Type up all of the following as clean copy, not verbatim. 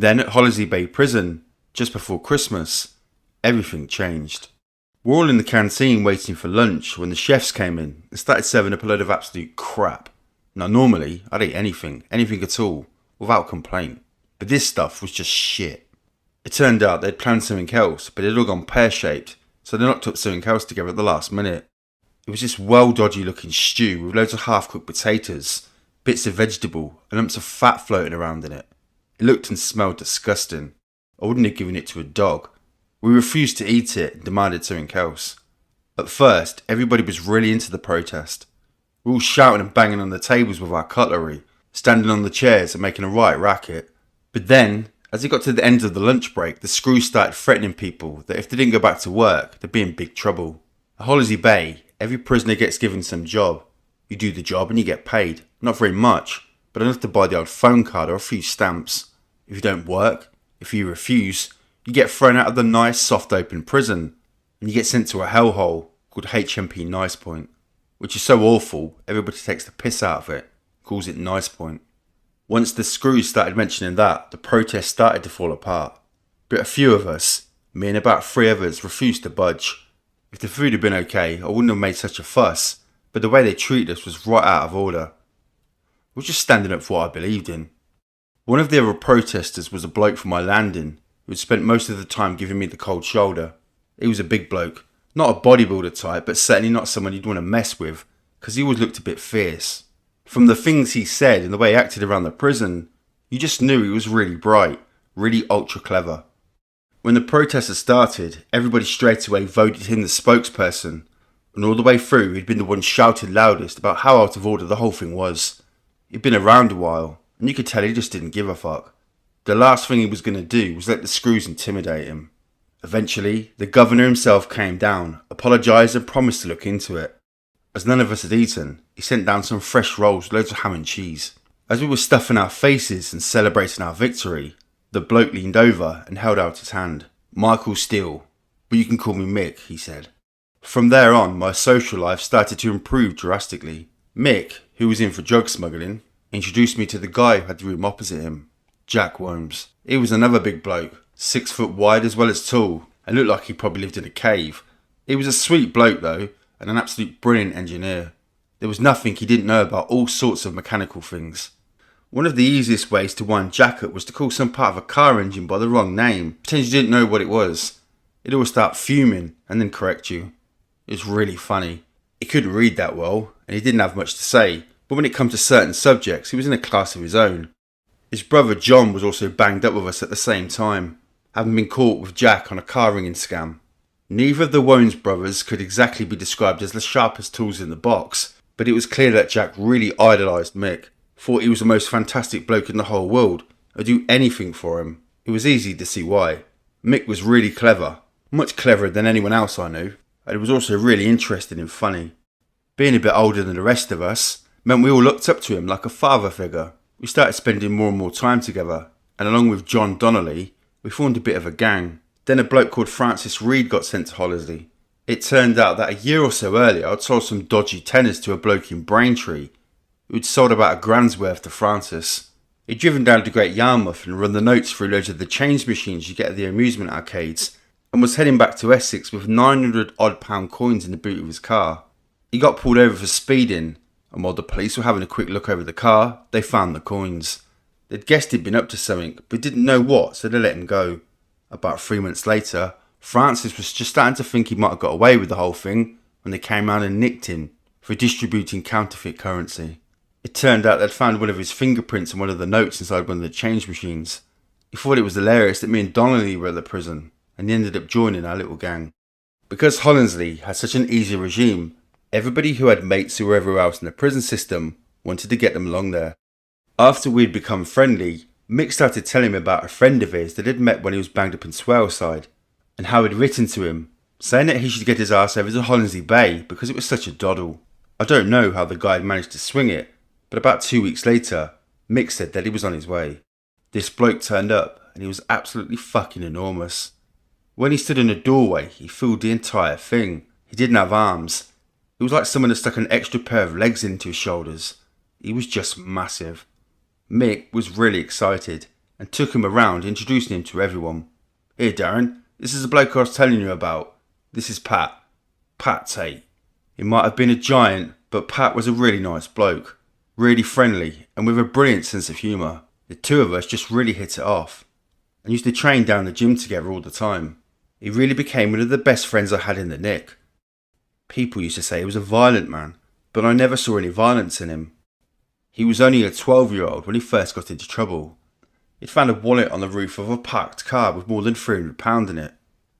Then at Hollisley Bay Prison, just before Christmas, everything changed. We're all in the canteen waiting for lunch when the chefs came in and started serving up a load of absolute crap. Now normally, I'd eat anything at all, without complaint. But this stuff was just shit. It turned out they'd planned something else, but it had all gone pear-shaped, so they knocked up something else together at the last minute. It was this well dodgy looking stew with loads of half-cooked potatoes, bits of vegetable, and lumps of fat floating around in it. It looked and smelled disgusting. I wouldn't have given it to a dog. We refused to eat it and demanded something else. At first, everybody was really into the protest. We were all shouting and banging on the tables with our cutlery, standing on the chairs and making a right racket. But then, as it got to the end of the lunch break, the screws started threatening people that if they didn't go back to work, they'd be in big trouble. At Hollisley Bay, every prisoner gets given some job. You do the job and you get paid. Not very much, but enough to buy the odd phone card or a few stamps. If you don't work, if you refuse, you get thrown out of the nice, soft, open prison, and you get sent to a hellhole called HMP Nice Point, which is so awful, everybody takes the piss out of it, calls it Nice Point. Once the screws started mentioning that, the protest started to fall apart. But a few of us, me and about 3 others, refused to budge. If the food had been okay, I wouldn't have made such a fuss, but the way they treated us was right out of order. I was just standing up for what I believed in. One of the other protesters was a bloke from my landing, who had spent most of the time giving me the cold shoulder. He was a big bloke, not a bodybuilder type, but certainly not someone you'd want to mess with, because he always looked a bit fierce. From the things he said and the way he acted around the prison, you just knew he was really bright, really ultra clever. When the protesters started, everybody straight away voted him the spokesperson, and all the way through he'd been the one shouted loudest about how out of order the whole thing was. He'd been around a while, and you could tell he just didn't give a fuck. The last thing he was going to do was let the screws intimidate him. Eventually, the governor himself came down, apologised and promised to look into it. As none of us had eaten, he sent down some fresh rolls, loads of ham and cheese. As we were stuffing our faces and celebrating our victory, the bloke leaned over and held out his hand. "Michael Steele, but you can call me Mick," he said. From there on, my social life started to improve drastically. Mick, who was in for drug smuggling, introduced me to the guy who had the room opposite him, Jack Worms. He was another big bloke, 6 foot wide as well as tall, and looked like he probably lived in a cave. He was a sweet bloke though, and an absolute brilliant engineer. There was nothing he didn't know about all sorts of mechanical things. One of the easiest ways to wind Jack up was to call some part of a car engine by the wrong name, pretend you didn't know what it was. He'd always start fuming and then correct you. It was really funny. He couldn't read that well, and he didn't have much to say, but when it came to certain subjects, he was in a class of his own. His brother John was also banged up with us at the same time, having been caught with Jack on a car ringing scam. Neither of the Wones brothers could exactly be described as the sharpest tools in the box, but it was clear that Jack really idolised Mick, thought he was the most fantastic bloke in the whole world, would do anything for him. It was easy to see why. Mick was really clever, much cleverer than anyone else I knew, and he was also really interested and funny. Being a bit older than the rest of us meant we all looked up to him like a father figure. We started spending more and more time together, and along with John Donnelly, we formed a bit of a gang. Then a bloke called Francis Reed got sent to Hollisley. It turned out that a year or so earlier I'd sold some dodgy tenors to a bloke in Braintree, who'd sold about £1,000's worth to Francis. He'd driven down to Great Yarmouth and run the notes through loads of the change machines you get at the amusement arcades, and was heading back to Essex with £900-odd coins in the boot of his car. He got pulled over for speeding, and while the police were having a quick look over the car, they found the coins. They'd guessed he'd been up to something, but didn't know what, so they let him go. About 3 months later, Francis was just starting to think he might have got away with the whole thing when they came round and nicked him for distributing counterfeit currency. It turned out they'd found one of his fingerprints on one of the notes inside one of the change machines. He thought it was hilarious that me and Donnelly were at the prison, and he ended up joining our little gang. Because Hollisley had such an easy regime, everybody who had mates who were everywhere else in the prison system wanted to get them along there. After we'd become friendly, Mick started telling me about a friend of his that he'd met when he was banged up in Swaleside, and how he'd written to him, saying that he should get his arse over to Hollisley Bay because it was such a doddle. I don't know how the guy had managed to swing it, but about 2 weeks later, Mick said that he was on his way. This bloke turned up, and he was absolutely fucking enormous. When he stood in a doorway, he filled the entire thing. He didn't have arms. It was like someone had stuck an extra pair of legs into his shoulders. He was just massive. Mick was really excited, and took him around, introducing him to everyone. "Here, Darren, this is the bloke I was telling you about. This is Pat. Pat Tate." He might have been a giant, but Pat was a really nice bloke. Really friendly, and with a brilliant sense of humour. The two of us just really hit it off, and used to train down the gym together all the time. He really became one of the best friends I had in the nick. People used to say he was a violent man, but I never saw any violence in him. He was only a 12-year-old when he first got into trouble. He'd found a wallet on the roof of a parked car with more than £300 in it.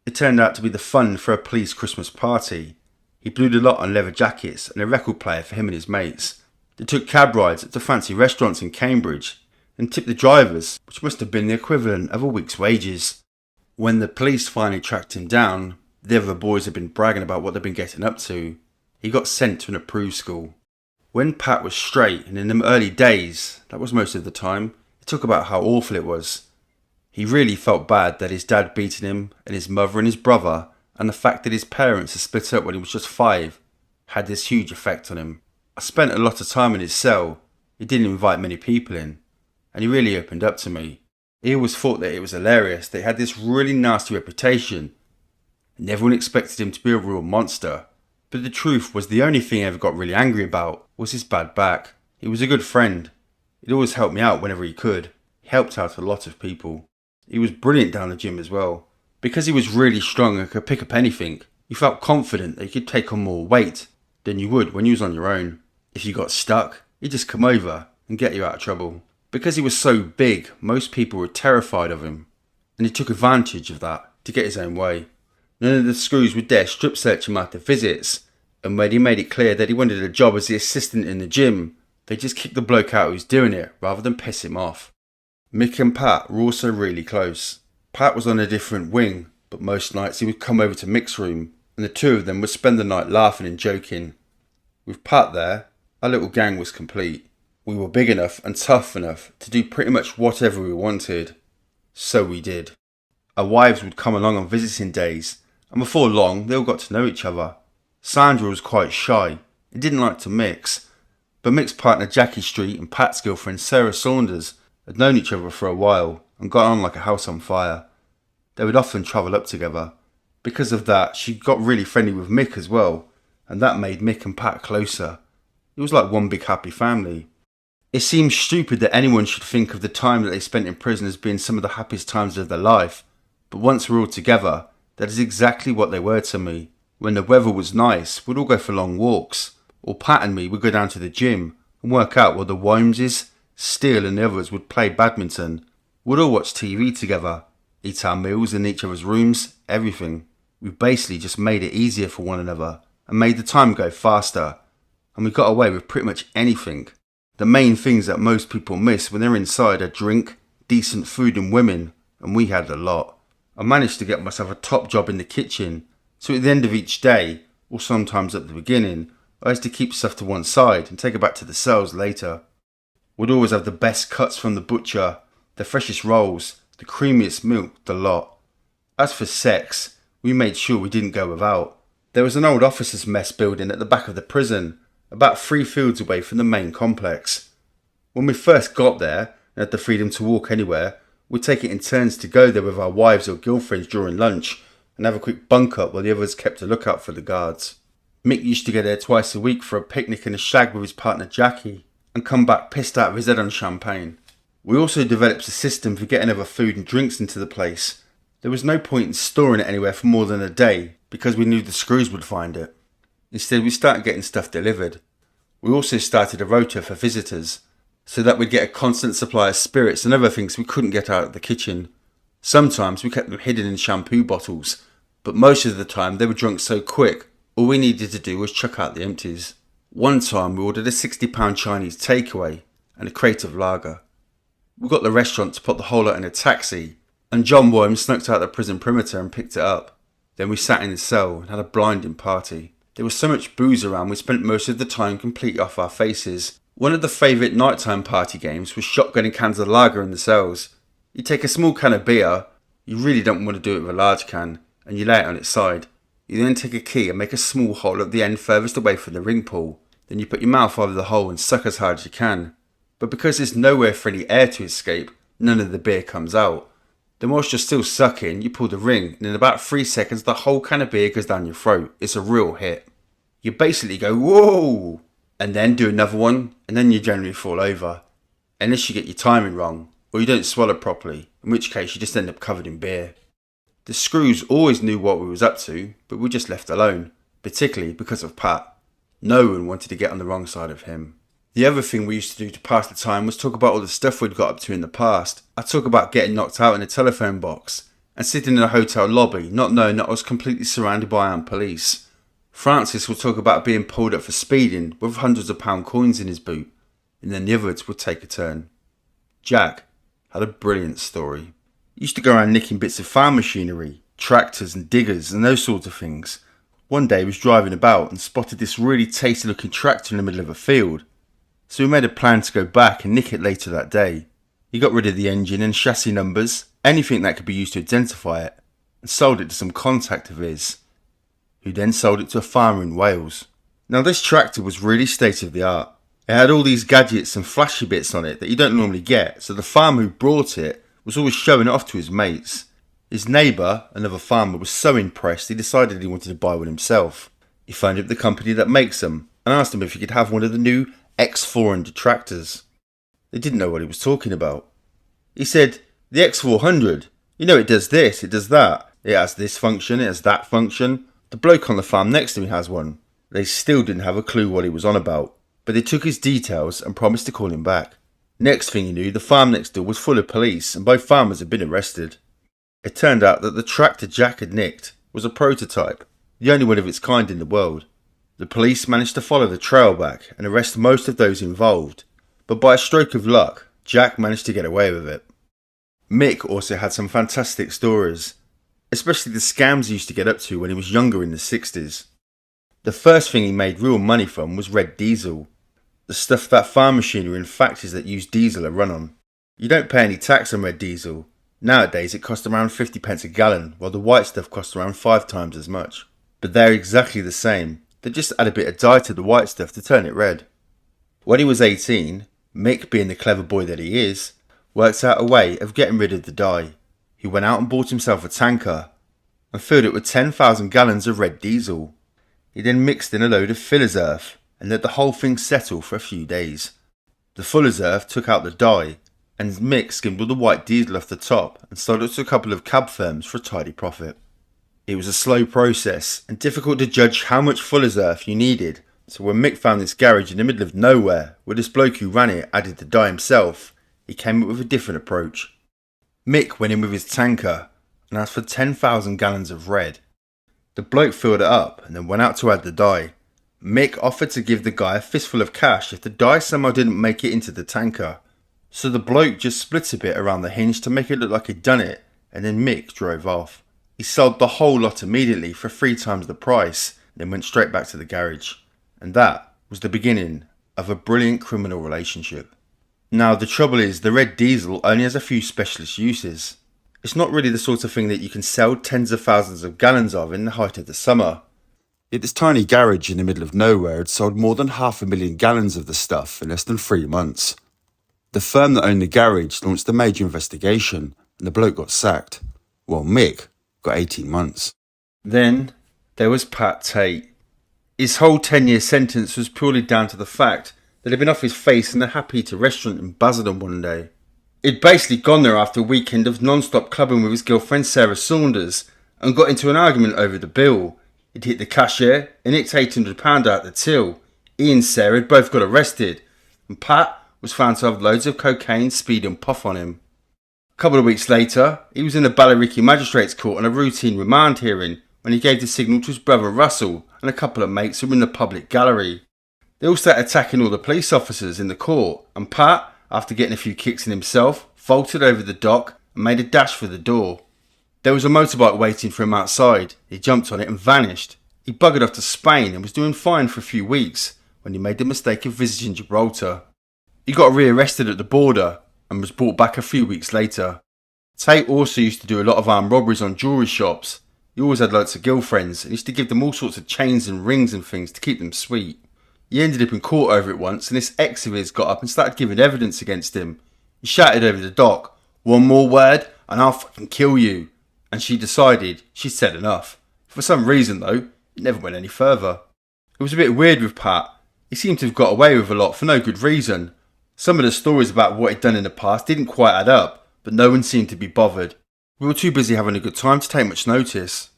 It turned out to be the fund for a police Christmas party. He blew the lot on leather jackets and a record player for him and his mates. They took cab rides to fancy restaurants in Cambridge and tipped the drivers, which must have been the equivalent of a week's wages. When the police finally tracked him down, the other boys had been bragging about what they'd been getting up to. He got sent to an approved school. When Pat was straight, and in them early days, that was most of the time, he talked about how awful it was. He really felt bad that his dad beaten him, and his mother and his brother, and the fact that his parents had split up when he was just 5, had this huge effect on him. I spent a lot of time in his cell. He didn't invite many people in, and he really opened up to me. He always thought that it was hilarious that he had this really nasty reputation, and everyone expected him to be a real monster. But the truth was the only thing he ever got really angry about was his bad back. He was a good friend. He'd always help me out whenever he could. He helped out a lot of people. He was brilliant down the gym as well. Because he was really strong and could pick up anything, you felt confident that you could take on more weight than you would when you was on your own. If you got stuck, he'd just come over and get you out of trouble. Because he was so big, most people were terrified of him, and he took advantage of that to get his own way. None of the screws would dare strip search him after visits, and when he made it clear that he wanted a job as the assistant in the gym, they just kicked the bloke out who's doing it rather than piss him off. Mick and Pat were also really close. Pat was on a different wing, but most nights he would come over to Mick's room, and the two of them would spend the night laughing and joking. With Pat there, our little gang was complete. We were big enough and tough enough to do pretty much whatever we wanted. So we did. Our wives would come along on visiting days, and before long they all got to know each other. Sandra was quite shy and didn't like to mix, but Mick's partner Jackie Street and Pat's girlfriend Sarah Saunders had known each other for a while and got on like a house on fire. They would often travel up together. Because of that, she got really friendly with Mick as well, and that made Mick and Pat closer. It was like one big happy family. It seems stupid that anyone should think of the time that they spent in prison as being some of the happiest times of their life, but once we're all together, that is exactly what they were to me. When the weather was nice, we'd all go for long walks, or Pat and me would go down to the gym and work out while the Wimeses, Steele and the others would play badminton. We'd all watch TV together, eat our meals in each other's rooms, everything. We basically just made it easier for one another and made the time go faster, and we got away with pretty much anything. The main things that most people miss when they're inside are drink, decent food and women, and we had a lot. I managed to get myself a top job in the kitchen, so at the end of each day, or sometimes at the beginning, I used to keep stuff to one side and take it back to the cells later. We'd always have the best cuts from the butcher, the freshest rolls, the creamiest milk, the lot. As for sex, we made sure we didn't go without. There was an old officers' mess building at the back of the prison, about 3 fields away from the main complex. When we first got there and had the freedom to walk anywhere, we'd take it in turns to go there with our wives or girlfriends during lunch and have a quick bunk up while the others kept a lookout for the guards. Mick used to go there twice a week for a picnic and a shag with his partner Jackie and come back pissed out of his head on champagne. We also developed a system for getting other food and drinks into the place. There was no point in storing it anywhere for more than a day because we knew the screws would find it. Instead, we started getting stuff delivered. We also started a rota for visitors, so that we'd get a constant supply of spirits and other things we couldn't get out of the kitchen. Sometimes we kept them hidden in shampoo bottles, but most of the time they were drunk so quick, all we needed to do was chuck out the empties. One time we ordered a £60 Chinese takeaway and a crate of lager. We got the restaurant to put the whole lot in a taxi, and John Worm snuck out the prison perimeter and picked it up. Then we sat in the cell and had a blinding party. There was so much booze around we spent most of the time completely off our faces. One of the favourite nighttime party games was shotgunning cans of lager in the cells. You take a small can of beer, you really don't want to do it with a large can, and you lay it on its side. You then take a key and make a small hole at the end furthest away from the ring pool. Then you put your mouth over the hole and suck as hard as you can. But because there's nowhere for any air to escape, none of the beer comes out. Then whilst you're still sucking, you pull the ring, and in about 3 seconds the whole can of beer goes down your throat. It's a real hit. You basically go, whoa, and then do another one, and then you generally fall over. Unless you get your timing wrong, or you don't swallow properly, in which case you just end up covered in beer. The Screws always knew what we was up to, but we just left alone, particularly because of Pat. No one wanted to get on the wrong side of him. The other thing we used to do to pass the time was talk about all the stuff we'd got up to in the past. I'd talk about getting knocked out in a telephone box, and sitting in a hotel lobby not knowing that I was completely surrounded by armed police. Francis would talk about being pulled up for speeding with hundreds of pound coins in his boot, and then the others would take a turn. Jack had a brilliant story. He used to go around nicking bits of farm machinery, tractors and diggers and those sorts of things. One day he was driving about and spotted this really tasty looking tractor in the middle of a field. So we made a plan to go back and nick it later that day. He got rid of the engine and chassis numbers, anything that could be used to identify it, and sold it to some contact of his, who then sold it to a farmer in Wales. Now this tractor was really state of the art. It had all these gadgets and flashy bits on it that you don't normally get, so the farmer who brought it was always showing it off to his mates. His neighbour, another farmer, was so impressed he decided he wanted to buy one himself. He phoned up the company that makes them and asked them if he could have one of the new X400 tractors. They didn't know what he was talking about. He said, the X400, you know it does this, it does that, it has this function, it has that function. The bloke on the farm next to me has one. They still didn't have a clue what he was on about, but they took his details and promised to call him back. Next thing you knew, the farm next door was full of police and both farmers had been arrested. It turned out that the tractor Jack had nicked was a prototype, the only one of its kind in the world. The police managed to follow the trail back and arrest most of those involved, but by a stroke of luck, Jack managed to get away with it. Mick also had some fantastic stories, especially the scams he used to get up to when he was younger in the 60s. The first thing he made real money from was red diesel, the stuff that farm machinery and factories that use diesel are run on. You don't pay any tax on red diesel. Nowadays it costs around 50 pence a gallon, while the white stuff costs around 5 times as much. But they're exactly the same. They just add a bit of dye to the white stuff to turn it red. When he was 18, Mick, being the clever boy that he is, worked out a way of getting rid of the dye. He went out and bought himself a tanker and filled it with 10,000 gallons of red diesel. He then mixed in a load of fuller's earth and let the whole thing settle for a few days. The fuller's earth took out the dye, and Mick skimmed all the white diesel off the top and sold it to a couple of cab firms for a tidy profit. It was a slow process and difficult to judge how much fuller's earth you needed, so when Mick found this garage in the middle of nowhere where this bloke who ran it added the dye himself, he came up with a different approach. Mick went in with his tanker and asked for 10,000 gallons of red. The bloke filled it up and then went out to add the dye. Mick offered to give the guy a fistful of cash if the dye somehow didn't make it into the tanker. So the bloke just split a bit around the hinge to make it look like he'd done it, and then Mick drove off. He sold the whole lot immediately for 3 times the price, then went straight back to the garage. And that was the beginning of a brilliant criminal relationship. Now the trouble is, the red diesel only has a few specialist uses. It's not really the sort of thing that you can sell tens of thousands of gallons of in the height of the summer. Yet this tiny garage in the middle of nowhere had sold more than 500,000 gallons of the stuff in less than 3 months. The firm that owned the garage launched a major investigation and the bloke got sacked, while Mick got 18 months. Then there was Pat Tate. His whole 10-year sentence was purely down to the fact that he'd been off his face in a Happy Eater restaurant in Basildon one day. He'd basically gone there after a weekend of non-stop clubbing with his girlfriend Sarah Saunders and got into an argument over the bill. He'd hit the cashier and nicked £800 out the till. He and Sarah had both got arrested, and Pat was found to have loads of cocaine, speed and puff on him. A couple of weeks later, he was in the Ballarickie Magistrates Court on a routine remand hearing when he gave the signal to his brother Russell and a couple of mates who were in the public gallery. They all started attacking all the police officers in the court, and Pat, after getting a few kicks in himself, vaulted over the dock and made a dash for the door. There was a motorbike waiting for him outside. He jumped on it and vanished. He buggered off to Spain and was doing fine for a few weeks when he made the mistake of visiting Gibraltar. He got rearrested at the border and was brought back a few weeks later. Tate also used to do a lot of armed robberies on jewellery shops. He always had lots of girlfriends and used to give them all sorts of chains and rings and things to keep them sweet. He ended up in court over it once, and this ex of his got up and started giving evidence against him. He shouted over the dock, One more word and I'll fucking kill you. And she decided she'd said enough. For some reason though, it never went any further. It was a bit weird with Pat. He seemed to have got away with a lot for no good reason. Some of the stories about what he'd done in the past didn't quite add up, but no one seemed to be bothered. We were too busy having a good time to take much notice.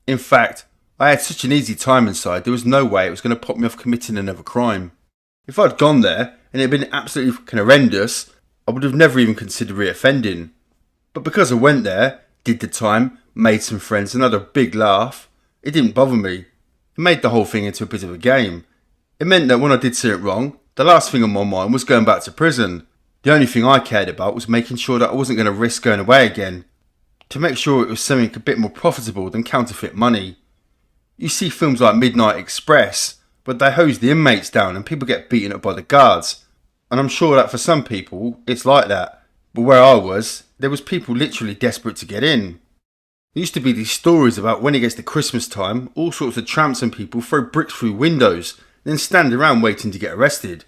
In fact, I had such an easy time inside, there was no way it was going to pop me off committing another crime. If I'd gone there and it had been absolutely fucking horrendous, I would have never even considered reoffending. But because I went there, did the time, made some friends and had a big laugh, it didn't bother me. It made the whole thing into a bit of a game. It meant that when I did something wrong, the last thing on my mind was going back to prison. The only thing I cared about was making sure that I wasn't going to risk going away again. To make sure it was something a bit more profitable than counterfeit money. You see films like Midnight Express, but they hose the inmates down and people get beaten up by the guards. And I'm sure that for some people, it's like that. But where I was, there was people literally desperate to get in. There used to be these stories about when it gets to Christmas time, all sorts of tramps and people throw bricks through windows, then stand around waiting to get arrested.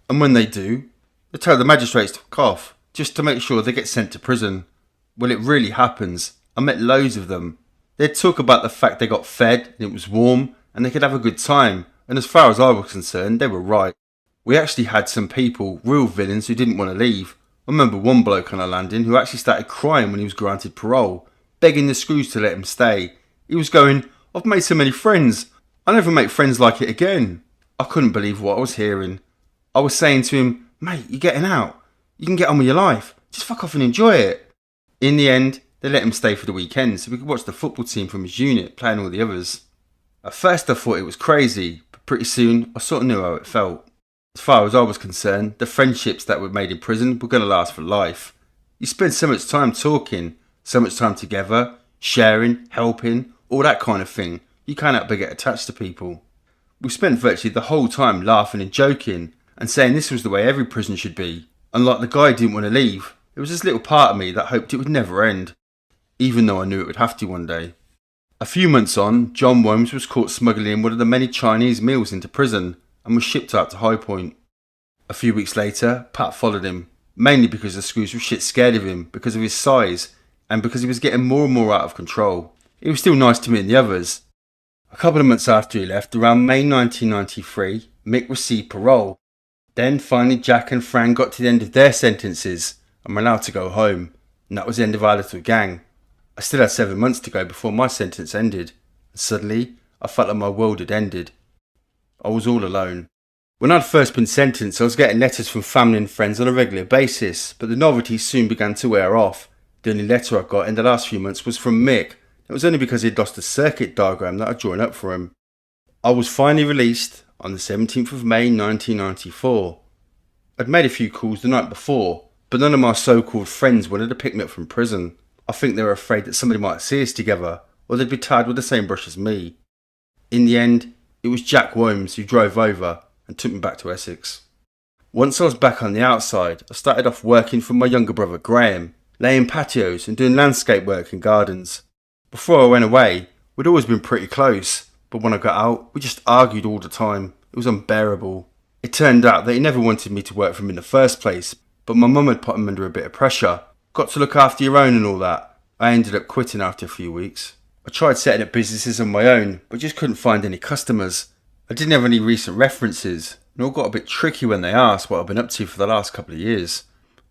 And when they do, they tell the magistrates to fuck off, just to make sure they get sent to prison. Well, it really happens. I met loads of them. They'd talk about the fact they got fed, and it was warm, and they could have a good time, and as far as I was concerned, they were right. We actually had some people, real villains, who didn't want to leave. I remember one bloke on a landing who actually started crying when he was granted parole, begging the screws to let him stay. He was going, "I've made so many friends. I'll never make friends like it again." I couldn't believe what I was hearing. I was saying to him, "Mate, you're getting out. You can get on with your life. Just fuck off and enjoy it." In the end, they let him stay for the weekend so we could watch the football team from his unit playing all the others. At first I thought it was crazy, but pretty soon I sort of knew how it felt. As far as I was concerned, the friendships that were made in prison were going to last for life. You spend so much time talking, so much time together, sharing, helping, all that kind of thing. You can't help but get attached to people. We spent virtually the whole time laughing and joking and saying this was the way every prison should be. And like the guy didn't want to leave, there was this little part of me that hoped it would never end, even though I knew it would have to one day. A few months on, John Worms was caught smuggling one of the many Chinese meals into prison and was shipped out to High Point. A few weeks later, Pat followed him, mainly because the screws were shit scared of him because of his size and because he was getting more and more out of control. He was still nice to me and the others. A couple of months after he left, around May 1993, Mick received parole. Then finally Jack and Fran got to the end of their sentences and were allowed to go home, and that was the end of our little gang. I still had 7 months to go before my sentence ended, and suddenly I felt like my world had ended. I was all alone. When I'd first been sentenced, I was getting letters from family and friends on a regular basis, but the novelty soon began to wear off. The only letter I got in the last few months was from Mick. It was only because he'd lost a circuit diagram that I'd drawn up for him. I was finally released on the 17th of May 1994. I'd made a few calls the night before, but none of my so-called friends wanted to pick me up from prison. I think they were afraid that somebody might see us together, or they'd be tired with the same brush as me. In the end, it was Jack Worms who drove over and took me back to Essex. Once I was back on the outside, I started off working for my younger brother Graham, laying patios and doing landscape work in gardens. Before I went away, we'd always been pretty close, but when I got out, we just argued all the time. It was unbearable. It turned out that he never wanted me to work for him in the first place, but my mum had put him under a bit of pressure. Got to look after your own and all that. I ended up quitting after a few weeks. I tried setting up businesses on my own, but just couldn't find any customers. I didn't have any recent references, and it all got a bit tricky when they asked what I've been up to for the last couple of years.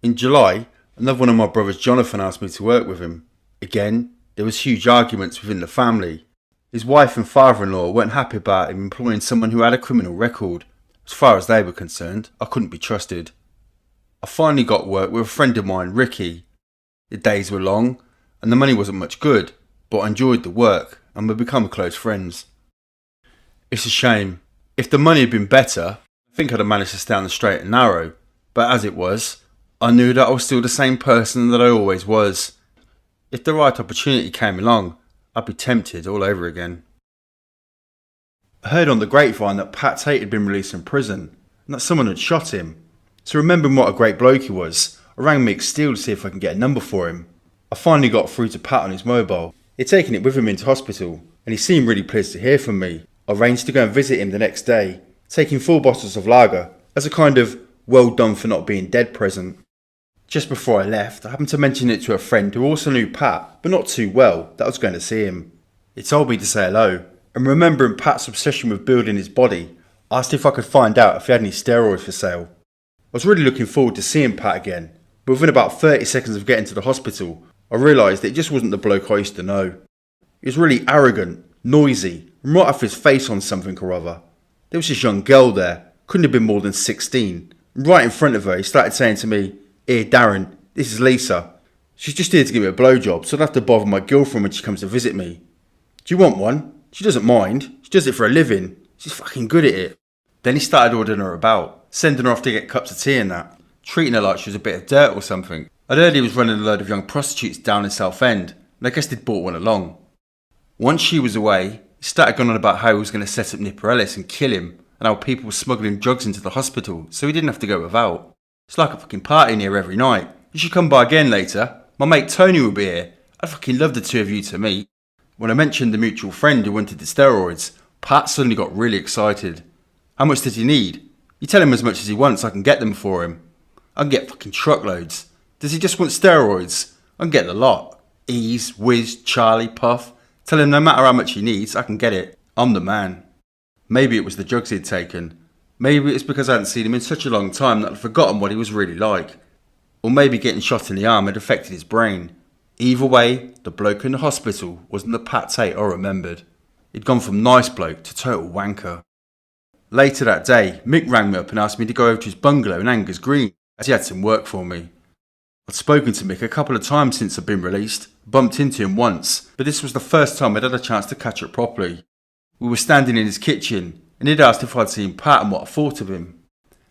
In July, another one of my brothers, Jonathan, asked me to work with him. Again, there was huge arguments within the family. His wife and father-in-law weren't happy about him employing someone who had a criminal record. As far as they were concerned, I couldn't be trusted. I finally got work with a friend of mine, Ricky. The days were long, and the money wasn't much good, but I enjoyed the work, and we become close friends. It's a shame. If the money had been better, I think I'd have managed to stay on the straight and narrow, but as it was, I knew that I was still the same person that I always was. If the right opportunity came along, I'd be tempted all over again. I heard on the grapevine that Tate had been released from prison, and that someone had shot him. So remembering what a great bloke he was, I rang Mick Steele to see if I could get a number for him. I finally got through to Pat on his mobile. He'd taken it with him into hospital, and he seemed really pleased to hear from me. I arranged to go and visit him the next day, taking 4 bottles of lager as a kind of well done for not being dead present. Just before I left, I happened to mention it to a friend who also knew Pat, but not too well, that I was going to see him. He told me to say hello, and remembering Pat's obsession with building his body, I asked if I could find out if he had any steroids for sale. I was really looking forward to seeing Pat again, but within about 30 seconds of getting to the hospital, I realised that he just wasn't the bloke I used to know. He was really arrogant, noisy, and right off his face on something or other. There was this young girl there, couldn't have been more than 16, and right in front of her he started saying to me, "Here Darren, this is Lisa. She's just here to give me a blowjob, so I don't have to bother my girlfriend when she comes to visit me. Do you want one? She doesn't mind, she does it for a living, she's fucking good at it." Then he started ordering her about, sending her off to get cups of tea and that, treating her like she was a bit of dirt or something. I'd heard he was running a load of young prostitutes down in Southend, and I guess they'd brought one along. Once she was away, he started going on about how he was going to set up Nipper Ellis and kill him, and how people were smuggling drugs into the hospital so he didn't have to go without. It's like a fucking party in here every night. You should come by again later. My mate Tony will be here. I'd fucking love the two of you to meet. When I mentioned the mutual friend who wanted the steroids, Pat suddenly got really excited. How much does he need? You tell him as much as he wants, I can get them for him. I can get fucking truckloads. Does he just want steroids? I can get the lot. Ease, Whiz, Charlie, Puff. Tell him no matter how much he needs, I can get it. I'm the man. Maybe it was the drugs he'd taken. Maybe it's because I hadn't seen him in such a long time that I'd forgotten what he was really like. Or maybe getting shot in the arm had affected his brain. Either way, the bloke in the hospital wasn't the Pat Tate I remembered. He'd gone from nice bloke to total wanker. Later that day, Mick rang me up and asked me to go over to his bungalow in Angers Green, as he had some work for me. I'd spoken to Mick a couple of times since I'd been released, bumped into him once, but this was the first time I'd had a chance to catch up properly. We were standing in his kitchen, and he'd asked if I'd seen Pat and what I thought of him.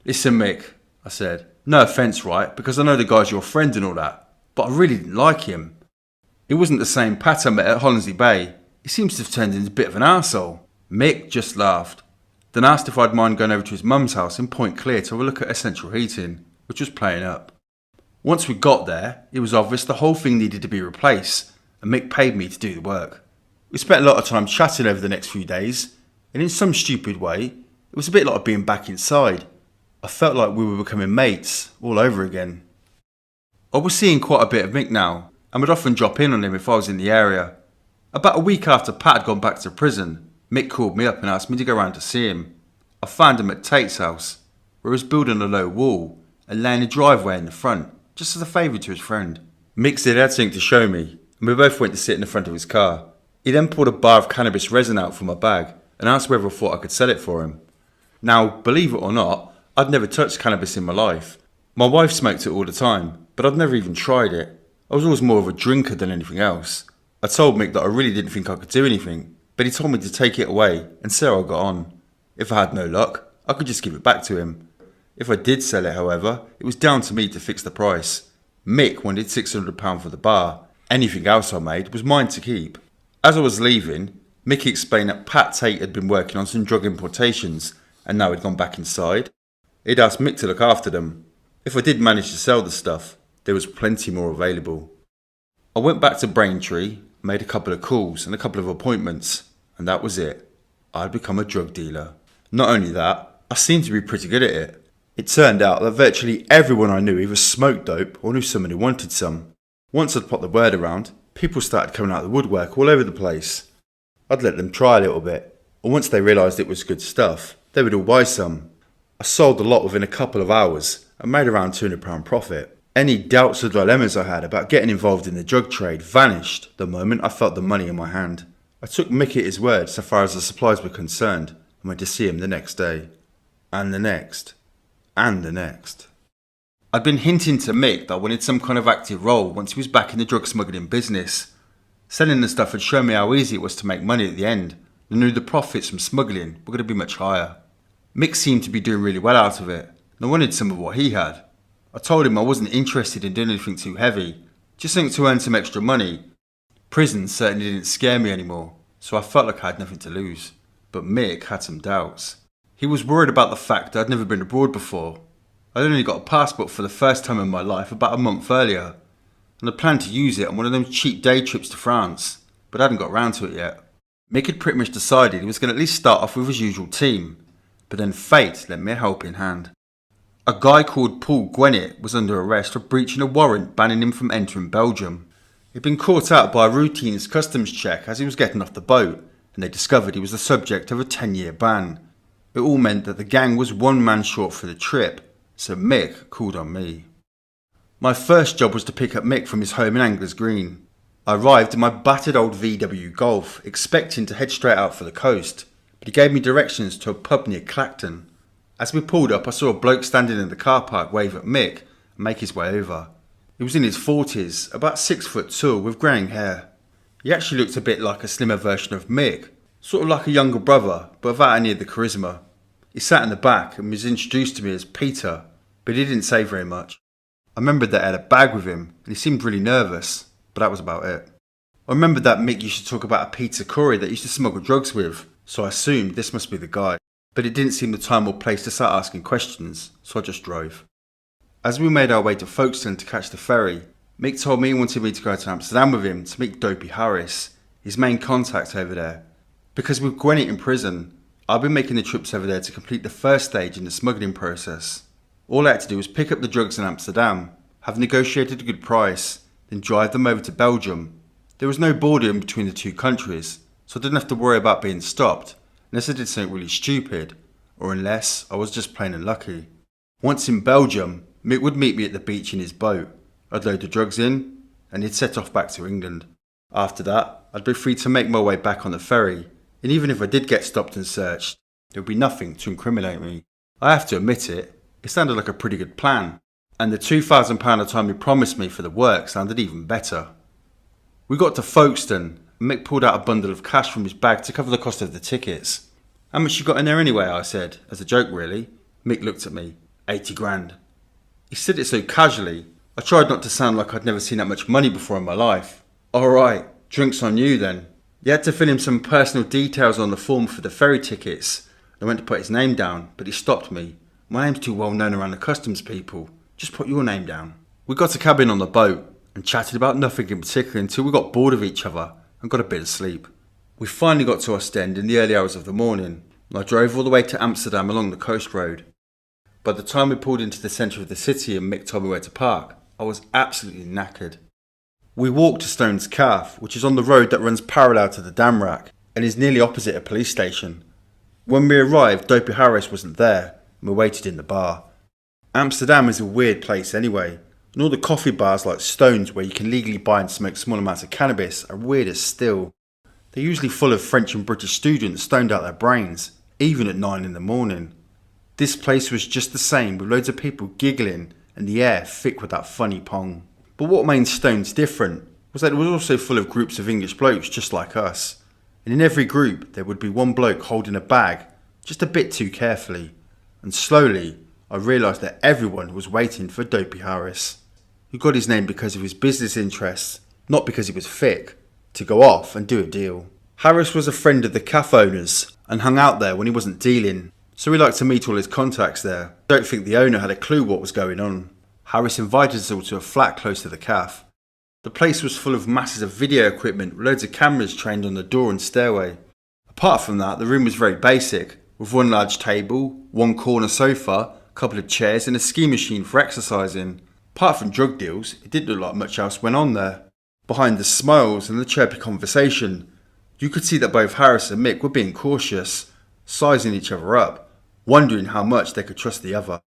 "Listen Mick," I said, "no offence, right, because I know the guy's your friend and all that, but I really didn't like him. He wasn't the same Pat I met at Hollandsey Bay. He seems to have turned into a bit of an arsehole." Mick just laughed, then asked if I'd mind going over to his mum's house in Point Clear to have a look at her central heating, which was playing up. Once we got there, it was obvious the whole thing needed to be replaced, and Mick paid me to do the work. We spent a lot of time chatting over the next few days, and in some stupid way, it was a bit like being back inside. I felt like we were becoming mates all over again. I was seeing quite a bit of Mick now, and would often drop in on him if I was in the area. About a week after Pat had gone back to prison, Mick called me up and asked me to go round to see him. I found him at Tate's house, where he was building a low wall and laying a driveway in the front, just as a favour to his friend. Mick said he had something to show me, and we both went to sit in the front of his car. He then pulled a bar of cannabis resin out from my bag and asked whether I thought I could sell it for him. Now, believe it or not, I'd never touched cannabis in my life. My wife smoked it all the time, but I'd never even tried it. I was always more of a drinker than anything else. I told Mick that I really didn't think I could do anything, but he told me to take it away and see how I got on. If I had no luck, I could just give it back to him. If I did sell it, however, it was down to me to fix the price. Mick wanted £600 for the bar. Anything else I made was mine to keep. As I was leaving, Mick explained that Pat Tate had been working on some drug importations and now he'd gone back inside. He'd asked Mick to look after them. If I did manage to sell the stuff, there was plenty more available. I went back to Braintree, made a couple of calls and a couple of appointments, and that was it. I'd become a drug dealer. Not only that, I seemed to be pretty good at it. It turned out that virtually everyone I knew either smoked dope or knew someone who wanted some. Once I'd put the word around, people started coming out of the woodwork all over the place. I'd let them try a little bit, and once they realised it was good stuff, they would all buy some. I sold a lot within a couple of hours and made around £200 profit. Any doubts or dilemmas I had about getting involved in the drug trade vanished the moment I felt the money in my hand. I took Mick at his word so far as the supplies were concerned and went to see him the next day. And the next. And the next. I'd been hinting to Mick that I wanted some kind of active role once he was back in the drug smuggling business. Selling the stuff had shown me how easy it was to make money at the end, and I knew the profits from smuggling were going to be much higher. Mick seemed to be doing really well out of it, and I wanted some of what he had. I told him I wasn't interested in doing anything too heavy, just something to earn some extra money. Prison certainly didn't scare me anymore, so I felt like I had nothing to lose. But Mick had some doubts. He was worried about the fact that I'd never been abroad before. I'd only got a passport for the first time in my life about a month earlier, and I planned to use it on one of those cheap day trips to France, but I hadn't got round to it yet. Mick had pretty much decided he was going to at least start off with his usual team, but then fate lent me a helping hand. A guy called Paul Gwinnett was under arrest for breaching a warrant banning him from entering Belgium. He'd been caught out by a routine customs check as he was getting off the boat, and they discovered he was the subject of a 10-year ban. It all meant that the gang was one man short for the trip, so Mick called on me. My first job was to pick up Mick from his home in Anglers Green. I arrived in my battered old VW Golf, expecting to head straight out for the coast, but he gave me directions to a pub near Clacton. As we pulled up, I saw a bloke standing in the car park wave at Mick and make his way over. He was in his 40s, about 6 foot tall, with greying hair. He actually looked a bit like a slimmer version of Mick, sort of like a younger brother, but without any of the charisma. He sat in the back and was introduced to me as Peter, but he didn't say very much. I remembered that I had a bag with him, and he seemed really nervous, but that was about it. I remembered that Mick used to talk about a Peter Corey that he used to smuggle drugs with, so I assumed this must be the guy. But it didn't seem the time or place to start asking questions, so I just drove. As we made our way to Folkestone to catch the ferry, Mick told me he wanted me to go to Amsterdam with him to meet Dopey Harris, his main contact over there. Because with Gwinnett in prison, I've been making the trips over there to complete the first stage in the smuggling process. All I had to do was pick up the drugs in Amsterdam, have negotiated a good price, then drive them over to Belgium. There was no border in between the two countries, so I didn't have to worry about being stopped, unless I did something really stupid, or unless I was just plain unlucky. Once in Belgium, Mick would meet me at the beach in his boat. I'd load the drugs in, and he'd set off back to England. After that, I'd be free to make my way back on the ferry, and even if I did get stopped and searched, there would be nothing to incriminate me. I have to admit it sounded like a pretty good plan, and the £2,000 a time he promised me for the work sounded even better. We got to Folkestone, and Mick pulled out a bundle of cash from his bag to cover the cost of the tickets. "How much you got in there anyway?" I said, as a joke really. Mick looked at me. 80 grand. He said it so casually, I tried not to sound like I'd never seen that much money before in my life. "Alright, drinks on you then." He had to fill in some personal details on the form for the ferry tickets. I went to put his name down, but he stopped me. "My name's too well known around the customs people. Just put your name down." We got a cabin on the boat and chatted about nothing in particular until we got bored of each other and got a bit of sleep. We finally got to Ostend in the early hours of the morning, and I drove all the way to Amsterdam along the coast road. By the time we pulled into the centre of the city and Mick told me where to park, I was absolutely knackered. We walked to Stones Calf, which is on the road that runs parallel to the Damrak and is nearly opposite a police station. When we arrived, Dopey Harris wasn't there, and we waited in the bar. Amsterdam is a weird place anyway, and all the coffee bars like Stones where you can legally buy and smoke small amounts of cannabis are weird as still. They're usually full of French and British students stoned out their brains, even at 9 in the morning. This place was just the same, with loads of people giggling and the air thick with that funny pong. But what made Stones different was that it was also full of groups of English blokes just like us. And in every group there would be one bloke holding a bag, just a bit too carefully. And slowly I realised that everyone was waiting for Dopey Harris, who got his name because of his business interests, not because he was thick, to go off and do a deal. Harris was a friend of the cafe owners and hung out there when he wasn't dealing, so he liked to meet all his contacts there. I don't think the owner had a clue what was going on. Harris invited us all to a flat close to the cafe. The place was full of masses of video equipment, with loads of cameras trained on the door and stairway. Apart from that, the room was very basic, with one large table, one corner sofa, a couple of chairs and a ski machine for exercising. Apart from drug deals, it didn't look like much else went on there. Behind the smiles and the chirpy conversation, you could see that both Harris and Mick were being cautious, sizing each other up, wondering how much they could trust the other.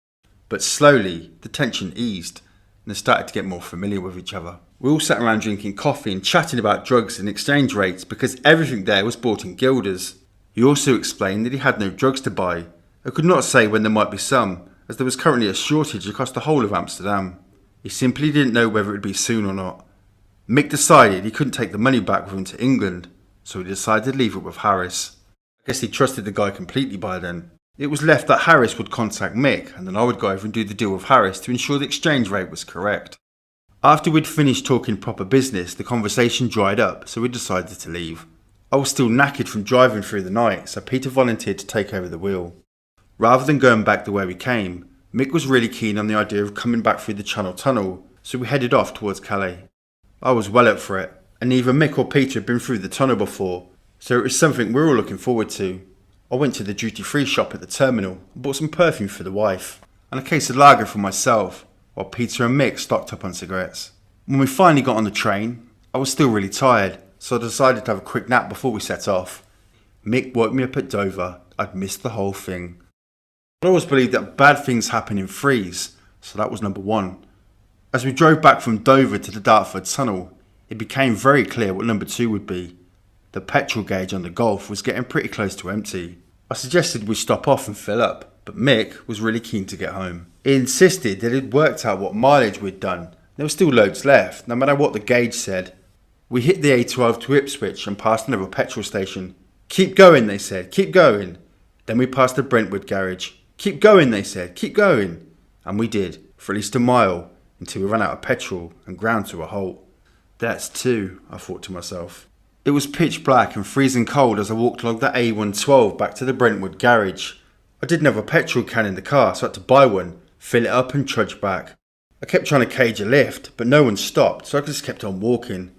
But slowly, the tension eased, and they started to get more familiar with each other. We all sat around drinking coffee and chatting about drugs and exchange rates because everything there was bought in guilders. He also explained that he had no drugs to buy, and could not say when there might be some, as there was currently a shortage across the whole of Amsterdam. He simply didn't know whether it would be soon or not. Mick decided he couldn't take the money back with him to England, so he decided to leave it with Harris. I guess he trusted the guy completely by then. It was left that Harris would contact Mick, and then I would go over and do the deal with Harris to ensure the exchange rate was correct. After we'd finished talking proper business, the conversation dried up, so we decided to leave. I was still knackered from driving through the night, so Peter volunteered to take over the wheel. Rather than going back the way we came, Mick was really keen on the idea of coming back through the Channel Tunnel, so we headed off towards Calais. I was well up for it, and neither Mick or Peter had been through the tunnel before, so it was something we were all looking forward to. I went to the duty-free shop at the terminal and bought some perfume for the wife. and a case of lager for myself, while Peter and Mick stocked up on cigarettes. When we finally got on the train, I was still really tired, so I decided to have a quick nap before we set off. Mick woke me up at Dover. I'd missed the whole thing. I always believed that bad things happen in threes, so that was number one. As we drove back from Dover to the Dartford Tunnel, it became very clear what number two would be. The petrol gauge on the Golf was getting pretty close to empty. I suggested we stop off and fill up, but Mick was really keen to get home. He insisted that he'd worked out what mileage we'd done. There were still loads left, no matter what the gauge said. We hit the A12 to Ipswich and passed another petrol station. "Keep going," they said, "keep going." Then we passed the Brentwood garage. "Keep going," they said, "keep going." And we did, for at least a mile, until we ran out of petrol and ground to a halt. That's two, I thought to myself. It was pitch black and freezing cold as I walked along the A112 back to the Brentwood garage. I didn't have a petrol can in the car, so I had to buy one, fill it up and trudge back. I kept trying to cage a lift, but no one stopped, so I just kept on walking.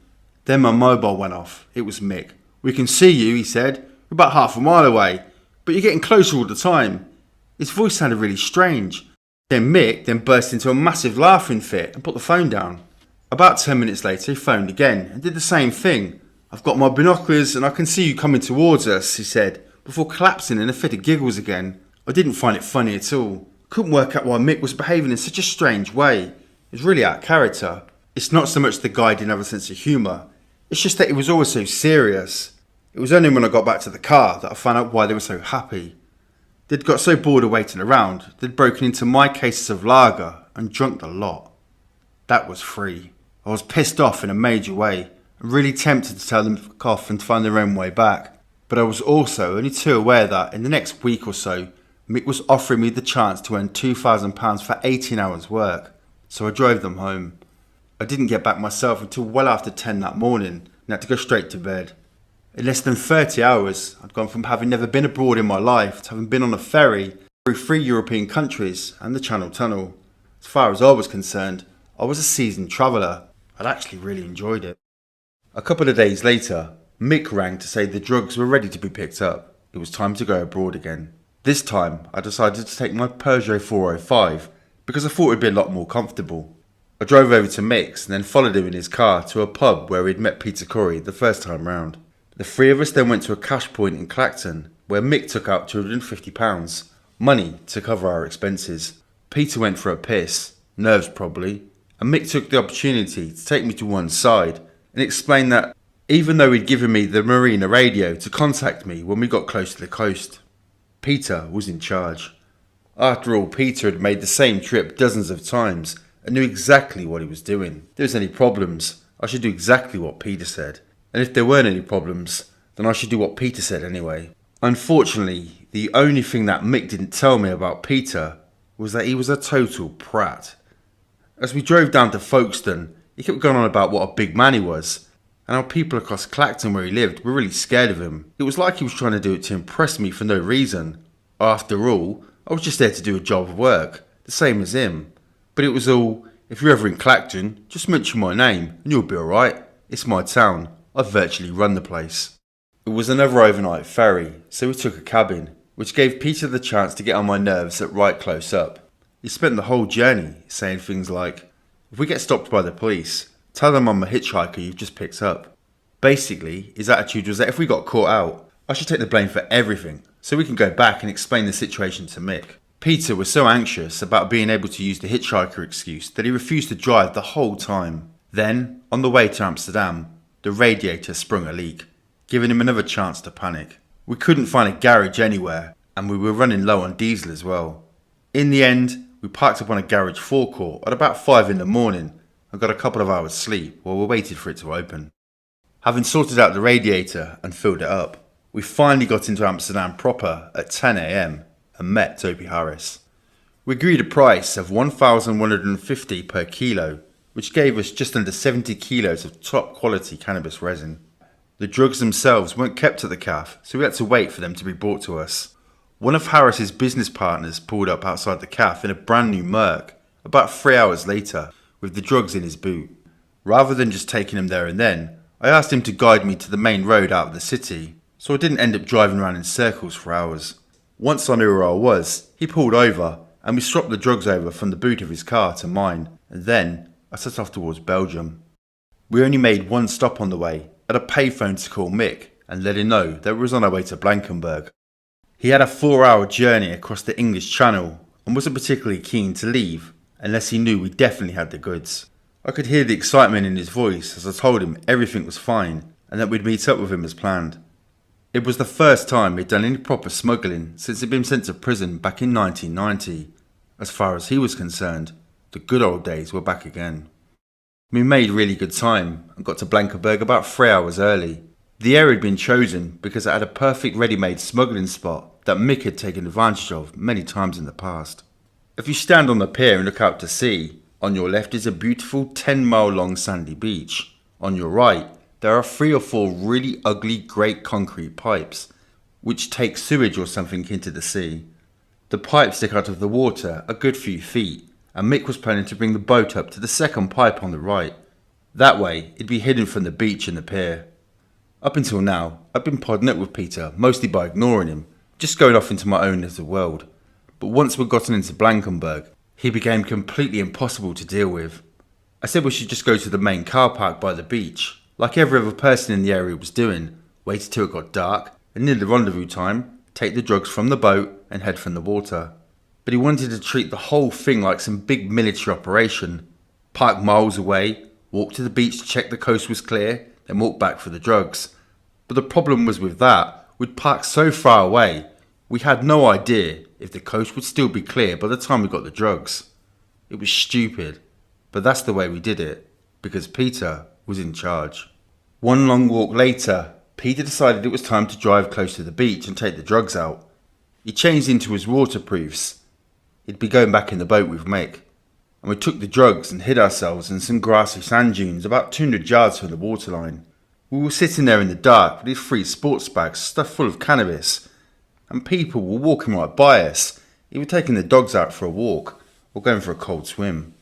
Then my mobile went off. It was Mick. "We can see you," he said. "We're about half a mile away, but you're getting closer all the time." His voice sounded really strange. Then Mick burst into a massive laughing fit and put the phone down. About 10 minutes later he phoned again and did the same thing. "I've got my binoculars and I can see you coming towards us," he said, before collapsing in a fit of giggles again. I didn't find it funny at all. Couldn't work out why Mick was behaving in such a strange way. It was really out of character. It's not so much the guy didn't have a sense of humour, it's just that he was always so serious. It was only when I got back to the car that I found out why they were so happy. They'd got so bored of waiting around, they'd broken into my cases of lager and drunk the lot. That was free. I was pissed off in a major way and really tempted to tell them to fuck off and find their own way back. But I was also only too aware that in the next week or so, Mick was offering me the chance to earn £2,000 for 18 hours work. So I drove them home. I didn't get back myself until well after 10 that morning and had to go straight to bed. In less than 30 hours, I'd gone from having never been abroad in my life to having been on a ferry through 3 European countries and the Channel Tunnel. As far as I was concerned, I was a seasoned traveller. I'd actually really enjoyed it. A couple of days later, Mick rang to say the drugs were ready to be picked up. It was time to go abroad again. This time, I decided to take my Peugeot 405 because I thought it'd be a lot more comfortable. I drove over to Mick's and then followed him in his car to a pub where we'd met Peter Corey the first time round. The three of us then went to a cash point in Clacton where Mick took out £250, money to cover our expenses. Peter went for a piss, nerves probably, and Mick took the opportunity to take me to one side and explain that even though he'd given me the marina radio to contact me when we got close to the coast, Peter was in charge. After all, Peter had made the same trip dozens of times and knew exactly what he was doing. If there was any problems, I should do exactly what Peter said. And if there weren't any problems, then I should do what Peter said anyway. Unfortunately, the only thing that Mick didn't tell me about Peter was that he was a total prat. As we drove down to Folkestone, he kept going on about what a big man he was, and how people across Clacton where he lived were really scared of him. It was like he was trying to do it to impress me for no reason. After all, I was just there to do a job of work, the same as him. But it was all, "If you're ever in Clacton, just mention my name and you'll be alright. It's my town. I virtually run the place." It was another overnight ferry, so we took a cabin, which gave Peter the chance to get on my nerves at right close up. He spent the whole journey saying things like, "If we get stopped by the police, tell them I'm a hitchhiker you've just picked up." Basically, his attitude was that if we got caught out, I should take the blame for everything, so we can go back and explain the situation to Mick. Peter was so anxious about being able to use the hitchhiker excuse that he refused to drive the whole time. Then, on the way to Amsterdam, the radiator sprung a leak, giving him another chance to panic. We couldn't find a garage anywhere, and we were running low on diesel as well. In the end, we parked up on a garage forecourt at about 5 in the morning and got a couple of hours sleep while we waited for it to open. Having sorted out the radiator and filled it up, we finally got into Amsterdam proper at 10 AM and met Toby Harris. We agreed a price of $1,150 per kilo, which gave us just under 70 kilos of top quality cannabis resin. The drugs themselves weren't kept at the cafe, so we had to wait for them to be brought to us. One of Harris's business partners pulled up outside the cafe in a brand new Merc about 3 hours later with the drugs in his boot. Rather than just taking them there and then, I asked him to guide me to the main road out of the city, so I didn't end up driving around in circles for hours. Once I knew where I was, he pulled over and we swapped the drugs over from the boot of his car to mine, and then I set off towards Belgium. We only made one stop on the way, at a payphone to call Mick and let him know that we was on our way to Blankenberg. He had a 4-hour journey across the English Channel and wasn't particularly keen to leave unless he knew we definitely had the goods. I could hear the excitement in his voice as I told him everything was fine and that we'd meet up with him as planned. It was the first time he'd done any proper smuggling since he'd been sent to prison back in 1990. As far as he was concerned, the good old days were back again. We made really good time and got to Blankenberg about 3 hours early. The area had been chosen because it had a perfect ready-made smuggling spot that Mick had taken advantage of many times in the past. If you stand on the pier and look out to sea, on your left is a beautiful 10-mile-long sandy beach. On your right, there are 3 or 4 really ugly grey concrete pipes, which take sewage or something into the sea. The pipes stick out of the water a good few feet, and Mick was planning to bring the boat up to the second pipe on the right. That way, it'd be hidden from the beach and the pier. Up until now, I've been podding up with Peter, mostly by ignoring him, just going off into my own little world. But once we'd gotten into Blankenberg, he became completely impossible to deal with. I said we should just go to the main car park by the beach, like every other person in the area was doing, wait until it got dark, and near the rendezvous time, take the drugs from the boat and head from the water. But he wanted to treat the whole thing like some big military operation. Park miles away, walk to the beach to check the coast was clear, then walk back for the drugs. But the problem was with that, we'd parked so far away, we had no idea if the coast would still be clear by the time we got the drugs. It was stupid, but that's the way we did it, because Peter was in charge. One long walk later, Peter decided it was time to drive close to the beach and take the drugs out. He changed into his waterproofs. He'd be going back in the boat with Mick, and we took the drugs and hid ourselves in some grassy sand dunes about 200 yards from the waterline. We were sitting there in the dark with his 3 sports bags stuffed full of cannabis, and people were walking right by us, either taking the dogs out for a walk or going for a cold swim.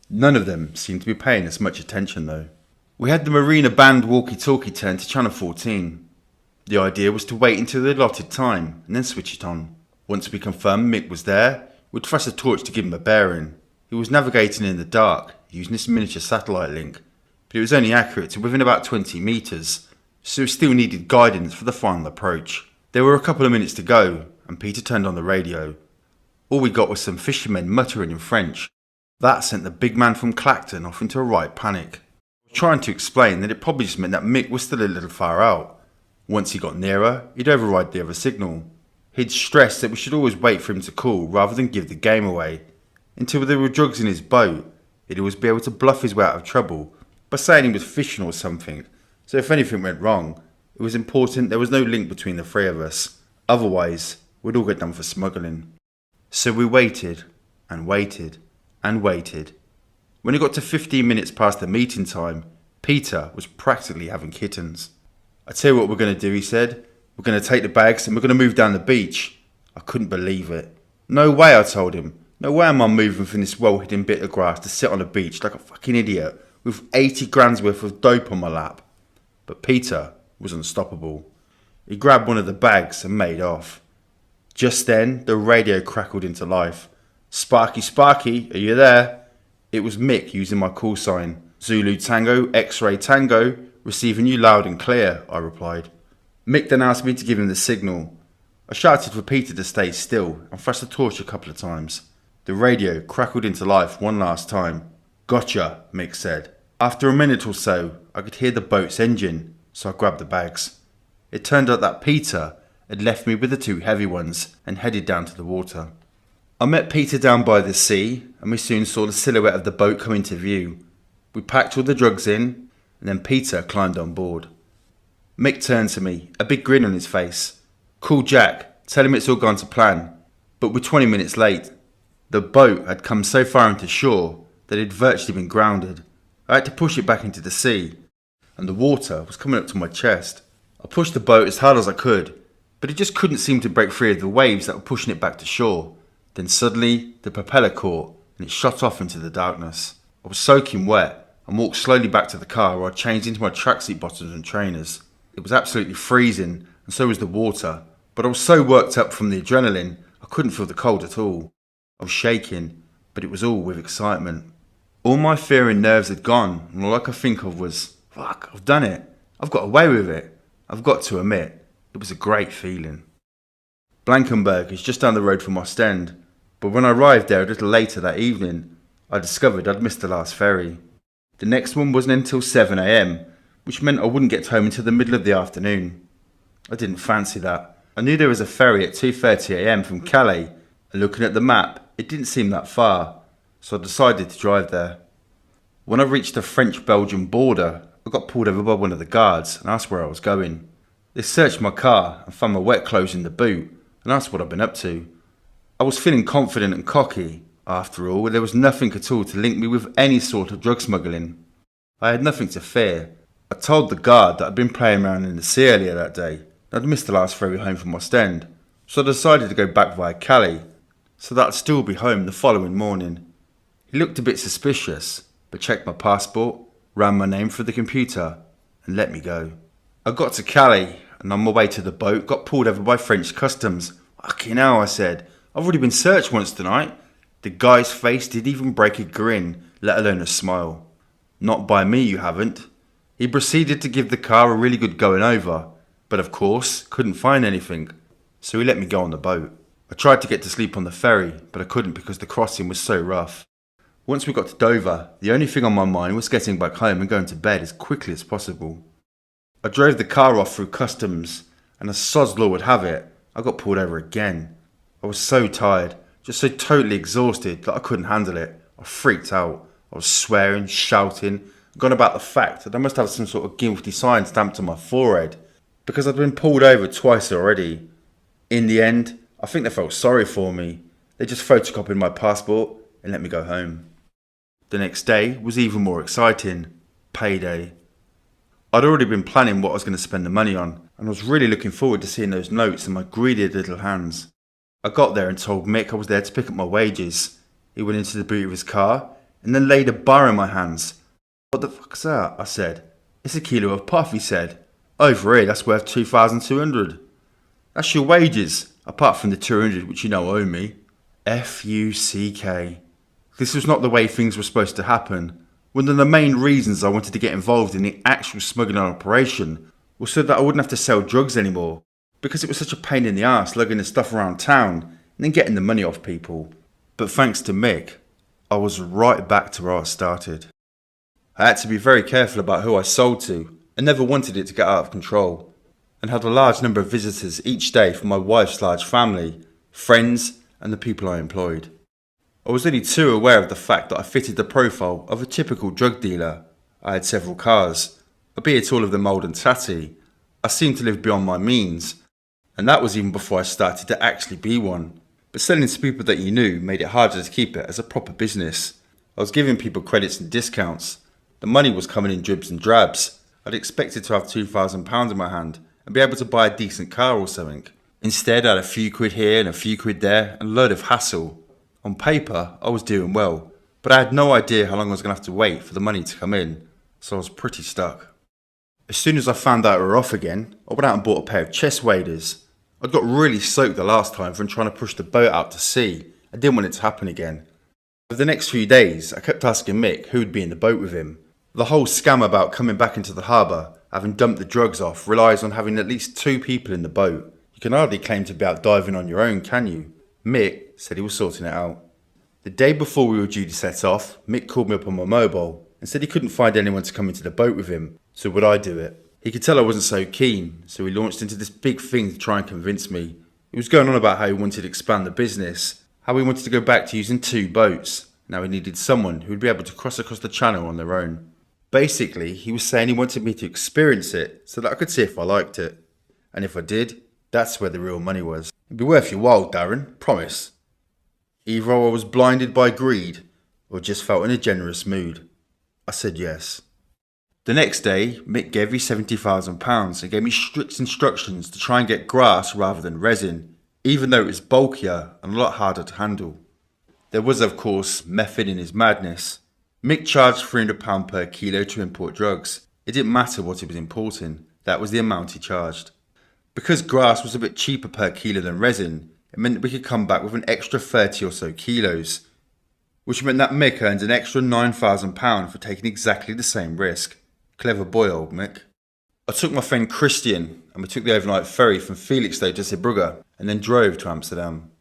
None of them seemed to be paying us much attention though. We had the Marina Band walkie-talkie turned to channel 14. The idea was to wait until the allotted time and then switch it on. Once we confirmed Mick was there, we'd flash a torch to give him a bearing. He was navigating in the dark using this miniature satellite link, but it was only accurate to within about 20 metres, so we still needed guidance for the final approach. There were a couple of minutes to go, and Peter turned on the radio. All we got was some fishermen muttering in French. That sent the big man from Clacton off into a right panic, trying to explain that it probably just meant that Mick was still a little far out. Once he got nearer, he'd override the other signal. He'd stressed that we should always wait for him to call rather than give the game away. Until there were drugs in his boat, he'd always be able to bluff his way out of trouble by saying he was fishing or something, so if anything went wrong, it was important there was no link between the 3 of us. Otherwise, we'd all get done for smuggling. So we waited, and waited, and waited. When it got to 15 minutes past the meeting time, Peter was practically having kittens. "I tell you what we're going to do," he said. "We're going to take the bags and we're going to move down the beach." I couldn't believe it. "No way," I told him. "No way am I moving from this well-hidden bit of grass to sit on a beach like a fucking idiot with 80 grand's worth of dope on my lap." But Peter was unstoppable. He grabbed one of the bags and made off. Just then, the radio crackled into life. "Sparky, Sparky, are you there?" It was Mick using my call sign. "Zulu Tango, X-Ray Tango, receiving you loud and clear," I replied. Mick then asked me to give him the signal. I shouted for Peter to stay still and flashed the torch a couple of times. The radio crackled into life one last time. "Gotcha," Mick said. After a minute or so, I could hear the boat's engine, so I grabbed the bags. It turned out that Peter had left me with the 2 heavy ones and headed down to the water. I met Peter down by the sea, and we soon saw the silhouette of the boat come into view. We packed all the drugs in, and then Peter climbed on board. Mick turned to me, a big grin on his face. "Call Jack, tell him it's all gone to plan." But we're 20 minutes late. The boat had come so far into shore that it had virtually been grounded. I had to push it back into the sea, and the water was coming up to my chest. I pushed the boat as hard as I could, but it just couldn't seem to break free of the waves that were pushing it back to shore. Then suddenly, the propeller caught, and it shot off into the darkness. I was soaking wet, and walked slowly back to the car where I changed into my tracksuit bottoms and trainers. It was absolutely freezing, and so was the water, but I was so worked up from the adrenaline, I couldn't feel the cold at all. I was shaking, but it was all with excitement. All my fear and nerves had gone, and all I could think of was, fuck, I've done it. I've got away with it. I've got to admit, it was a great feeling. Blankenberg is just down the road from Ostend, but when I arrived there a little later that evening, I discovered I'd missed the last ferry. The next one wasn't until 7 AM, which meant I wouldn't get home until the middle of the afternoon. I didn't fancy that. I knew there was a ferry at 2:30 AM from Calais, and looking at the map, it didn't seem that far, so I decided to drive there. When I reached the French-Belgian border, I got pulled over by one of the guards and asked where I was going. They searched my car and found my wet clothes in the boot and asked what I'd been up to. I was feeling confident and cocky. After all, there was nothing at all to link me with any sort of drug smuggling. I had nothing to fear. I told the guard that I'd been playing around in the sea earlier that day and I'd missed the last ferry home from Ostend, so I decided to go back via Calais, so that I'd still be home the following morning. He looked a bit suspicious, but checked my passport, ran my name through the computer, and let me go. I got to Calais, and on my way to the boat, got pulled over by French customs. Fucking hell, I said. I've already been searched once tonight. The guy's face didn't even break a grin, let alone a smile. Not by me, you haven't. He proceeded to give the car a really good going over, but of course, couldn't find anything, so he let me go on the boat. I tried to get to sleep on the ferry, but I couldn't because the crossing was so rough. Once we got to Dover, the only thing on my mind was getting back home and going to bed as quickly as possible. I drove the car off through customs, and as sod's law would have it, I got pulled over again. I was so tired, just so totally exhausted that I couldn't handle it. I freaked out. I was swearing, shouting, gone about the fact that I must have some sort of guilty sign stamped on my forehead, because I'd been pulled over twice already. In the end, I think they felt sorry for me. They just photocopied my passport and let me go home. The next day was even more exciting. Payday. I'd already been planning what I was going to spend the money on, and I was really looking forward to seeing those notes in my greedy little hands. I got there and told Mick I was there to pick up my wages. He went into the boot of his car and then laid a bar in my hands. What the fuck's that? I said. It's a kilo of puff, he said. Over here, that's worth 2,200. That's your wages, apart from the 200 which you know owe me. F-U-C-K. This was not the way things were supposed to happen. One of the main reasons I wanted to get involved in the actual smuggling operation was so that I wouldn't have to sell drugs anymore, because it was such a pain in the arse lugging the stuff around town and then getting the money off people. But thanks to Mick, I was right back to where I started. I had to be very careful about who I sold to and never wanted it to get out of control, and had a large number of visitors each day from my wife's large family, friends and the people I employed. I was only too aware of the fact that I fitted the profile of a typical drug dealer. I had several cars, albeit all of them old and tatty. I seemed to live beyond my means, and that was even before I started to actually be one. But selling to people that you knew made it harder to keep it as a proper business. I was giving people credits and discounts. The money was coming in dribs and drabs. I'd expected to have £2,000 in my hand and be able to buy a decent car or something. Instead, I had a few quid here and a few quid there and a load of hassle. On paper, I was doing well, but I had no idea how long I was going to have to wait for the money to come in, so I was pretty stuck. As soon as I found out we were off again, I went out and bought a pair of chest waders. I'd got really soaked the last time from trying to push the boat out to sea. I didn't want it to happen again. For the next few days, I kept asking Mick who would be in the boat with him. The whole scam about coming back into the harbour, having dumped the drugs off, relies on having at least 2 people in the boat. You can hardly claim to be out diving on your own, can you? Mick said he was sorting it out. The day before we were due to set off, Mick called me up on my mobile and said he couldn't find anyone to come into the boat with him, so would I do it? He could tell I wasn't so keen, so he launched into this big thing to try and convince me. He was going on about how he wanted to expand the business, how he wanted to go back to using 2 boats, now he needed someone who would be able to cross across the channel on their own. Basically, he was saying he wanted me to experience it so that I could see if I liked it. And if I did, that's where the real money was. It'd be worth your while, Darren, promise. Either I was blinded by greed, or just felt in a generous mood. I said yes. The next day, Mick gave me £70,000 and gave me strict instructions to try and get grass rather than resin, even though it was bulkier and a lot harder to handle. There was, of course, method in his madness. Mick charged £300 per kilo to import drugs. It didn't matter what he was importing, that was the amount he charged. Because grass was a bit cheaper per kilo than resin, it meant that we could come back with an extra 30 or so kilos, which meant that Mick earned an extra £9,000 for taking exactly the same risk. Clever boy, old Mick. I took my friend Christian and we took the overnight ferry from Felixstowe to Zeebrugge and then drove to Amsterdam.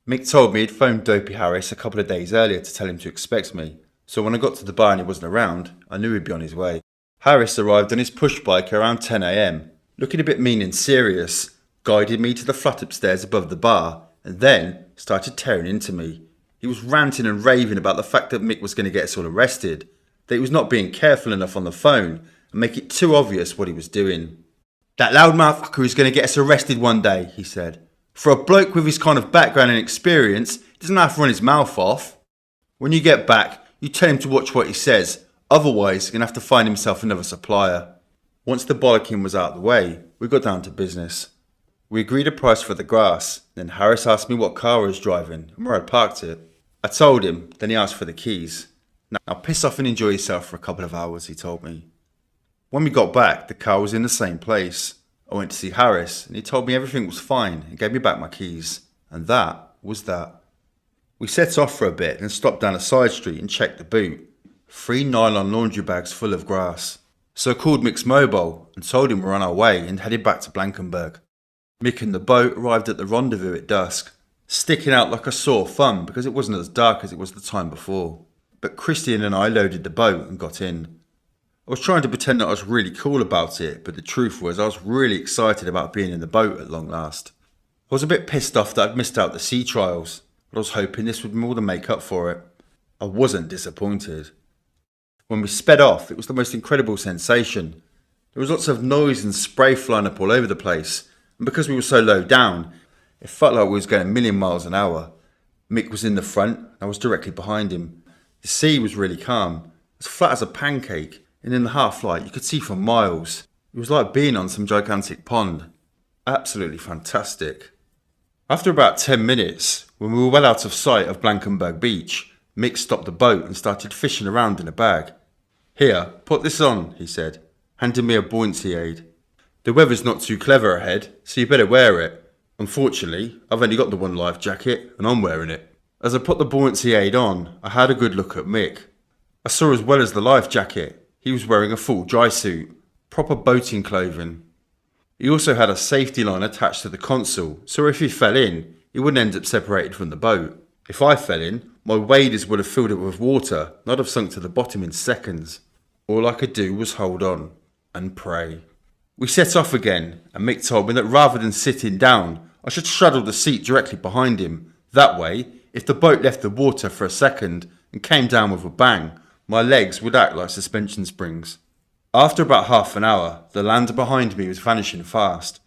Mick told me he'd phoned Dopey Harris a couple of days earlier to tell him to expect me, so when I got to the bar and he wasn't around, I knew he'd be on his way. Harris arrived on his push bike around 10 AM, looking a bit mean and serious, guided me to the flat upstairs above the bar, and then started tearing into me. He was ranting and raving about the fact that Mick was going to get us all arrested, that he was not being careful enough on the phone, and make it too obvious what he was doing. "That loud motherfucker is going to get us arrested one day," he said. "For a bloke with his kind of background and experience, he doesn't have to run his mouth off. When you get back, you tell him to watch what he says, otherwise he's going to have to find himself another supplier." Once the bollocking was out of the way, we got down to business. We agreed a price for the grass, then Harris asked me what car I was driving and where I'd parked it. I told him, then he asked for the keys. "Now piss off and enjoy yourself for a couple of hours," he told me. When we got back, the car was in the same place. I went to see Harris and he told me everything was fine and gave me back my keys. And that was that. We set off for a bit and stopped down a side street and checked the boot. 3 nylon laundry bags full of grass. So I called Mick's mobile and told him we're on our way and headed back to Blankenberg. Mick and the boat arrived at the rendezvous at dusk, sticking out like a sore thumb because it wasn't as dark as it was the time before. But Christian and I loaded the boat and got in. I was trying to pretend that I was really cool about it, but the truth was I was really excited about being in the boat at long last. I was a bit pissed off that I'd missed out the sea trials, but I was hoping this would more than make up for it. I wasn't disappointed. When we sped off, it was the most incredible sensation. There was lots of noise and spray flying up all over the place, and because we were so low down, it felt like we was going a million miles an hour. Mick was in the front, and I was directly behind him. The sea was really calm, as flat as a pancake, and in the half-light you could see for miles. It was like being on some gigantic pond. Absolutely fantastic. After about 10 minutes, when we were well out of sight of Blankenberg Beach, Mick stopped the boat and started fishing around in a bag. "Here, put this on," he said, handing me a buoyancy aid. "The weather's not too clever ahead, so you better wear it. Unfortunately, I've only got the one life jacket, and I'm wearing it." As I put the buoyancy aid on, I had a good look at Mick. I saw as well as the life jacket, he was wearing a full dry suit, proper boating clothing. He also had a safety line attached to the console, so if he fell in, he wouldn't end up separated from the boat. If I fell in, my waders would have filled it with water and I'd have sunk to the bottom in seconds. All I could do was hold on and pray. We set off again, and Mick told me that rather than sitting down, I should straddle the seat directly behind him. That way, if the boat left the water for a second and came down with a bang, my legs would act like suspension springs. After about half an hour, the land behind me was vanishing fast.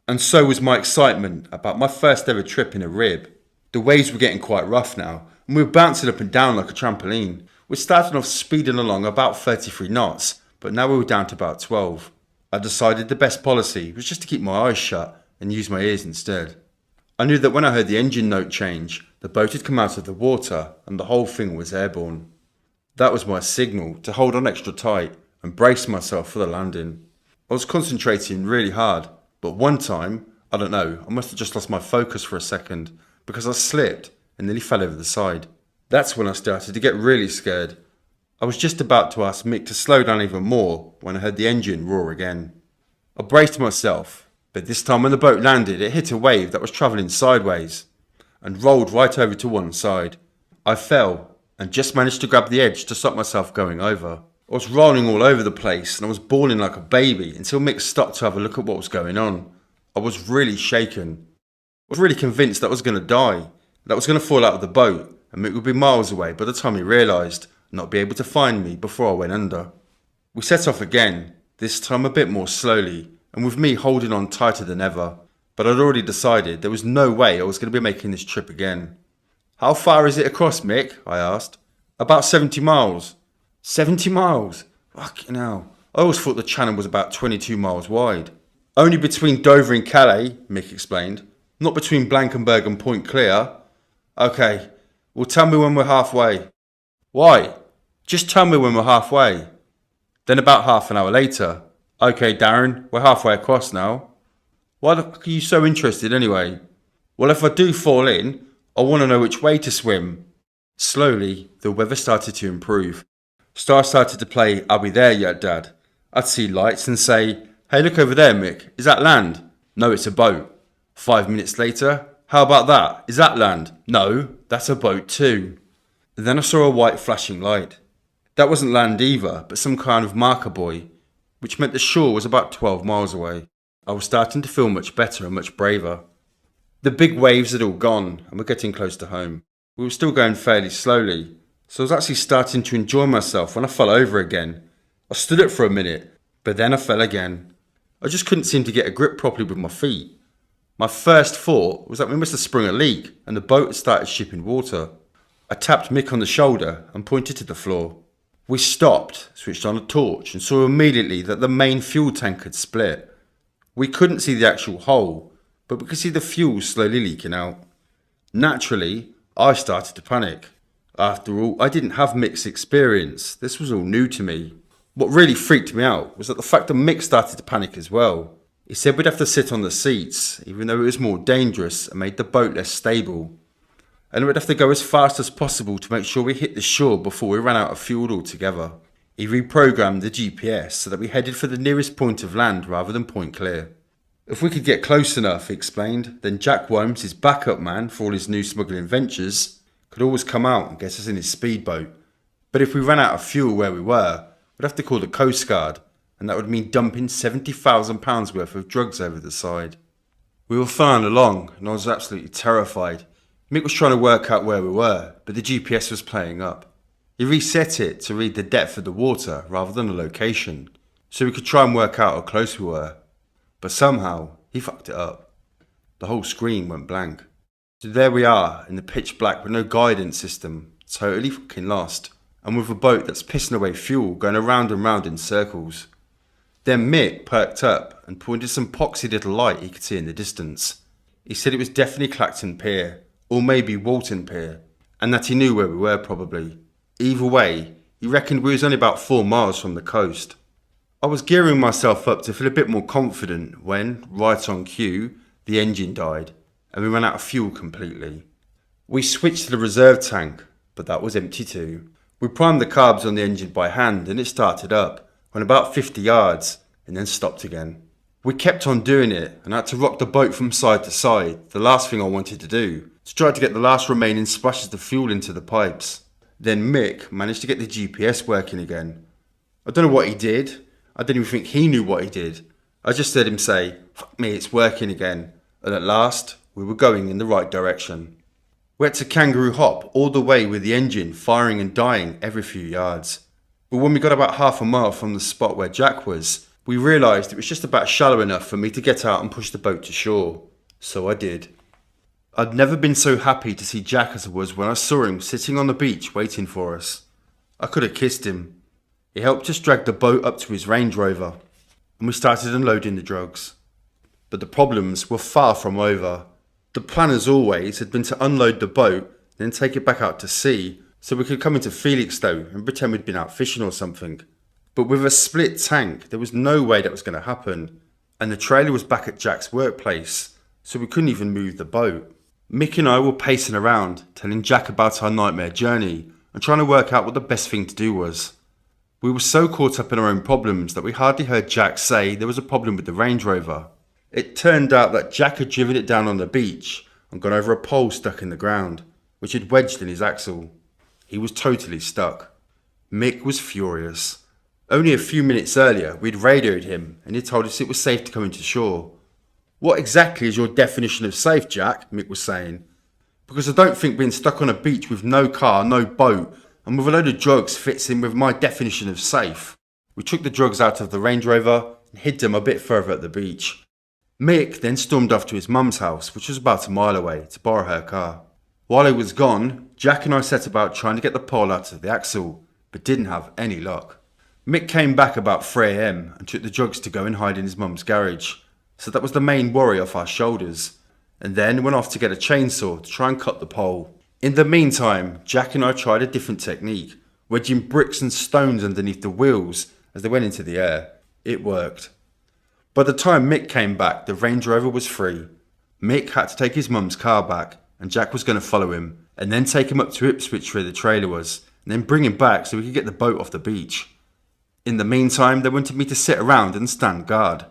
And so was my excitement about my first ever trip in a rib. The waves were getting quite rough now, and we were bouncing up and down like a trampoline. We started off speeding along about 33 knots, but now we were down to about 12. I decided the best policy was just to keep my eyes shut and use my ears instead. I knew that when I heard the engine note change, the boat had come out of the water and the whole thing was airborne. That was my signal to hold on extra tight and brace myself for the landing. I was concentrating really hard, but one time, I don't know, I must have just lost my focus for a second because I slipped and nearly fell over the side. That's when I started to get really scared. I was just about to ask Mick to slow down even more when I heard the engine roar again. I braced myself, but this time when the boat landed, it hit a wave that was travelling sideways and rolled right over to one side. I fell and just managed to grab the edge to stop myself going over. I was rolling all over the place and I was bawling like a baby until Mick stopped to have a look at what was going on. I was really shaken. I was really convinced that I was going to die, that I was going to fall out of the boat and Mick would be miles away by the time he realised and not be able to find me before I went under. We set off again, this time a bit more slowly and with me holding on tighter than ever, but I'd already decided there was no way I was going to be making this trip again. "How far is it across, Mick?" I asked. "About 70 miles. 70 miles? Fucking hell. I always thought the channel was about 22 miles wide. "Only between Dover and Calais," Mick explained. "Not between Blankenberg and Point Clear." "Okay, well tell me when we're halfway." "Why?" "Just tell me when we're halfway." Then about half an hour later, "Okay, Darren, we're halfway across now." "Why the fuck are you so interested anyway?" Well, if I do fall in, I want to know which way to swim. Slowly, the weather started to improve. Stars started to play I'll Be There Yet, Dad. I'd see lights and say, hey, look over there, Mick. Is that land? No, it's a boat. 5 minutes later, how about that? Is that land? No, that's a boat too. Then I saw a white flashing light. That wasn't land either, but some kind of marker buoy, which meant the shore was about 12 miles away. I was starting to feel much better and much braver. The big waves had all gone and were getting close to home. We were still going fairly slowly, so I was actually starting to enjoy myself when I fell over again. I stood up for a minute, but then I fell again. I just couldn't seem to get a grip properly with my feet. My first thought was that we must have sprung a leak and the boat had started shipping water. I tapped Mick on the shoulder and pointed to the floor. We stopped, switched on a torch and saw immediately that the main fuel tank had split. We couldn't see the actual hole, but we could see the fuel slowly leaking out. Naturally, I started to panic. After all, I didn't have Mick's experience. This was all new to me. What really freaked me out was that the fact that Mick started to panic as well. He said we'd have to sit on the seats, even though it was more dangerous and made the boat less stable. And we'd have to go as fast as possible to make sure we hit the shore before we ran out of fuel altogether. He reprogrammed the GPS so that we headed for the nearest point of land rather than Point Clear. If we could get close enough, he explained, then Jack Worms, his backup man for all his new smuggling ventures, could always come out and get us in his speedboat. But if we ran out of fuel where we were, we'd have to call the Coast Guard, and that would mean dumping £70,000 worth of drugs over the side. We were flying along, and I was absolutely terrified. Mick was trying to work out where we were, but the GPS was playing up. He reset it to read the depth of the water rather than the location, so we could try and work out how close we were. But somehow, he fucked it up. The whole screen went blank. So there we are, in the pitch black with no guidance system, totally fucking lost, and with a boat that's pissing away fuel going around and round in circles. Then Mick perked up and pointed some poxy little light he could see in the distance. He said it was definitely Clacton Pier, or maybe Walton Pier, and that he knew where we were probably. Either way, he reckoned we was only about 4 miles from the coast. I was gearing myself up to feel a bit more confident when, right on cue, the engine died, and we ran out of fuel completely. We switched to the reserve tank, but that was empty too. We primed the carbs on the engine by hand and it started up, went about 50 yards, and then stopped again. We kept on doing it and had to rock the boat from side to side, the last thing I wanted to do, to try to get the last remaining splashes of fuel into the pipes. Then Mick managed to get the GPS working again. I don't know what he did. I didn't even think he knew what he did. I just heard him say, fuck me, it's working again. And at last, we were going in the right direction. We had to kangaroo hop all the way with the engine firing and dying every few yards. But when we got about half a mile from the spot where Jack was, we realised it was just about shallow enough for me to get out and push the boat to shore. So I did. I'd never been so happy to see Jack as I was when I saw him sitting on the beach waiting for us. I could have kissed him. He helped us drag the boat up to his Range Rover, and we started unloading the drugs. But the problems were far from over. The plan, as always, had been to unload the boat, then take it back out to sea, so we could come into Felixstowe and pretend we'd been out fishing or something. But with a split tank, there was no way that was going to happen, and the trailer was back at Jack's workplace, so we couldn't even move the boat. Mick and I were pacing around, telling Jack about our nightmare journey, and trying to work out what the best thing to do was. We were so caught up in our own problems that we hardly heard Jack say there was a problem with the Range Rover. It turned out that Jack had driven it down on the beach and gone over a pole stuck in the ground, which had wedged in his axle. He was totally stuck. Mick was furious. Only a few minutes earlier, we'd radioed him and he told us it was safe to come into shore. What exactly is your definition of safe, Jack? Mick was saying. Because I don't think being stuck on a beach with no car, no boat, and with a load of drugs fits in with my definition of safe. We took the drugs out of the Range Rover and hid them a bit further at the beach. Mick then stormed off to his mum's house, which was about a mile away, to borrow her car. While he was gone, Jack and I set about trying to get the pole out of the axle, but didn't have any luck. Mick came back about 3 AM and took the drugs to go and hide in his mum's garage, so that was the main worry off our shoulders, and then went off to get a chainsaw to try and cut the pole. In the meantime, Jack and I tried a different technique, wedging bricks and stones underneath the wheels as they went into the air. It worked. By the time Mick came back, the Range Rover was free. Mick had to take his mum's car back, and Jack was going to follow him, and then take him up to Ipswich where the trailer was, and then bring him back so we could get the boat off the beach. In the meantime, they wanted me to sit around and stand guard.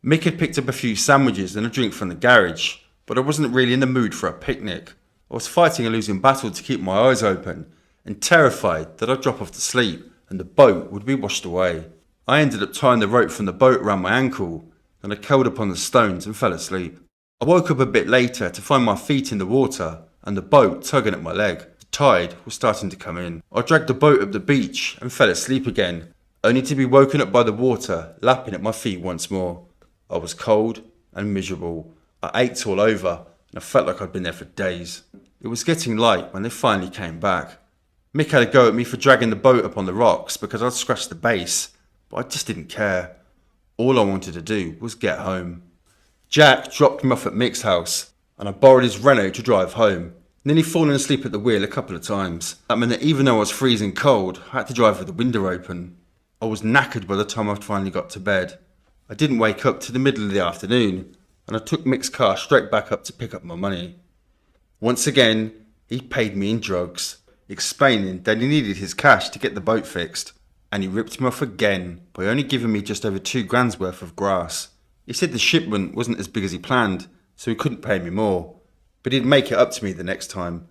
Mick had picked up a few sandwiches and a drink from the garage, but I wasn't really in the mood for a picnic. I was fighting a losing battle to keep my eyes open, and terrified that I'd drop off to sleep and the boat would be washed away. I ended up tying the rope from the boat around my ankle, and I curled up on the stones and fell asleep. I woke up a bit later to find my feet in the water and the boat tugging at my leg. The tide was starting to come in. I dragged the boat up the beach and fell asleep again, only to be woken up by the water lapping at my feet once more. I was cold and miserable. I ached all over and I felt like I'd been there for days. It was getting light when they finally came back. Mick had a go at me for dragging the boat up on the rocks because I'd scratched the base, but I just didn't care. All I wanted to do was get home. Jack dropped me off at Mick's house, and I borrowed his Renault to drive home, nearly falling asleep at the wheel a couple of times. That meant that even though I was freezing cold, I had to drive with the window open. I was knackered by the time I finally got to bed. I didn't wake up till the middle of the afternoon, and I took Mick's car straight back up to pick up my money. Once again, he paid me in drugs, explaining that he needed his cash to get the boat fixed, and he ripped me off again by only giving me just over $2,000 worth of grass. He said the shipment wasn't as big as he planned, so he couldn't pay me more, but he'd make it up to me the next time.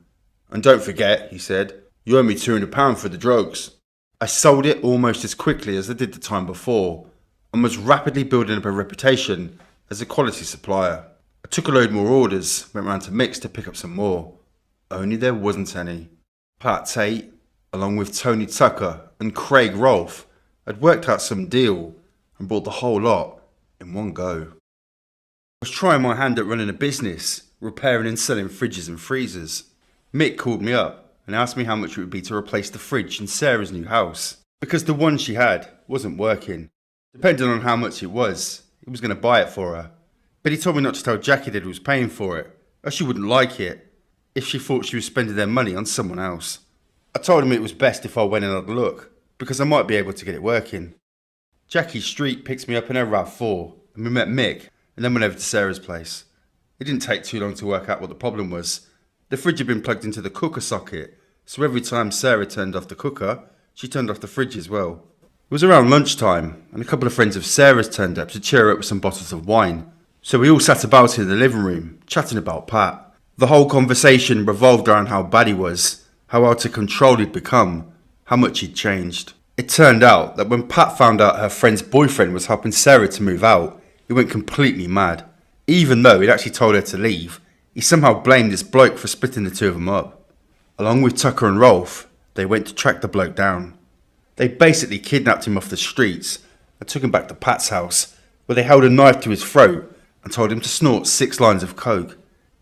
And don't forget, he said, you owe me £200 for the drugs. I sold it almost as quickly as I did the time before, and was rapidly building up a reputation as a quality supplier. I took a load more orders, went round to Mick's to pick up some more, only there wasn't any. Pat Tate, along with Tony Tucker and Craig Rolfe, had worked out some deal and bought the whole lot in one go. I was trying my hand at running a business, repairing and selling fridges and freezers. Mick called me up and asked me how much it would be to replace the fridge in Sarah's new house, because the one she had wasn't working. Depending on how much it was, he was going to buy it for her. But he told me not to tell Jackie that he was paying for it, or she wouldn't like it if she thought she was spending their money on someone else. I told him it was best if I went and had a look, because I might be able to get it working. Jackie Street picked me up in her RAV4, and we met Mick, and then went over to Sarah's place. It didn't take too long to work out what the problem was. The fridge had been plugged into the cooker socket, so every time Sarah turned off the cooker, she turned off the fridge as well. It was around lunchtime, and a couple of friends of Sarah's turned up to cheer her up with some bottles of wine. So we all sat about in the living room, chatting about Pat. The whole conversation revolved around how bad he was, how out of control he'd become, how much he'd changed. It turned out that when Pat found out her friend's boyfriend was helping Sarah to move out, he went completely mad. Even though he'd actually told her to leave, he somehow blamed this bloke for splitting the two of them up. Along with Tucker and Rolfe, they went to track the bloke down. They basically kidnapped him off the streets and took him back to Pat's house, where they held a knife to his throat and told him to snort 6 lines of coke.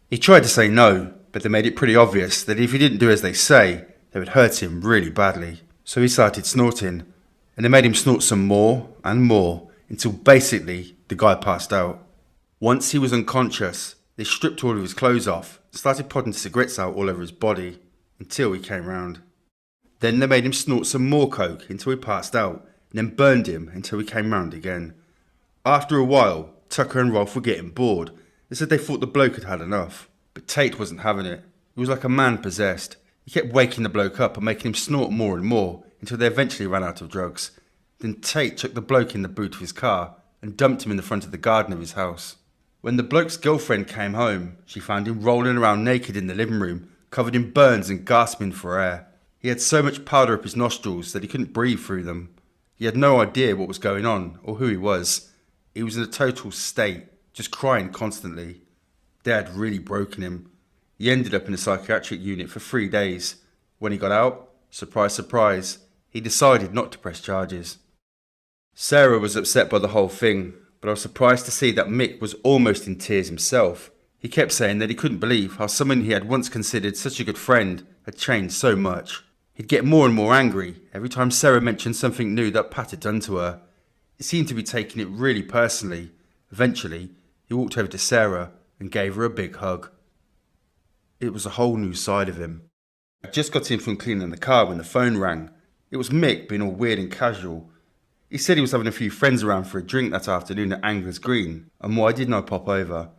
He tried to say no, but they made it pretty obvious that if he didn't do as they say, they would hurt him really badly. So he started snorting, and they made him snort some more and more until basically the guy passed out. Once he was unconscious, they stripped all of his clothes off and started podding cigarettes out all over his body until he came round. Then they made him snort some more coke until he passed out, and then burned him until he came round again. After a while, Tucker and Rolfe were getting bored. They said they thought the bloke had had enough. But Tate wasn't having it. He was like a man possessed. He kept waking the bloke up and making him snort more and more until they eventually ran out of drugs. Then Tate took the bloke in the boot of his car and dumped him in the front of the garden of his house. When the bloke's girlfriend came home, she found him rolling around naked in the living room, covered in burns and gasping for air. He had so much powder up his nostrils that he couldn't breathe through them. He had no idea what was going on or who he was. He was in a total state, just crying constantly. They had really broken him. He ended up in a psychiatric unit for 3 days. When he got out, surprise, surprise, he decided not to press charges. Sarah was upset by the whole thing, but I was surprised to see that Mick was almost in tears himself. He kept saying that he couldn't believe how someone he had once considered such a good friend had changed so much. He'd get more and more angry every time Sarah mentioned something new that Pat had done to her. He seemed to be taking it really personally. Eventually, he walked over to Sarah and gave her a big hug. It was a whole new side of him. I just got in from cleaning the car when the phone rang. It was Mick being all weird and casual. He said he was having a few friends around for a drink that afternoon at Anglers Green, and why didn't I pop over?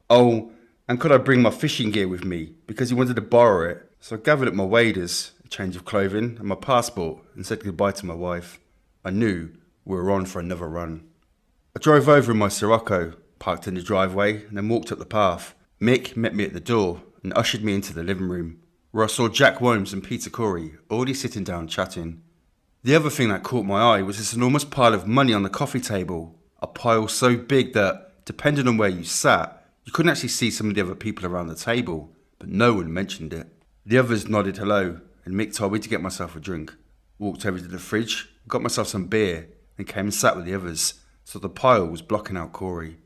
Oh, and could I bring my fishing gear with me because he wanted to borrow it. So I gathered up my waders, a change of clothing and my passport and said goodbye to my wife. I knew we were on for another run. I drove over in my Sirocco, parked in the driveway and then walked up the path. Mick met me at the door and ushered me into the living room, where I saw Jack Williams and Peter Corey already sitting down chatting. The other thing that caught my eye was this enormous pile of money on the coffee table, a pile so big that, depending on where you sat, you couldn't actually see some of the other people around the table, but no one mentioned it. The others nodded hello, and Mick told me to get myself a drink. Walked over to the fridge, got myself some beer, and came and sat with the others, so the pile was blocking out Corey.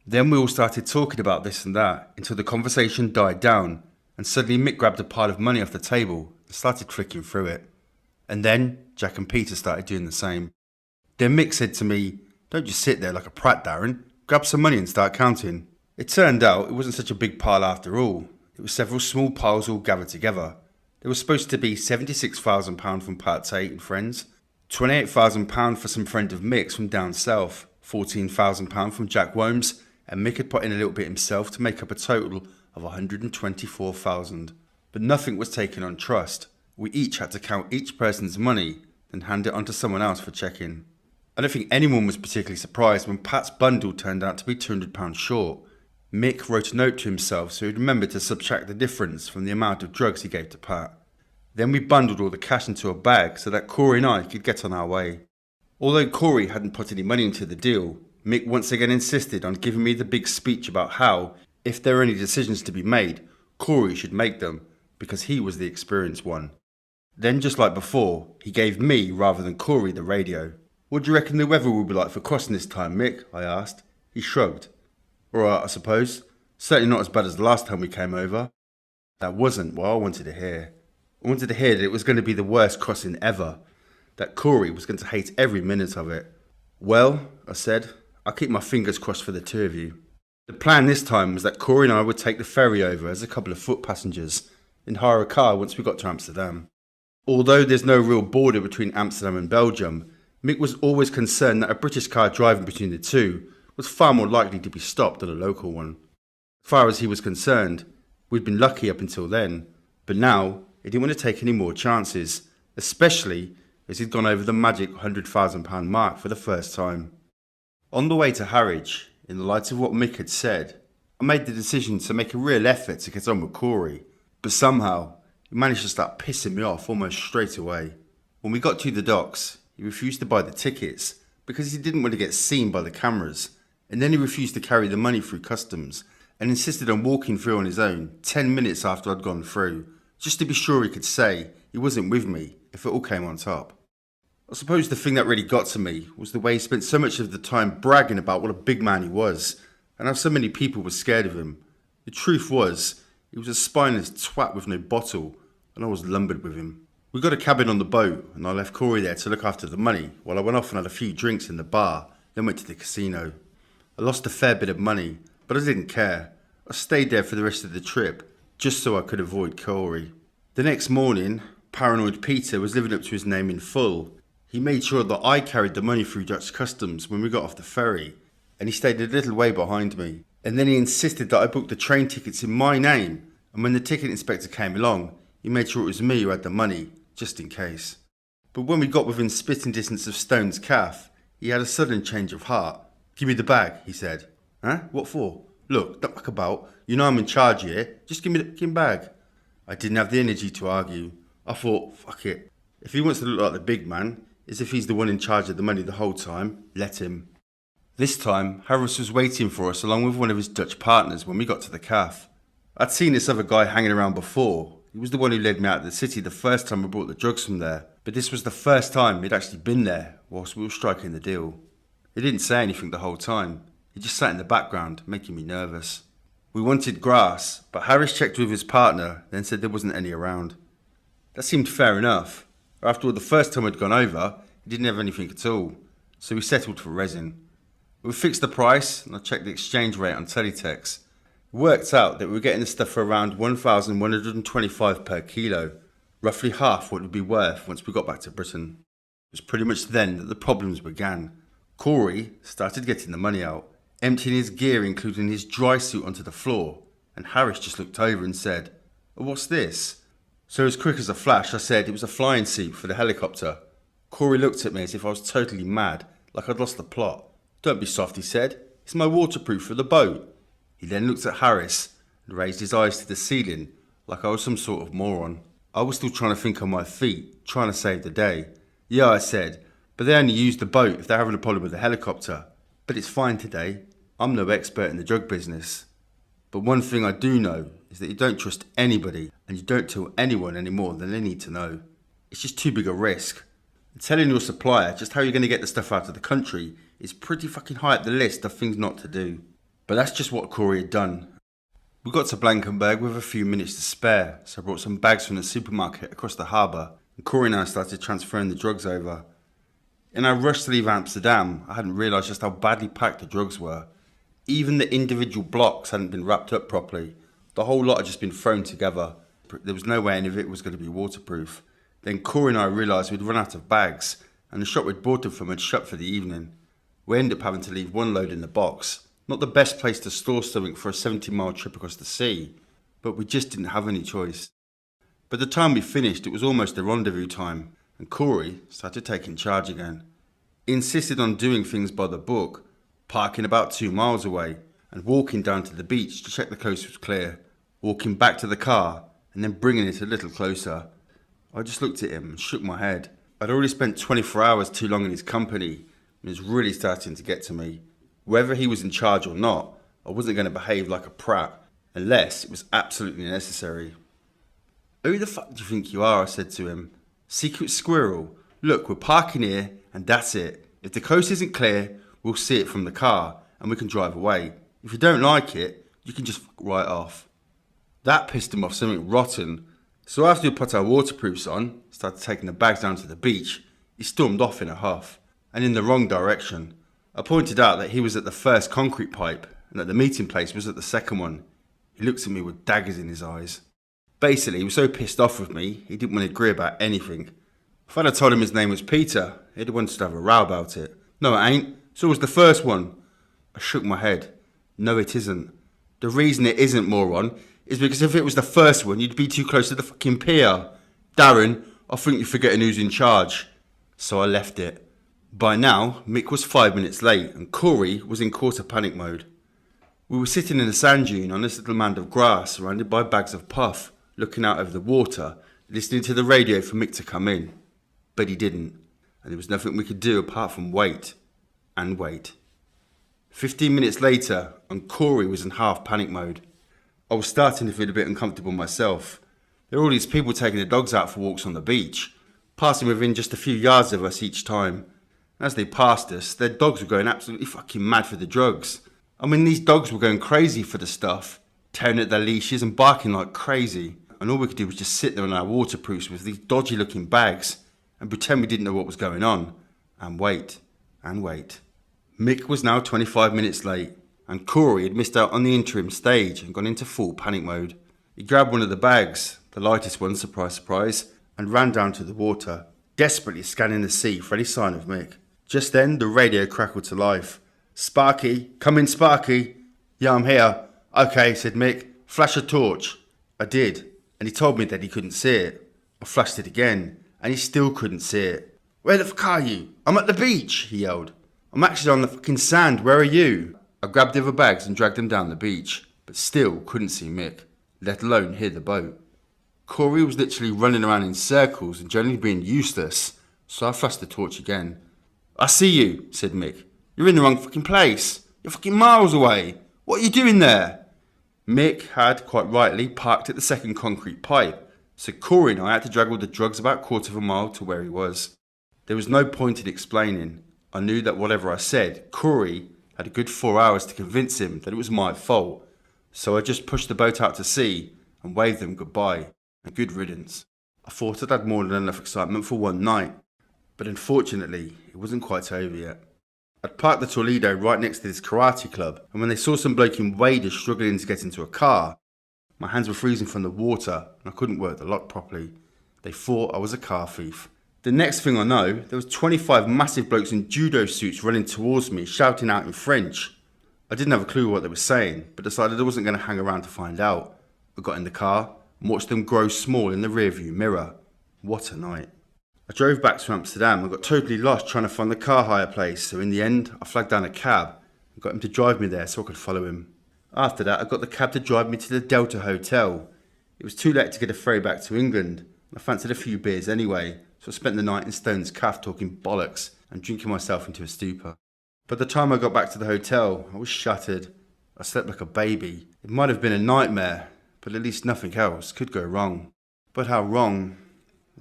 Then we all started talking about this and that, until the conversation died down, and suddenly Mick grabbed a pile of money off the table and started flicking through it. And then Jack and Peter started doing the same. Then Mick said to me, "Don't just sit there like a prat, Darren. Grab some money and start counting." It turned out it wasn't such a big pile after all. It was several small piles all gathered together. There was supposed to be £76,000 from Tate and friends, £28,000 for some friend of Mick's from down south, £14,000 from Jack Williams, and Mick had put in a little bit himself to make up a total of £124,000. But nothing was taken on trust. We each had to count each person's money, then hand it on to someone else for check-in. I don't think anyone was particularly surprised when Pat's bundle turned out to be £200 short. Mick wrote a note to himself so he'd remember to subtract the difference from the amount of drugs he gave to Pat. Then we bundled all the cash into a bag so that Corey and I could get on our way. Although Corey hadn't put any money into the deal, Mick once again insisted on giving me the big speech about how, if there were any decisions to be made, Corey should make them, because he was the experienced one. Then, just like before, he gave me, rather than Corey, the radio. "What do you reckon the weather will be like for crossing this time, Mick?" I asked. He shrugged. "Alright, I suppose. Certainly not as bad as the last time we came over." That wasn't what I wanted to hear. I wanted to hear that it was going to be the worst crossing ever. That Corey was going to hate every minute of it. "Well," I said, "I'll keep my fingers crossed for the two of you." The plan this time was that Corey and I would take the ferry over as a couple of foot passengers and hire a car once we got to Amsterdam. Although there's no real border between Amsterdam and Belgium, Mick was always concerned that a British car driving between the two was far more likely to be stopped than a local one. As far as he was concerned, we'd been lucky up until then, but now he didn't want to take any more chances, especially as he'd gone over the magic £100,000 mark for the first time. On the way to Harwich, in the light of what Mick had said, I made the decision to make a real effort to get on with Corey, but somehow he managed to start pissing me off almost straight away. When we got to the docks, he refused to buy the tickets because he didn't want to get seen by the cameras, and then he refused to carry the money through customs and insisted on walking through on his own 10 minutes after I'd gone through, just to be sure he could say he wasn't with me if it all came on top. I suppose the thing that really got to me was the way he spent so much of the time bragging about what a big man he was and how so many people were scared of him. The truth was, he was a spineless twat with no bottle, and I was lumbered with him. We got a cabin on the boat, and I left Corey there to look after the money while I went off and had a few drinks in the bar, then went to the casino. I lost a fair bit of money, but I didn't care. I stayed there for the rest of the trip, just so I could avoid Corey. The next morning, paranoid Peter was living up to his name in full. He made sure that I carried the money through Dutch customs when we got off the ferry, and he stayed a little way behind me. And then he insisted that I booked the train tickets in my name, and when the ticket inspector came along, he made sure it was me who had the money, just in case. But when we got within spitting distance of Stone's Calf, he had a sudden change of heart. "Give me the bag," he said. "Huh? What for? Look, don't muck about. You know I'm in charge here. Just give me the bag." I didn't have the energy to argue. I thought, fuck it. If he wants to look like the big man, as if he's the one in charge of the money the whole time, let him. This time, Harris was waiting for us along with one of his Dutch partners when we got to the calf. I'd seen this other guy hanging around before. He was the one who led me out of the city the first time I brought the drugs from there, but this was the first time he'd actually been there whilst we were striking the deal. He didn't say anything the whole time. He just sat in the background, making me nervous. We wanted grass, but Harris checked with his partner, then said there wasn't any around. That seemed fair enough. After all, the first time we'd gone over, he didn't have anything at all, so we settled for resin. We fixed the price, and I checked the exchange rate on Teletext. It worked out that we were getting the stuff for around 1,125 per kilo, roughly half what it would be worth once we got back to Britain. It was pretty much then that the problems began. Corey started getting the money out, emptying his gear including his dry suit onto the floor, and Harris just looked over and said, "Oh, what's this?" So as quick as a flash I said it was a flying suit for the helicopter. Corey looked at me as if I was totally mad, like I'd lost the plot. "Don't be soft," he said. "It's my waterproof for the boat." He then looked at Harris and raised his eyes to the ceiling like I was some sort of moron. I was still trying to think on my feet, trying to save the day. "Yeah," I said, "but they only use the boat if they're having a problem with the helicopter. But it's fine today. I'm no expert in the drug business. But one thing I do know is that you don't trust anybody and you don't tell anyone any more than they need to know. It's just too big a risk. And telling your supplier just how you're going to get the stuff out of the country is pretty fucking high up the list of things not to do." But that's just what Corey had done. We got to Blankenberg with a few minutes to spare, so I brought some bags from the supermarket across the harbour, and Corey and I started transferring the drugs over. In our rush to leave Amsterdam, I hadn't realised just how badly packed the drugs were. Even the individual blocks hadn't been wrapped up properly. The whole lot had just been thrown together. There was no way any of it was going to be waterproof. Then Corey and I realised we'd run out of bags, and the shop we'd bought them from had shut for the evening. We ended up having to leave one load in the box. Not the best place to store something for a 70-mile trip across the sea, but we just didn't have any choice. By the time we finished, it was almost the rendezvous time, and Corey started taking charge again. He insisted on doing things by the book, parking about 2 miles away, and walking down to the beach to check the coast was clear, walking back to the car, and then bringing it a little closer. I just looked at him and shook my head. I'd already spent 24 hours too long in his company, and it was really starting to get to me. Whether he was in charge or not, I wasn't going to behave like a prat, unless it was absolutely necessary. "Who the fuck do you think you are?" I said to him. "Secret squirrel. Look, we're parking here, and that's it. If the coast isn't clear, we'll see it from the car, and we can drive away. If you don't like it, you can just fuck right off." That pissed him off something rotten. So after we put our waterproofs on, started taking the bags down to the beach, he stormed off in a huff, and in the wrong direction. I pointed out that he was at the first concrete pipe, and that the meeting place was at the second one. He looked at me with daggers in his eyes. Basically, he was so pissed off with me, he didn't want to agree about anything. If I'd have told him his name was Peter, he'd have wanted to have a row about it. "No, it ain't. So was the first one." I shook my head. "No, it isn't. The reason it isn't, moron, is because if it was the first one, you'd be too close to the fucking pier. Darren, I think you're forgetting who's in charge." So I left it. By now, Mick was 5 minutes late, and Corey was in quarter panic mode. We were sitting in a sand dune on this little mound of grass, surrounded by bags of puff, looking out over the water, listening to the radio for Mick to come in. But he didn't, and there was nothing we could do apart from wait, and wait. 15 minutes later, and Corey was in half panic mode. I was starting to feel a bit uncomfortable myself. There were all these people taking their dogs out for walks on the beach, passing within just a few yards of us each time. As they passed us, their dogs were going absolutely fucking mad for the drugs. I mean, these dogs were going crazy for the stuff, tearing at their leashes and barking like crazy. And all we could do was just sit there on our waterproofs with these dodgy looking bags and pretend we didn't know what was going on. And wait, and wait. Mick was now 25 minutes late, and Corey had missed out on the interim stage and gone into full panic mode. He grabbed one of the bags, the lightest one, surprise surprise, and ran down to the water, desperately scanning the sea for any sign of Mick. Just then, the radio crackled to life. "Sparky, come in, Sparky." "Yeah, I'm here." "Okay," said Mick. "Flash a torch." I did, and he told me that he couldn't see it. I flashed it again, and he still couldn't see it. "Where the fuck are you?" "I'm at the beach," he yelled. "I'm actually on the fucking sand, where are you?" I grabbed the other bags and dragged them down the beach, but still couldn't see Mick, let alone hear the boat. Corey was literally running around in circles and generally being useless, so I flashed the torch again. "I see you," said Mick. "You're in the wrong fucking place. You're fucking miles away. What are you doing there?" Mick had, quite rightly, parked at the second concrete pipe, so Corey and I had to drag all the drugs about a quarter of a mile to where he was. There was no point in explaining. I knew that whatever I said, Corey had a good 4 hours to convince him that it was my fault, so I just pushed the boat out to sea and waved them goodbye and good riddance. I thought I'd had more than enough excitement for one night, but unfortunately it wasn't quite over yet. I'd parked the Toledo right next to this karate club, and when they saw some bloke in waders struggling to get into a car, my hands were freezing from the water and I couldn't work the lock properly. They thought I was a car thief. The next thing I know, there was 25 massive blokes in judo suits running towards me, shouting out in French. I didn't have a clue what they were saying, but decided I wasn't going to hang around to find out. I got in the car and watched them grow small in the rearview mirror. What a night. I drove back to Amsterdam and got totally lost trying to find the car hire place, so in the end I flagged down a cab and got him to drive me there so I could follow him. After that I got the cab to drive me to the Delta Hotel. It was too late to get a ferry back to England. I fancied a few beers anyway, so I spent the night in Stone's Calf talking bollocks and drinking myself into a stupor. By the time I got back to the hotel, I was shattered. I slept like a baby. It might have been a nightmare, but at least nothing else could go wrong. But how wrong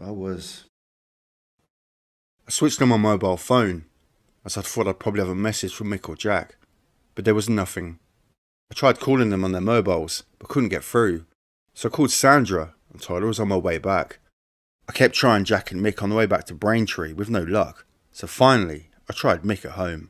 I was. I switched on my mobile phone, as I thought I'd probably have a message from Mick or Jack, but there was nothing. I tried calling them on their mobiles, but couldn't get through, so I called Sandra and told her I was on my way back. I kept trying Jack and Mick on the way back to Braintree with no luck, so finally I tried Mick at home.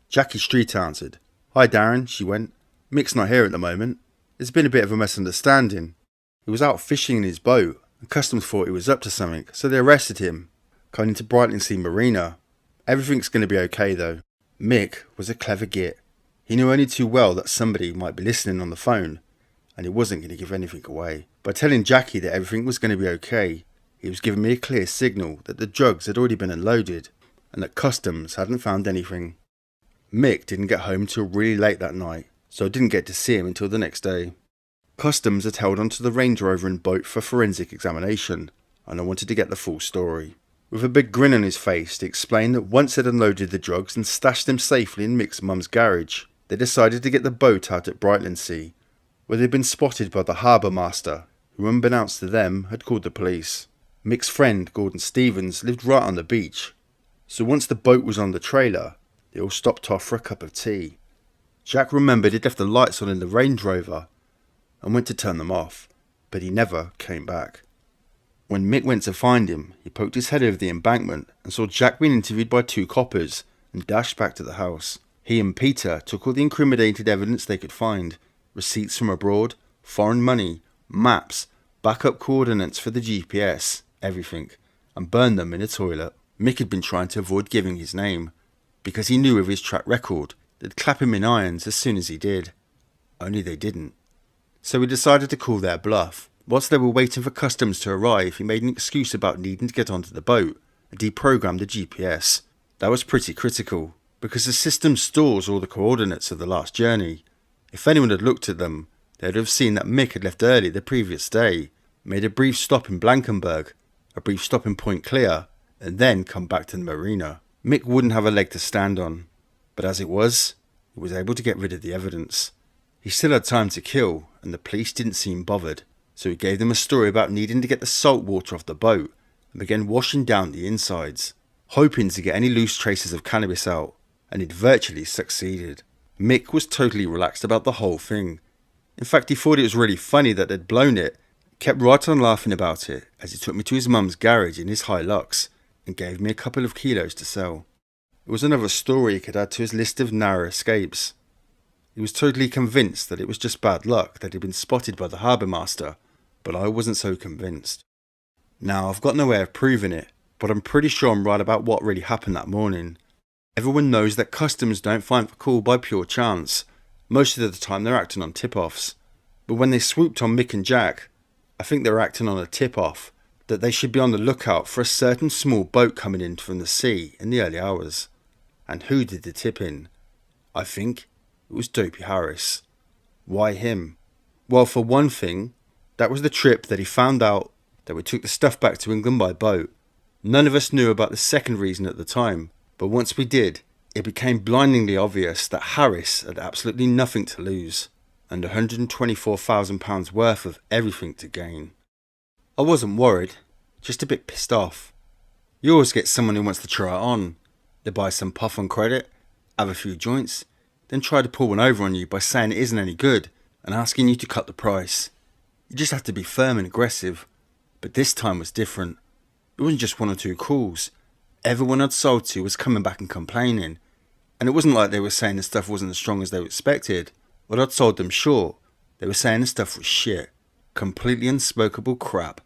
Jackie Street answered. "Hi Darren," she went. "Mick's not here at the moment. There's been a bit of a misunderstanding. He was out fishing in his boat, and customs thought he was up to something, so they arrested him, coming into Brightlingsea Marina. Everything's going to be okay though." Mick was a clever git. He knew only too well that somebody might be listening on the phone, and he wasn't going to give anything away. By telling Jackie that everything was going to be okay, he was giving me a clear signal that the drugs had already been unloaded, and that customs hadn't found anything. Mick didn't get home till really late that night, so I didn't get to see him until the next day. Customs had held onto the Range Rover and boat for forensic examination, and I wanted to get the full story. With a big grin on his face, he explained that once they'd unloaded the drugs and stashed them safely in Mick's mum's garage, they decided to get the boat out at Brightlingsea, where they'd been spotted by the harbour master, who unbeknownst to them had called the police. Mick's friend, Gordon Stevens, lived right on the beach, so once the boat was on the trailer, they all stopped off for a cup of tea. Jack remembered he'd left the lights on in the Range Rover and went to turn them off, but he never came back. When Mick went to find him, he poked his head over the embankment and saw Jack being interviewed by two coppers and dashed back to the house. He and Peter took all the incriminated evidence they could find, receipts from abroad, foreign money, maps, backup coordinates for the GPS, everything, and burned them in a toilet. Mick had been trying to avoid giving his name, because he knew of his track record they'd clap him in irons as soon as he did. Only they didn't. So he decided to call their bluff. Whilst they were waiting for customs to arrive, he made an excuse about needing to get onto the boat and deprogrammed the GPS. That was pretty critical, because the system stores all the coordinates of the last journey. If anyone had looked at them, they'd have seen that Mick had left early the previous day, made a brief stop in Blankenberg, a brief stop in Point Clear, and then come back to the marina. Mick wouldn't have a leg to stand on, but as it was, he was able to get rid of the evidence. He still had time to kill, and the police didn't seem bothered, so he gave them a story about needing to get the salt water off the boat and began washing down the insides, hoping to get any loose traces of cannabis out, and he'd virtually succeeded. Mick was totally relaxed about the whole thing. In fact, he thought it was really funny that they'd blown it, kept right on laughing about it as he took me to his mum's garage in his Hilux and gave me a couple of kilos to sell. It was another story he could add to his list of narrow escapes. He was totally convinced that it was just bad luck that he'd been spotted by the harbour master, but I wasn't so convinced. Now, I've got no way of proving it, but I'm pretty sure I'm right about what really happened that morning. Everyone knows that customs don't find the call by pure chance. Most of the time they're acting on tip-offs. But when they swooped on Mick and Jack, I think they were acting on a tip-off that they should be on the lookout for a certain small boat coming in from the sea in the early hours. And who did the tip-in? I think it was Dopey Harris. Why him? Well, for one thing, that was the trip that he found out that we took the stuff back to England by boat. None of us knew about the second reason at the time, but once we did, it became blindingly obvious that Harris had absolutely nothing to lose, and £124,000 worth of everything to gain. I wasn't worried, just a bit pissed off. You always get someone who wants to try it on. They buy some puff on credit, have a few joints, then try to pull one over on you by saying it isn't any good and asking you to cut the price. You just have to be firm and aggressive. But this time was different. It wasn't just one or two calls. Everyone I'd sold to was coming back and complaining. And it wasn't like they were saying the stuff wasn't as strong as they expected. When I'd sold them short, they were saying the stuff was shit. Completely unsmokable crap.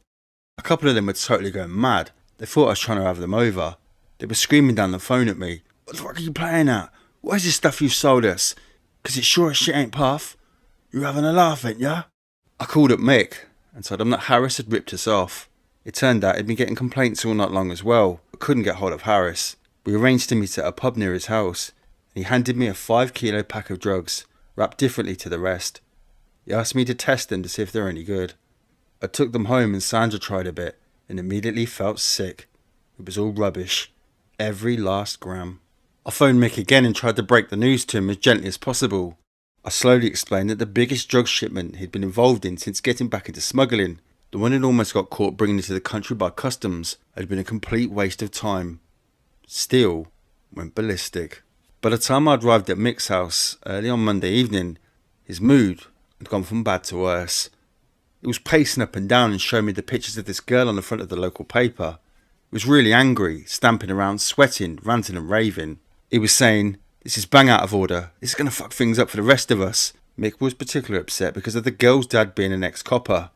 A couple of them were totally going mad. They thought I was trying to have them over. They were screaming down the phone at me. "What the fuck are you playing at? What is this stuff you've sold us? 'Cause it sure as shit ain't Puff. You having a laugh, ain't ya? I called up Mick and told him that Harris had ripped us off. It turned out he'd been getting complaints all night long as well, but couldn't get hold of Harris. We arranged to meet at a pub near his house, and he handed me a 5-kilo pack of drugs, wrapped differently to the rest. He asked me to test them to see if they're any good. I took them home and Sandra tried a bit, and immediately felt sick. It was all rubbish. Every last gram. I phoned Mick again and tried to break the news to him as gently as possible. I slowly explained that the biggest drug shipment he'd been involved in since getting back into smuggling, the one he'd almost got caught bringing into the country by customs, had been a complete waste of time. Still went ballistic. By the time I'd arrived at Mick's house early on Monday evening, his mood had gone from bad to worse. He was pacing up and down and showing me the pictures of this girl on the front of the local paper. He was really angry, stamping around, sweating, ranting and raving. He was saying, "This is bang out of order. This is going to fuck things up for the rest of us." Mick was particularly upset because of the girl's dad being an ex-copper.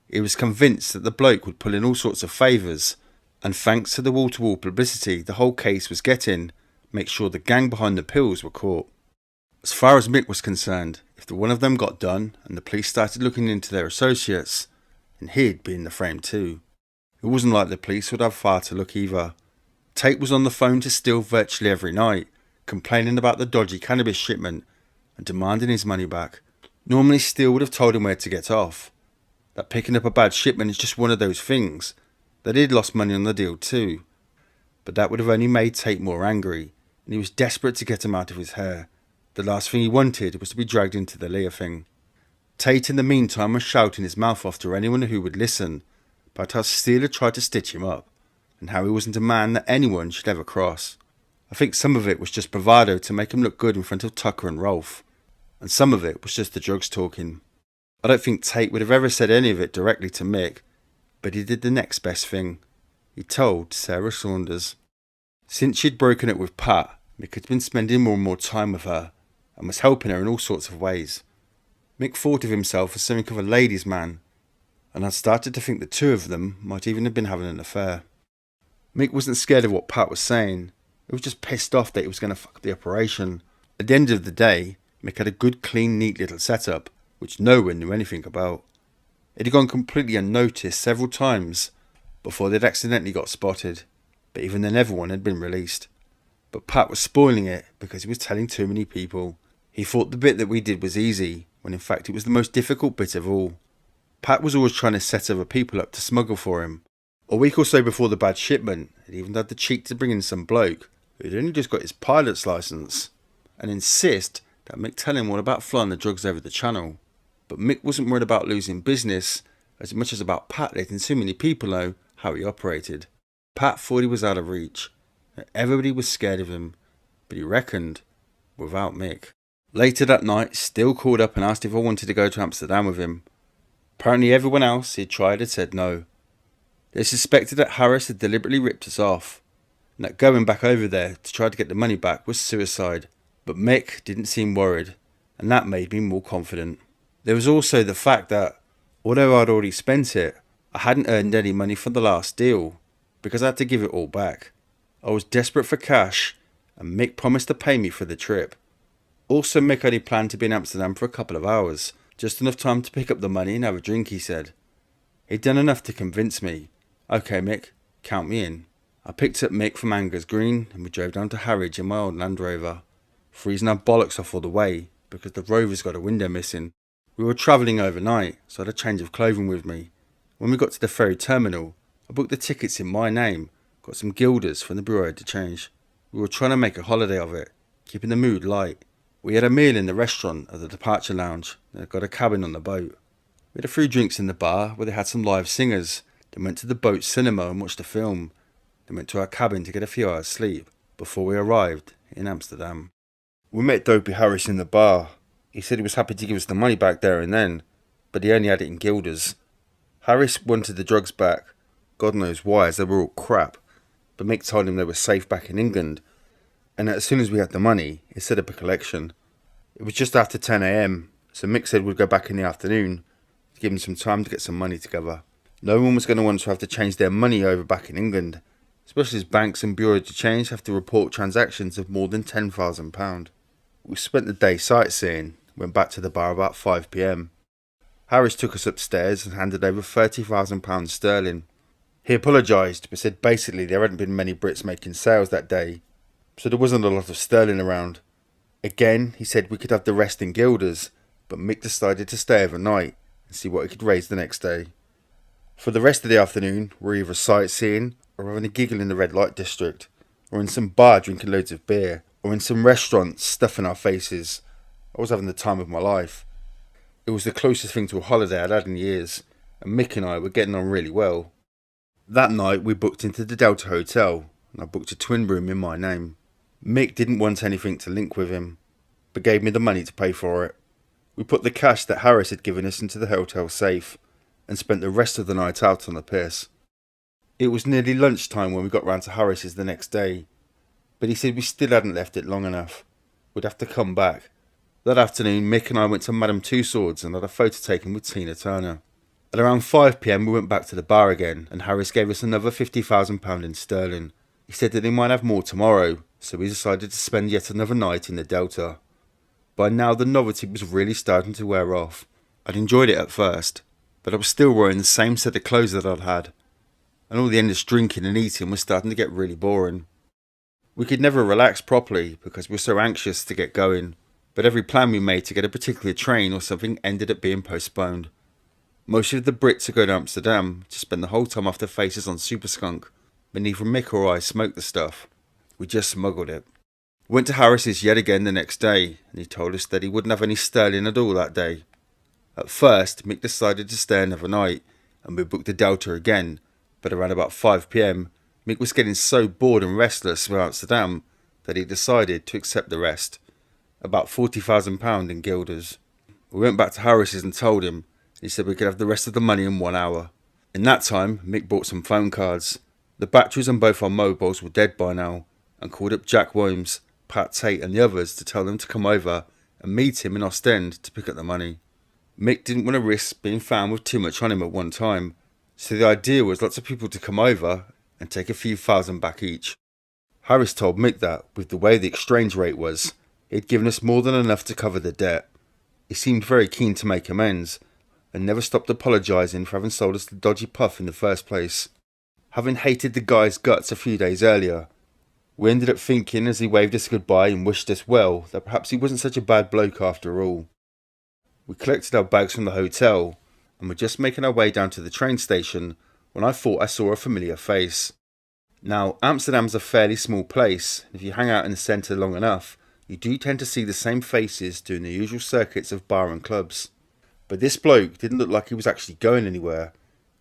He was convinced that the bloke would pull in all sorts of favours, and thanks to the wall-to-wall publicity the whole case was getting, make sure the gang behind the pills were caught. As far as Mick was concerned, if the one of them got done and the police started looking into their associates, and he'd be in the frame too. It wasn't like the police would have far to look either. Tate was on the phone to Steele virtually every night, complaining about the dodgy cannabis shipment and demanding his money back. Normally Steele would have told him where to get off. That picking up a bad shipment is just one of those things. That he'd lost money on the deal too. But that would have only made Tate more angry, and he was desperate to get him out of his hair. The last thing he wanted was to be dragged into the Leah thing. Tate in the meantime was shouting his mouth off to anyone who would listen about how Steele had tried to stitch him up, and how he wasn't a man that anyone should ever cross. I think some of it was just bravado to make him look good in front of Tucker and Rolf, and some of it was just the drugs talking. I don't think Tate would have ever said any of it directly to Mick, but he did the next best thing. He told Sarah Saunders. Since she'd broken up with Pat, Mick had been spending more and more time with her, and was helping her in all sorts of ways. Mick thought of himself as something of a ladies' man, and had started to think the two of them might even have been having an affair. Mick wasn't scared of what Pat was saying. He was just pissed off that he was going to fuck the operation. At the end of the day, Mick had a good, clean, neat little setup, which no one knew anything about. It had gone completely unnoticed several times before they'd accidentally got spotted, but even then everyone had been released. But Pat was spoiling it because he was telling too many people. He thought the bit that we did was easy, when in fact it was the most difficult bit of all. Pat was always trying to set other people up to smuggle for him. A week or so before the bad shipment, he even had the cheek to bring in some bloke who'd only just got his pilot's licence, and insist that Mick tell him all about flying the drugs over the channel. But Mick wasn't worried about losing business as much as about Pat letting so many people know how he operated. Pat thought he was out of reach. Everybody was scared of him, but he reckoned without Mick. Later that night, Steele called up and asked if I wanted to go to Amsterdam with him. Apparently everyone else he had tried had said no. They suspected that Harris had deliberately ripped us off, and that going back over there to try to get the money back was suicide. But Mick didn't seem worried, and that made me more confident. There was also the fact that, although I'd already spent it, I hadn't earned any money from the last deal, because I had to give it all back. I was desperate for cash, and Mick promised to pay me for the trip. Also, Mick only planned to be in Amsterdam for a couple of hours, just enough time to pick up the money and have a drink, he said. He'd done enough to convince me. Okay, Mick, count me in. I picked up Mick from Angers Green, and we drove down to Harwich in my old Land Rover, freezing our bollocks off all the way, because the Rover's got a window missing. We were travelling overnight, so I had a change of clothing with me. When we got to the ferry terminal, I booked the tickets in my name, got some guilders from the bureau to change. We were trying to make a holiday of it, keeping the mood light. We had a meal in the restaurant at the departure lounge, and got a cabin on the boat. We had a few drinks in the bar where they had some live singers, then went to the boat cinema and watched a film, then went to our cabin to get a few hours sleep, before we arrived in Amsterdam. We met Dopey Harris in the bar. He said he was happy to give us the money back there and then, but he only had it in guilders. Harris wanted the drugs back, God knows why, as they were all crap, but Mick told him they were safe back in England, and that as soon as we had the money, he set up a collection. It was just after 10 AM, so Mick said we'd go back in the afternoon to give him some time to get some money together. No one was going to want to have to change their money over back in England, especially as banks and bureau de change have to report transactions of more than £10,000. We spent the day sightseeing, went back to the bar about 5 p.m. Harris took us upstairs and handed over £30,000 sterling. He apologised, but said basically there hadn't been many Brits making sales that day, so there wasn't a lot of sterling around. Again, he said we could have the rest in guilders, but Mick decided to stay overnight and see what he could raise the next day. For the rest of the afternoon, we're either sightseeing or having a giggle in the red light district, or in some bar drinking loads of beer, or in some restaurant stuffing our faces. I was having the time of my life. It was the closest thing to a holiday I'd had in years, and Mick and I were getting on really well. That night we booked into the Delta Hotel, and I booked a twin room in my name. Mick didn't want anything to link with him, but gave me the money to pay for it. We put the cash that Harris had given us into the hotel safe, and spent the rest of the night out on the piss. It was nearly lunchtime when we got round to Harris's the next day, but he said we still hadn't left it long enough. We'd have to come back. That afternoon, Mick and I went to Madame Tussauds and had a photo taken with Tina Turner. At around 5 p.m, we went back to the bar again, and Harris gave us another £50,000 in sterling. He said that he might have more tomorrow, so we decided to spend yet another night in the Delta. By now, the novelty was really starting to wear off. I'd enjoyed it at first, but I was still wearing the same set of clothes that I'd had, and all the endless drinking and eating was starting to get really boring. We could never relax properly because we were so anxious to get going, but every plan we made to get a particular train or something ended up being postponed. Most of the Brits would go to Amsterdam to spend the whole time off their faces on Super Skunk, but neither Mick or I smoked the stuff. We just smuggled it. We went to Harris's yet again the next day, and he told us that he wouldn't have any sterling at all that day. At first, Mick decided to stay another night, and we booked the Delta again, but around about 5 p.m, Mick was getting so bored and restless with Amsterdam that he decided to accept the rest, about £40,000 in guilders. We went back to Harris's and told him, and he said we could have the rest of the money in 1 hour. In that time, Mick bought some phone cards. The batteries on both our mobiles were dead by now, and called up Jack Williams, Pat Tate and the others to tell them to come over and meet him in Ostend to pick up the money. Mick didn't want to risk being found with too much on him at one time, so the idea was lots of people to come over and take a few thousand back each. Harris told Mick that, with the way the exchange rate was, he'd given us more than enough to cover the debt. He seemed very keen to make amends, and never stopped apologising for having sold us the dodgy puff in the first place. Having hated the guy's guts a few days earlier, we ended up thinking as he waved us goodbye and wished us well that perhaps he wasn't such a bad bloke after all. We collected our bags from the hotel and were just making our way down to the train station when I thought I saw a familiar face. Now, Amsterdam's a fairly small place, and if you hang out in the centre long enough, you do tend to see the same faces doing the usual circuits of bar and clubs. But this bloke didn't look like he was actually going anywhere.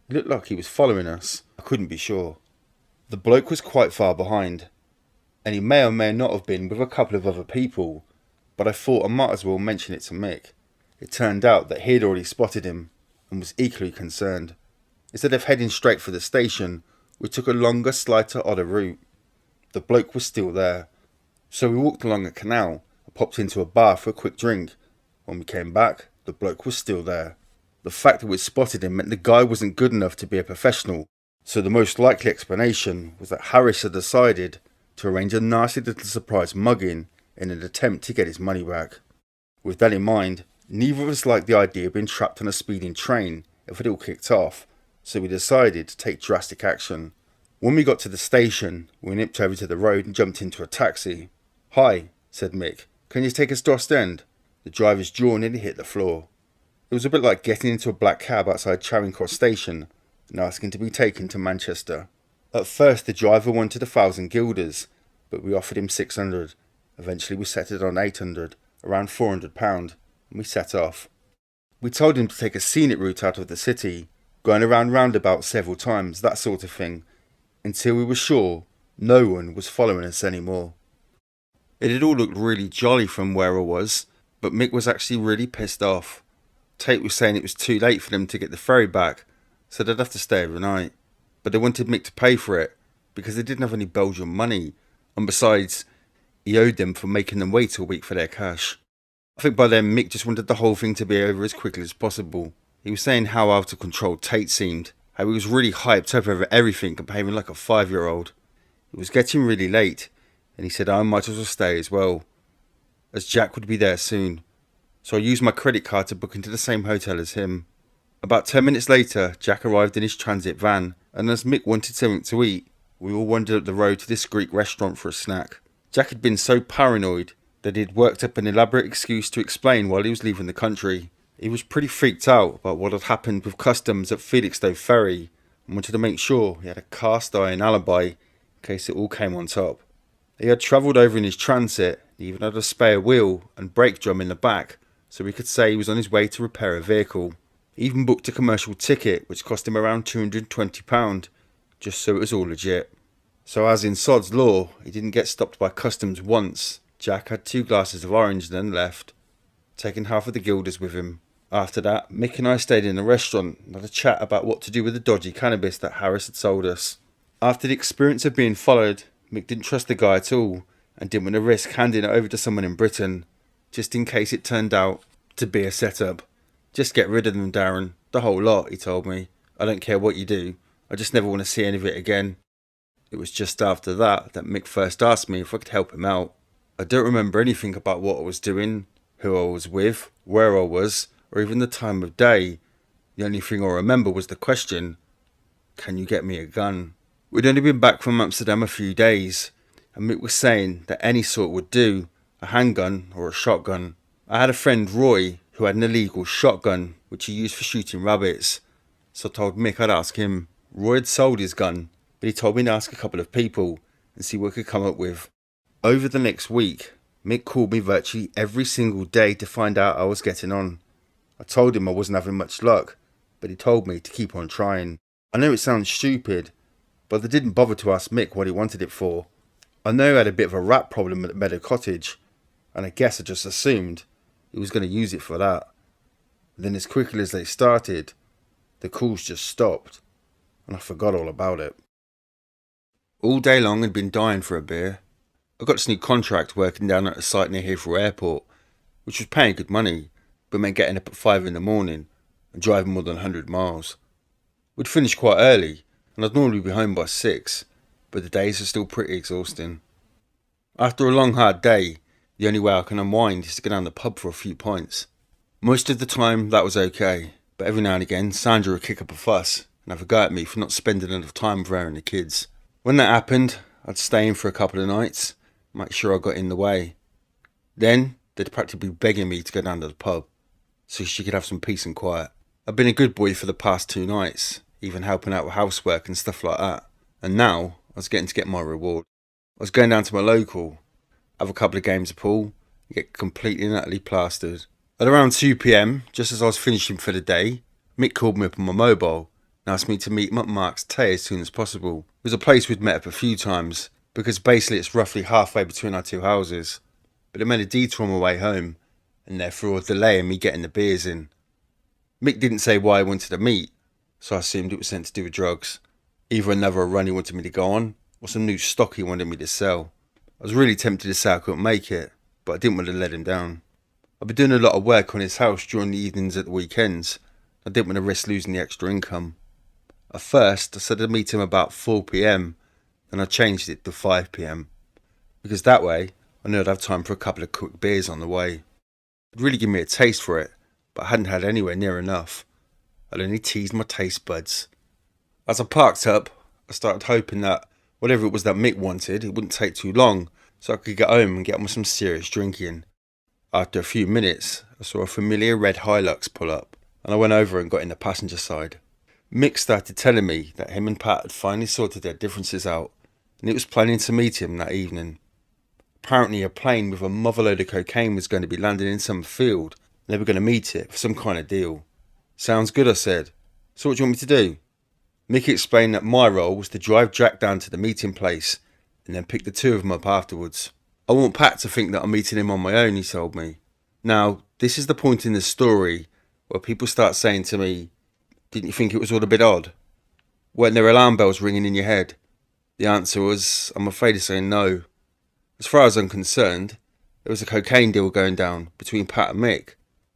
He looked like he was following us. I couldn't be sure. The bloke was quite far behind, and he may or may not have been with a couple of other people, but I thought I might as well mention it to Mick. It turned out that he'd already spotted him, and was equally concerned. Instead of heading straight for the station, we took a longer, slighter, odder route. The bloke was still there, so we walked along a canal and popped into a bar for a quick drink. When we came back, the bloke was still there. The fact that we'd spotted him meant the guy wasn't good enough to be a professional, so the most likely explanation was that Harris had decided to arrange a nasty little surprise mugging in an attempt to get his money back. With that in mind, neither of us liked the idea of being trapped on a speeding train if it all kicked off, so we decided to take drastic action. When we got to the station, we nipped over to the road and jumped into a taxi. "Hi," said Mick, "can you take us to Ostend?" The driver's jaw nearly hit the floor. It was a bit like getting into a black cab outside Charing Cross Station and asking to be taken to Manchester. At first the driver wanted 1,000 guilders, but we offered him 600. Eventually we settled on 800, around £400, and we set off. We told him to take a scenic route out of the city, going around roundabouts several times, that sort of thing, until we were sure no one was following us anymore. It had all looked really jolly from where I was, but Mick was actually really pissed off. Tate was saying it was too late for them to get the ferry back, so they'd have to stay overnight. But they wanted Mick to pay for it, because they didn't have any Belgian money, and besides, he owed them for making them wait a week for their cash. I think by then Mick just wanted the whole thing to be over as quickly as possible. He was saying how out of control Tate seemed, how he was really hyped up over everything and behaving like a 5-year-old. It was getting really late, and he said I might as well stay as well. as Jack would be there soon. So I used my credit card to book into the same hotel as him. About 10 minutes later, Jack arrived in his transit van, and as Mick wanted something to eat, we all wandered up the road to this Greek restaurant for a snack. Jack had been so paranoid that he had worked up an elaborate excuse to explain while he was leaving the country. He was pretty freaked out about what had happened with customs at Felixstowe Ferry and wanted to make sure he had a cast iron alibi in case it all came on top. He had travelled over in his transit, he even had a spare wheel and brake drum in the back, so he could say he was on his way to repair a vehicle. He even booked a commercial ticket which cost him around £220, just so it was all legit. So as in Sod's law, he didn't get stopped by customs once. Jack had 2 glasses of orange and then left, taking half of the guilders with him. After that, Mick and I stayed in a restaurant and had a chat about what to do with the dodgy cannabis that Harris had sold us. After the experience of being followed, Mick didn't trust the guy at all and didn't want to risk handing it over to someone in Britain, just in case it turned out to be a setup. Just get rid of them, Darren. The whole lot, he told me. I don't care what you do. I just never want to see any of it again. It was just after that Mick first asked me if I could help him out. I don't remember anything about what I was doing, who I was with, where I was, or even the time of day. The only thing I remember was the question, can you get me a gun? We'd only been back from Amsterdam a few days, and Mick was saying that any sort would do, a handgun or a shotgun. I had a friend, Roy, who had an illegal shotgun, which he used for shooting rabbits, so I told Mick I'd ask him. Roy had sold his gun, but he told me to ask a couple of people and see what we could come up with. Over the next week, Mick called me virtually every single day to find out how I was getting on. I told him I wasn't having much luck, but he told me to keep on trying. I know it sounds stupid, but I didn't bother to ask Mick what he wanted it for. I know he had a bit of a rat problem at Meadow Cottage, and I guess I just assumed he was going to use it for that. Then as quickly as they started, the calls just stopped, and I forgot all about it. All day long I'd been dying for a beer. I got this new contract working down at a site near Heathrow Airport, which was paying good money, but meant getting up at 5 in the morning and driving more than 100 miles. We'd finish quite early, and I'd normally be home by 6, but the days are still pretty exhausting. After a long hard day, the only way I can unwind is to go down the pub for a few pints. Most of the time that was okay, but every now and again Sandra would kick up a fuss and have a go at me for not spending enough time with her and the kids. When that happened, I'd stay in for a couple of nights, make sure I got in the way. Then they'd practically be begging me to go down to the pub, so she could have some peace and quiet. I've been a good boy for the past 2 nights, even helping out with housework and stuff like that, and now I was getting to get my reward. I was going down to my local, have a couple of games of pool, and get completely and utterly plastered. At around 2 PM, just as I was finishing for the day, Mick called me up on my mobile and asked me to meet him at Mark's Tate as soon as possible. It was a place we'd met up a few times, because basically it's roughly halfway between our 2 houses, but it made a detour on my way home, and therefore a delay in me getting the beers in. Mick didn't say why he wanted to meet, so I assumed it was something to do with drugs. Either another run he wanted me to go on, or some new stock he wanted me to sell. I was really tempted to say I couldn't make it, but I didn't want to let him down. I'd been doing a lot of work on his house during the evenings at the weekends. I didn't want to risk losing the extra income. At first, I said I'd meet him about 4 PM, then I changed it to 5 PM, because that way I knew I'd have time for a couple of quick beers on the way. It'd really give me a taste for it, but I hadn't had anywhere near enough. I'd only teased my taste buds. As I parked up, I started hoping that whatever it was that Mick wanted, it wouldn't take too long, so I could get home and get on with some serious drinking. After a few minutes, I saw a familiar red Hilux pull up, and I went over and got in the passenger side. Mick started telling me that him and Pat had finally sorted their differences out, and he was planning to meet him that evening. Apparently a plane with a motherload of cocaine was going to be landing in some field, and they were going to meet it for some kind of deal. Sounds good, I said. So what do you want me to do? Mick explained that my role was to drive Jack down to the meeting place, and then pick the 2 of them up afterwards. I want Pat to think that I'm meeting him on my own, he told me. Now, this is the point in the story where people start saying to me, didn't you think it was all a bit odd? Weren't there alarm bells ringing in your head? The answer was, I'm afraid to say no. As far as I'm concerned, there was a cocaine deal going down between Pat and Mick.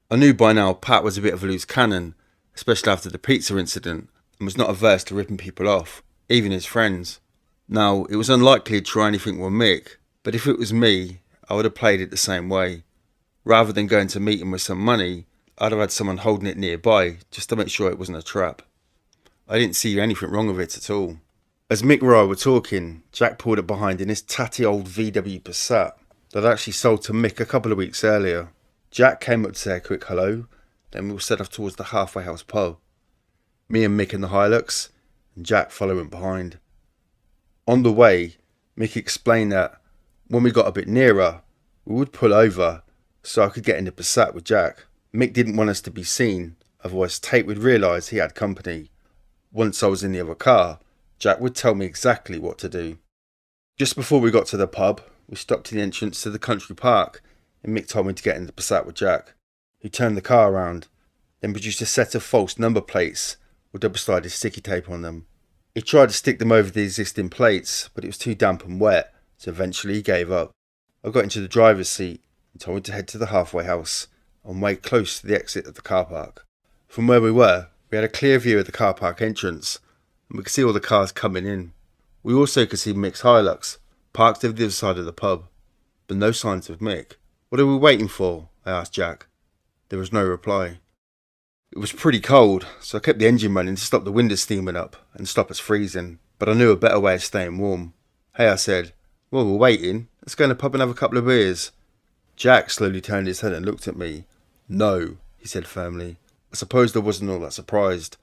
I knew by now Pat was a bit of a loose cannon, especially after the pizza incident, and was not averse to ripping people off, even his friends. Now, it was unlikely he'd try anything with Mick, but if it was me, I would have played it the same way. Rather than going to meet him with some money, I'd have had someone holding it nearby just to make sure it wasn't a trap. I didn't see anything wrong with it at all. As Mick and I were talking, Jack pulled up behind in his tatty old VW Passat that I'd actually sold to Mick a couple of weeks earlier. Jack came up to say a quick hello, then we all set off towards the halfway house pub. Me and Mick in the Hilux, and Jack following behind. On the way, Mick explained that when we got a bit nearer, we would pull over so I could get in the Passat with Jack. Mick didn't want us to be seen, otherwise Tate would realise he had company. Once I was in the other car, Jack would tell me exactly what to do. Just before we got to the pub, we stopped in the entrance to the country park and Mick told me to get in the Passat with Jack, who turned the car around, then produced a set of false number plates with double-sided sticky tape on them. He tried to stick them over the existing plates, but it was too damp and wet, so eventually he gave up. I got into the driver's seat and told him to head to the halfway house and wait close to the exit of the car park. From where we were, we had a clear view of the car park entrance, and we could see all the cars coming in. We also could see Mick's Hilux, parked over the other side of the pub, but no signs of Mick. "What are we waiting for?" I asked Jack. There was no reply. It was pretty cold, so I kept the engine running to stop the windows steaming up and stop us freezing, but I knew a better way of staying warm. "Hey," I said, "while we're waiting, let's go in the pub and have a couple of beers." Jack slowly turned his head and looked at me. "No," he said firmly. I suppose I wasn't all that surprised.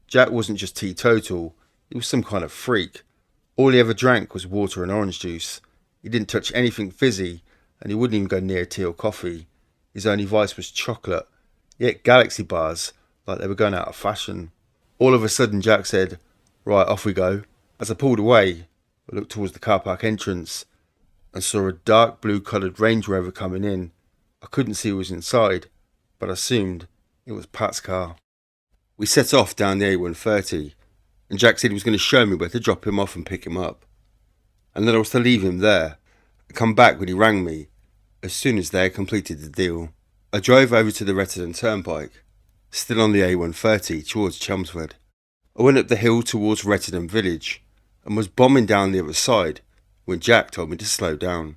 Jack wasn't just teetotal, he was some kind of freak. All he ever drank was water and orange juice. He didn't touch anything fizzy, and he wouldn't even go near tea or coffee. His only vice was chocolate. He ate Galaxy bars like they were going out of fashion. All of a sudden Jack said, "Right, off we go." As I pulled away, I looked towards the car park entrance and saw a dark blue coloured Range Rover coming in. I couldn't see who was inside, but I assumed it was Pat's car. We set off down the A130, and Jack said he was going to show me where to drop him off and pick him up, and that I was to leave him there and come back when he rang me as soon as they had completed the deal. I drove over to the Rettendon turnpike, still on the A130 towards Chelmsford. I went up the hill towards Rettendon village and was bombing down the other side when Jack told me to slow down,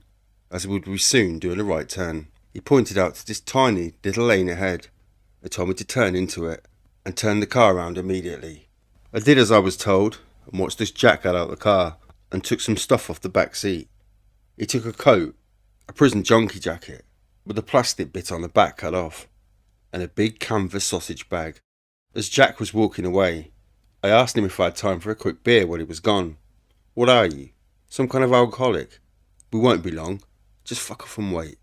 as we would be soon doing a right turn. He pointed out to this tiny little lane ahead and told me to turn into it and turn the car around immediately. I did as I was told and watched as Jack got out of the car and took some stuff off the back seat. He took a coat, a prison junkie jacket, with the plastic bit on the back cut off, and a big canvas sausage bag. As Jack was walking away, I asked him if I had time for a quick beer when he was gone. "What are you? Some kind of alcoholic? We won't be long. Just fuck off and wait.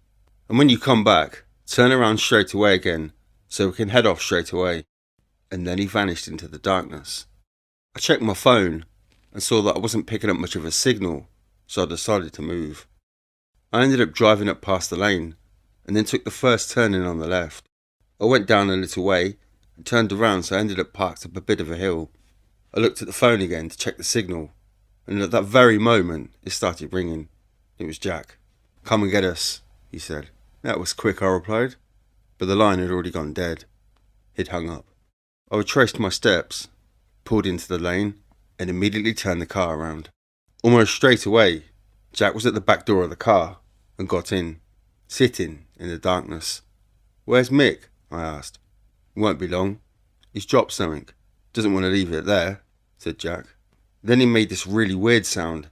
And when you come back, turn around straight away again, so we can head off straight away." And then he vanished into the darkness. I checked my phone and saw that I wasn't picking up much of a signal, so I decided to move. I ended up driving up past the lane and then took the first turning on the left. I went down a little way and turned around, so I ended up parked up a bit of a hill. I looked at the phone again to check the signal, and at that very moment it started ringing. It was Jack. "Come and get us," he said. "That was quick," I replied, but the line had already gone dead. He'd hung up. I retraced my steps, pulled into the lane, and immediately turned the car around. Almost straight away, Jack was at the back door of the car and got in, sitting in the darkness. "Where's Mick?" I asked. "It won't be long. He's dropped something. Doesn't want to leave it there," said Jack. Then he made this really weird sound,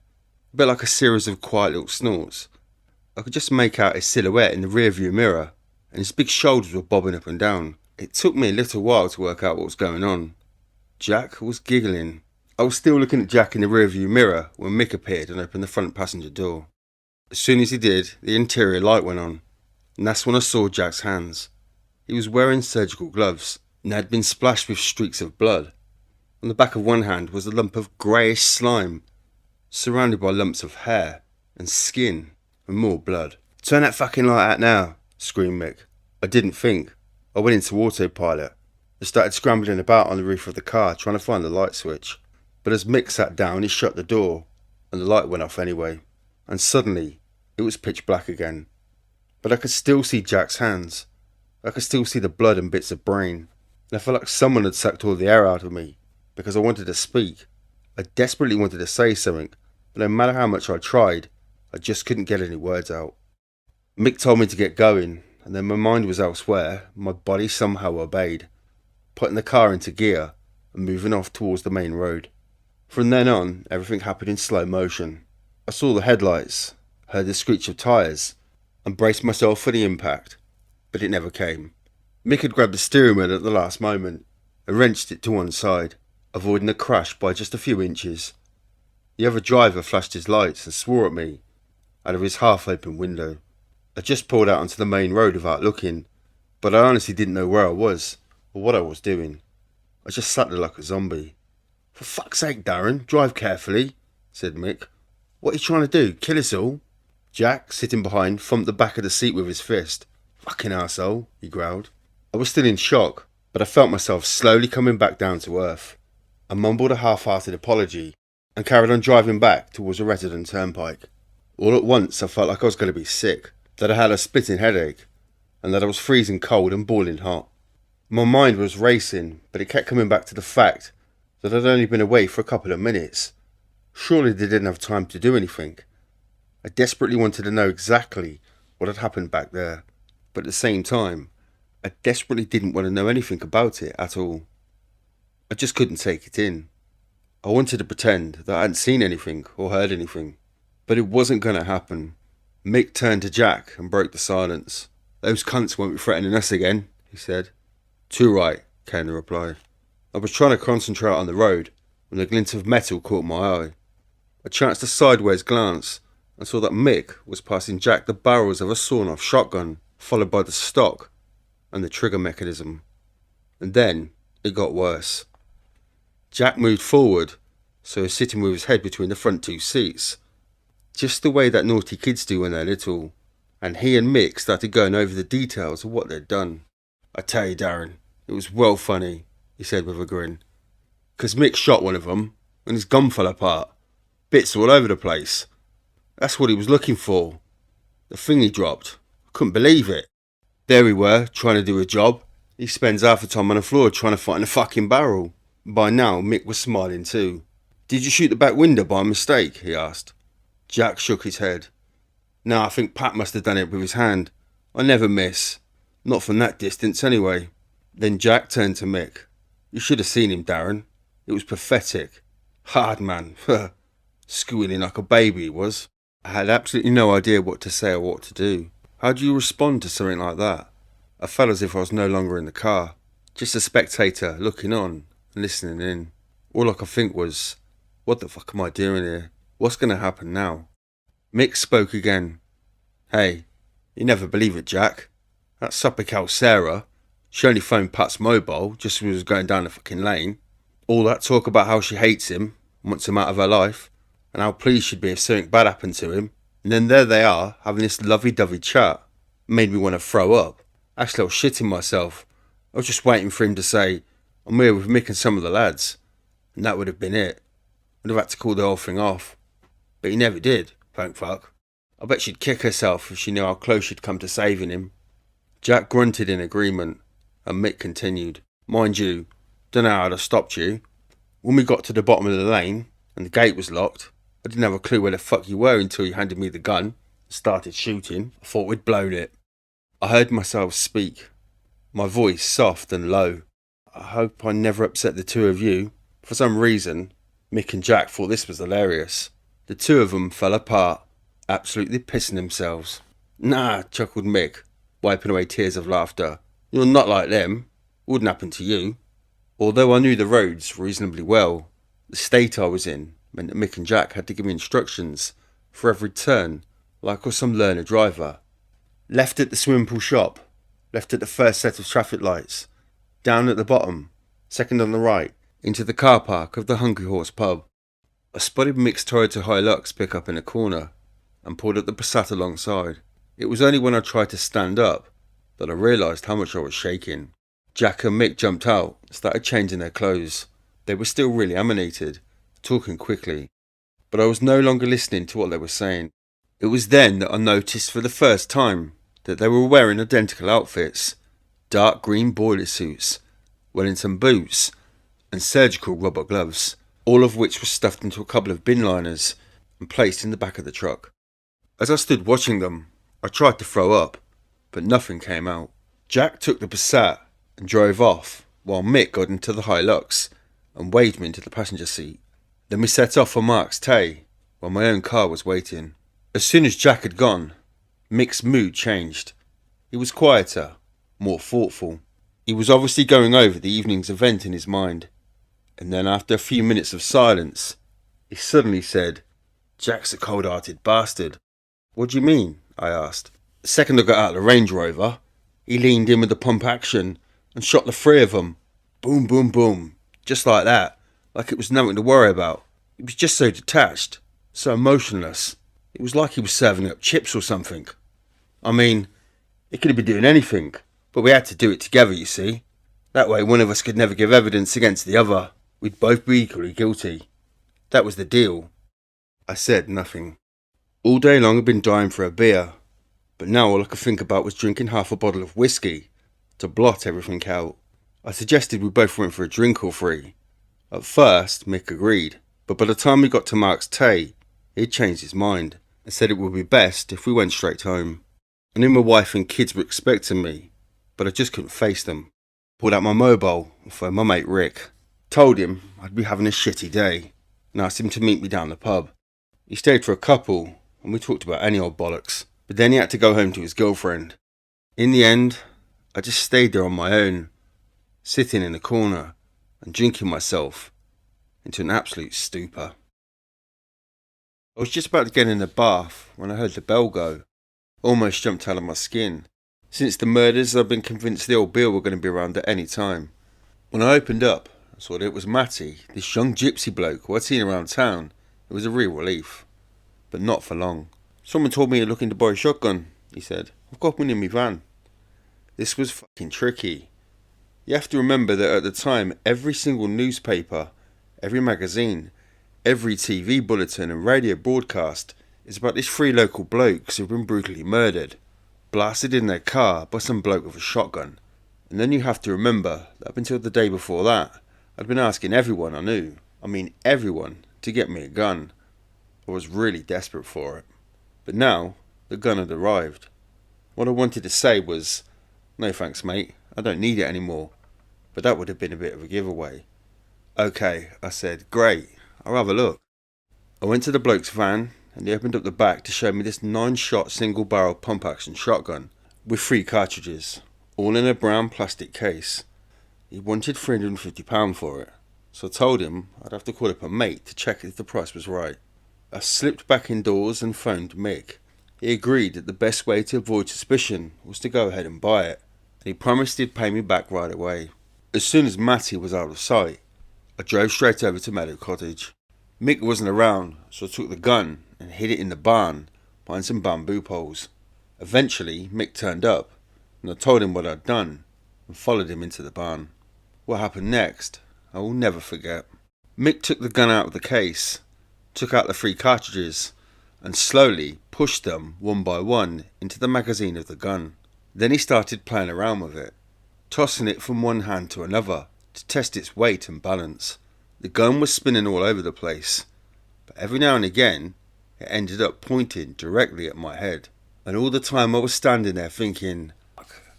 a bit like a series of quiet little snorts. I could just make out his silhouette in the rearview mirror, and his big shoulders were bobbing up and down. It took me a little while to work out what was going on. Jack was giggling. I was still looking at Jack in the rearview mirror when Mick appeared and opened the front passenger door. As soon as he did, the interior light went on, and that's when I saw Jack's hands. He was wearing surgical gloves, and they had been splashed with streaks of blood. On the back of one hand was a lump of greyish slime, surrounded by lumps of hair and skin and more blood. "Turn that fucking light out now," screamed Mick. I didn't think. I went into autopilot and started scrambling about on the roof of the car trying to find the light switch. But as Mick sat down, he shut the door, and the light went off anyway. And suddenly, it was pitch black again. But I could still see Jack's hands. I could still see the blood and bits of brain. And I felt like someone had sucked all the air out of me, because I wanted to speak. I desperately wanted to say something, but no matter how much I tried, I just couldn't get any words out. Mick told me to get going, and then my mind was elsewhere. My body somehow obeyed, putting the car into gear and moving off towards the main road. From then on, everything happened in slow motion. I saw the headlights, heard the screech of tyres, and braced myself for the impact, but it never came. Mick had grabbed the steering wheel at the last moment and wrenched it to one side, avoiding a crash by just a few inches. The other driver flashed his lights and swore at me out of his half-open window. I just pulled out onto the main road without looking, but I honestly didn't know where I was or what I was doing. I just sat there like a zombie. "For fuck's sake, Darren, drive carefully," said Mick. "What are you trying to do, kill us all?" Jack, sitting behind, thumped the back of the seat with his fist. "Fucking arsehole," he growled. I was still in shock, but I felt myself slowly coming back down to earth. I mumbled a half-hearted apology and carried on driving back towards the Rettendon turnpike. All at once I felt like I was going to be sick, that I had a splitting headache, and that I was freezing cold and boiling hot. My mind was racing, but it kept coming back to the fact that I'd only been away for a couple of minutes. Surely they didn't have time to do anything. I desperately wanted to know exactly what had happened back there, but at the same time, I desperately didn't want to know anything about it at all. I just couldn't take it in. I wanted to pretend that I hadn't seen anything or heard anything, but it wasn't going to happen. Mick turned to Jack and broke the silence. "Those cunts won't be threatening us again," he said. "Too right," came the reply. I was trying to concentrate on the road when a glint of metal caught my eye. I chanced a sideways glance and saw that Mick was passing Jack the barrels of a sawn-off shotgun, followed by the stock and the trigger mechanism. And then it got worse. Jack moved forward, so he was sitting with his head between the front two seats, just the way that naughty kids do when they're little, and he and Mick started going over the details of what they'd done. "I tell you, Darren, it was well funny," he said with a grin, "'cause Mick shot one of them, and his gun fell apart. Bits all over the place. That's what he was looking for. The thing he dropped. I couldn't believe it. There we were, trying to do a job. He spends half the time on the floor trying to find a fucking barrel." By now, Mick was smiling too. "Did you shoot the back window by mistake?" he asked. Jack shook his head. "No, I think Pat must have done it with his hand. I never miss. Not from that distance, anyway." Then Jack turned to Mick. "You should have seen him, Darren. It was pathetic. Hard man. Squealing like a baby he was." I had absolutely no idea what to say or what to do. How do you respond to something like that? I felt as if I was no longer in the car, just a spectator looking on and listening in. All I could think was, what the fuck am I doing here? What's going to happen now? Mick spoke again. "Hey, you never believe it, Jack. That supper cow Sarah, she only phoned Pat's mobile just as we was going down the fucking lane. All that talk about how she hates him, wants him out of her life, and how pleased she'd be if something bad happened to him. And then there they are, having this lovey-dovey chat. Made me want to throw up. Actually, I was shitting myself. I was just waiting for him to say, 'I'm here with Mick and some of the lads.' And that would have been it. I'd have had to call the whole thing off. But he never did, thank fuck. I bet she'd kick herself if she knew how close she'd come to saving him." Jack grunted in agreement, and Mick continued. "Mind you, dunno how I'd have stopped you. When we got to the bottom of the lane, and the gate was locked, I didn't have a clue where the fuck you were until you handed me the gun and started shooting. I thought we'd blown it." I heard myself speak, my voice soft and low. "I hope I never upset the two of you." For some reason, Mick and Jack thought this was hilarious. The two of them fell apart, absolutely pissing themselves. "Nah," chuckled Mick, wiping away tears of laughter. "You're not like them. Wouldn't happen to you." Although I knew the roads reasonably well, the state I was in meant that Mick and Jack had to give me instructions for every turn, like I was some learner driver. Left at the swimming pool shop, left at the first set of traffic lights, down at the bottom, second on the right, into the car park of the Hungry Horse pub. I spotted Mick's Toyota Hilux pick up in a corner and pulled up the Passat alongside. It was only when I tried to stand up that I realised how much I was shaking. Jack and Mick jumped out and started changing their clothes. They were still really animated, talking quickly, but I was no longer listening to what they were saying. It was then that I noticed for the first time that they were wearing identical outfits, dark green boiler suits, Wellington boots, and surgical rubber gloves, all of which were stuffed into a couple of bin liners and placed in the back of the truck. As I stood watching them, I tried to throw up, but nothing came out. Jack took the Passat and drove off, while Mick got into the Hilux and waved me into the passenger seat. Then we set off for Mark's Tate, while my own car was waiting. As soon as Jack had gone, Mick's mood changed. He was quieter, more thoughtful. He was obviously going over the evening's event in his mind. And then after a few minutes of silence, he suddenly said, "Jack's a cold-hearted bastard." "What do you mean?" I asked. The second I got out of the Range Rover, he leaned in with the pump action and shot the three of them. Boom, boom, boom. Just like that. Like it was nothing to worry about. He was just so detached. So emotionless. It was like he was serving up chips or something. I mean, he could have been doing anything. But we had to do it together, you see. That way one of us could never give evidence against the other. We'd both be equally guilty. That was the deal. I said nothing. All day long I'd been dying for a beer. But now all I could think about was drinking half a bottle of whiskey to blot everything out. I suggested we both went for a drink or three. At first, Mick agreed. But by the time we got to Mark's Tate, he'd changed his mind and said it would be best if we went straight home. I knew my wife and kids were expecting me, but I just couldn't face them. Pulled out my mobile and phoned my mate Rick. Told him I'd be having a shitty day and asked him to meet me down the pub. He stayed for a couple and we talked about any old bollocks, but then he had to go home to his girlfriend. In the end, I just stayed there on my own, sitting in a corner and drinking myself into an absolute stupor. I was just about to get in the bath when I heard the bell go. Almost jumped out of my skin. Since the murders, I've been convinced the old Bill were going to be around at any time. When I opened up, I saw that it was Matty, this young gypsy bloke who I'd seen around town. It was a real relief. But not for long. "Someone told me you're looking to buy a shotgun," he said. "I've got one in my van." This was fucking tricky. You have to remember that at the time, every single newspaper, every magazine, every TV bulletin and radio broadcast is about these three local blokes who've been brutally murdered, blasted in their car by some bloke with a shotgun. And then you have to remember that up until the day before that, I'd been asking everyone I knew, I mean everyone, to get me a gun. I was really desperate for it. But now, the gun had arrived. What I wanted to say was, "No thanks mate, I don't need it anymore." But that would have been a bit of a giveaway. "Okay," I said, "great, I'll have a look." I went to the bloke's van and he opened up the back to show me this 9-shot single-barrel pump-action shotgun with 3 cartridges, all in a brown plastic case. He wanted £350 for it, so I told him I'd have to call up a mate to check if the price was right. I slipped back indoors and phoned Mick. He agreed that the best way to avoid suspicion was to go ahead and buy it, and he promised he'd pay me back right away. As soon as Matty was out of sight, I drove straight over to Meadow Cottage. Mick wasn't around, so I took the gun and hid it in the barn behind some bamboo poles. Eventually, Mick turned up, and I told him what I'd done, and followed him into the barn. What happened next, I will never forget. Mick took the gun out of the case, took out the 3 cartridges, and slowly pushed them one by one into the magazine of the gun. Then he started playing around with it, tossing it from one hand to another to test its weight and balance. The gun was spinning all over the place, but every now and again it ended up pointing directly at my head. And all the time I was standing there thinking,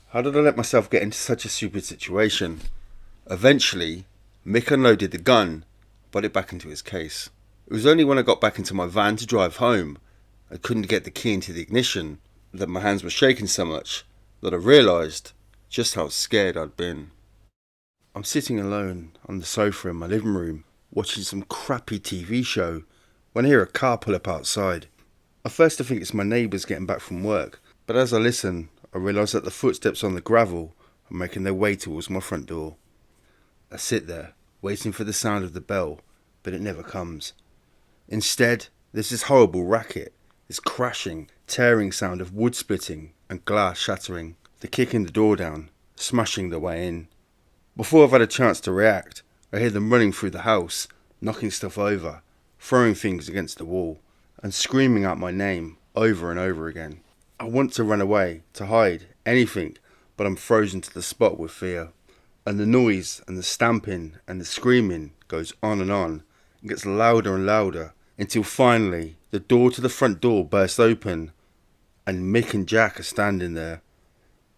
how did I let myself get into such a stupid situation? Eventually, Mick unloaded the gun, put it back into his case. It was only when I got back into my van to drive home, I couldn't get the key into the ignition, that my hands were shaking so much that I realised just how scared I'd been. I'm sitting alone on the sofa in my living room, watching some crappy TV show, when I hear a car pull up outside. At first I think it's my neighbours getting back from work, but as I listen, I realise that the footsteps on the gravel are making their way towards my front door. I sit there, waiting for the sound of the bell, but it never comes. Instead, there's this horrible racket, this crashing, tearing sound of wood splitting and glass shattering, the kicking the door down, smashing their way in. Before I've had a chance to react, I hear them running through the house, knocking stuff over, throwing things against the wall, and screaming out my name over and over again. I want to run away, to hide, anything, but I'm frozen to the spot with fear. And the noise and the stamping and the screaming goes on and gets louder and louder, until finally the door to the front door bursts open, and Mick and Jack are standing there,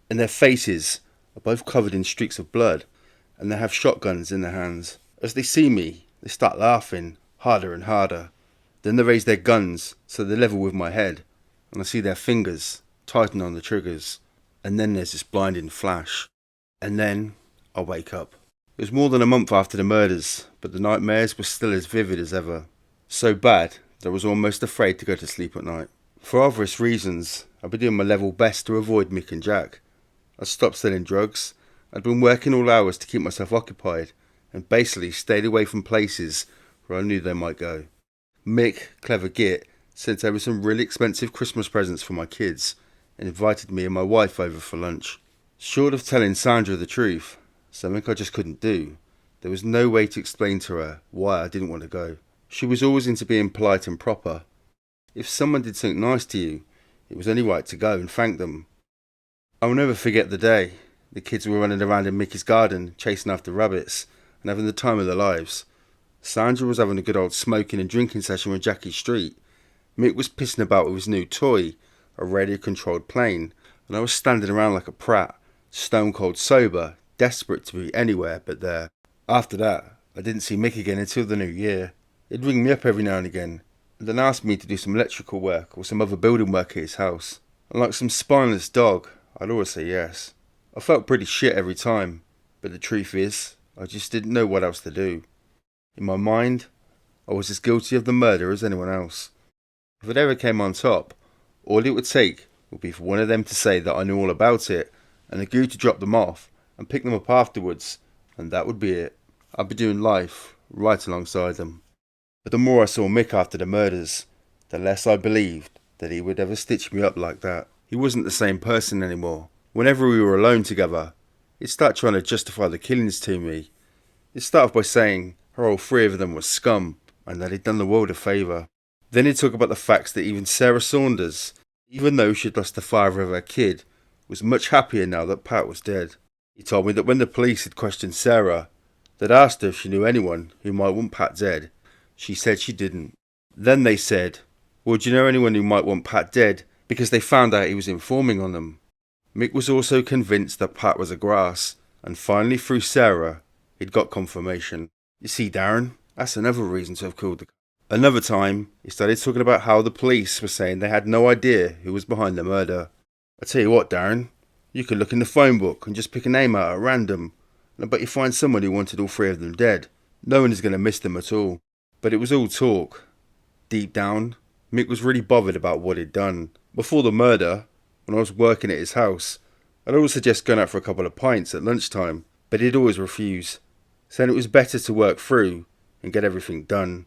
and their faces are both covered in streaks of blood, and they have shotguns in their hands. As they see me, they start laughing harder and harder. Then they raise their guns so they're level with my head, and I see their fingers tighten on the triggers, and then there's this blinding flash, and then I wake up. It was more than a month after the murders, but the nightmares were still as vivid as ever. So bad that I was almost afraid to go to sleep at night. For obvious reasons, I'd been doing my level best to avoid Mick and Jack. I'd stopped selling drugs, I'd been working all hours to keep myself occupied, and basically stayed away from places where I knew they might go. Mick, clever git, sent over some really expensive Christmas presents for my kids, and invited me and my wife over for lunch. Short of telling Sandra the truth, something I just couldn't do, there was no way to explain to her why I didn't want to go. She was always into being polite and proper. If someone did something nice to you, it was only right to go and thank them. I'll never forget the day. The kids were running around in Mickey's garden, chasing after rabbits, and having the time of their lives. Sandra was having a good old smoking and drinking session with Jackie Street. Mick was pissing about with his new toy, a radio-controlled plane, and I was standing around like a prat, stone cold sober, desperate to be anywhere but there. After that, I didn't see Mick again until the new year. He'd ring me up every now and again, and then ask me to do some electrical work or some other building work at his house. And like some spineless dog, I'd always say yes. I felt pretty shit every time, but the truth is, I just didn't know what else to do. In my mind, I was as guilty of the murder as anyone else. If it ever came on top, all it would take would be for one of them to say that I knew all about it, and agree to drop them off and pick them up afterwards, and that would be it. I'd be doing life right alongside them. But the more I saw Mick after the murders, the less I believed that he would ever stitch me up like that. He wasn't the same person anymore. Whenever we were alone together, he'd start trying to justify the killings to me. He'd start off by saying how all three of them were scum, and that he'd done the world a favour. Then he'd talk about the facts that even Sarah Saunders, even though she'd lost the father of her kid, was much happier now that Pat was dead. He told me that when the police had questioned Sarah, they'd asked her if she knew anyone who might want Pat dead. She said she didn't. Then they said, well, do you know anyone who might want Pat dead? Because they found out he was informing on them. Mick was also convinced that Pat was a grass, and finally through Sarah, he'd got confirmation. You see, Darren, that's another reason to have killed the guy. Another time, he started talking about how the police were saying they had no idea who was behind the murder. I tell you what, Darren, you could look in the phone book and just pick a name out at random, and I bet you find someone who wanted all three of them dead. No one is going to miss them at all. But it was all talk. Deep down, Mick was really bothered about what he'd done. Before the murder, when I was working at his house, I'd always suggest going out for a couple of pints at lunchtime, but he'd always refuse, saying it was better to work through and get everything done.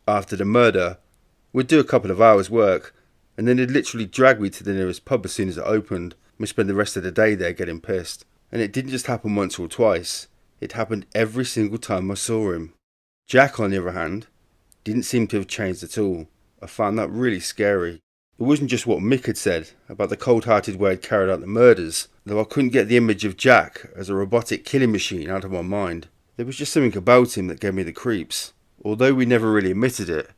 After the murder, we'd do a couple of hours work, and then he'd literally drag me to the nearest pub as soon as it opened. We'd spend the rest of the day there getting pissed. And it didn't just happen once or twice, it happened every single time I saw him. Jack, on the other hand, didn't seem to have changed at all. I found that really scary. It wasn't just what Mick had said about the cold-hearted way he'd carried out the murders, though I couldn't get the image of Jack as a robotic killing machine out of my mind. There was just something about him that gave me the creeps. Although we never really admitted it,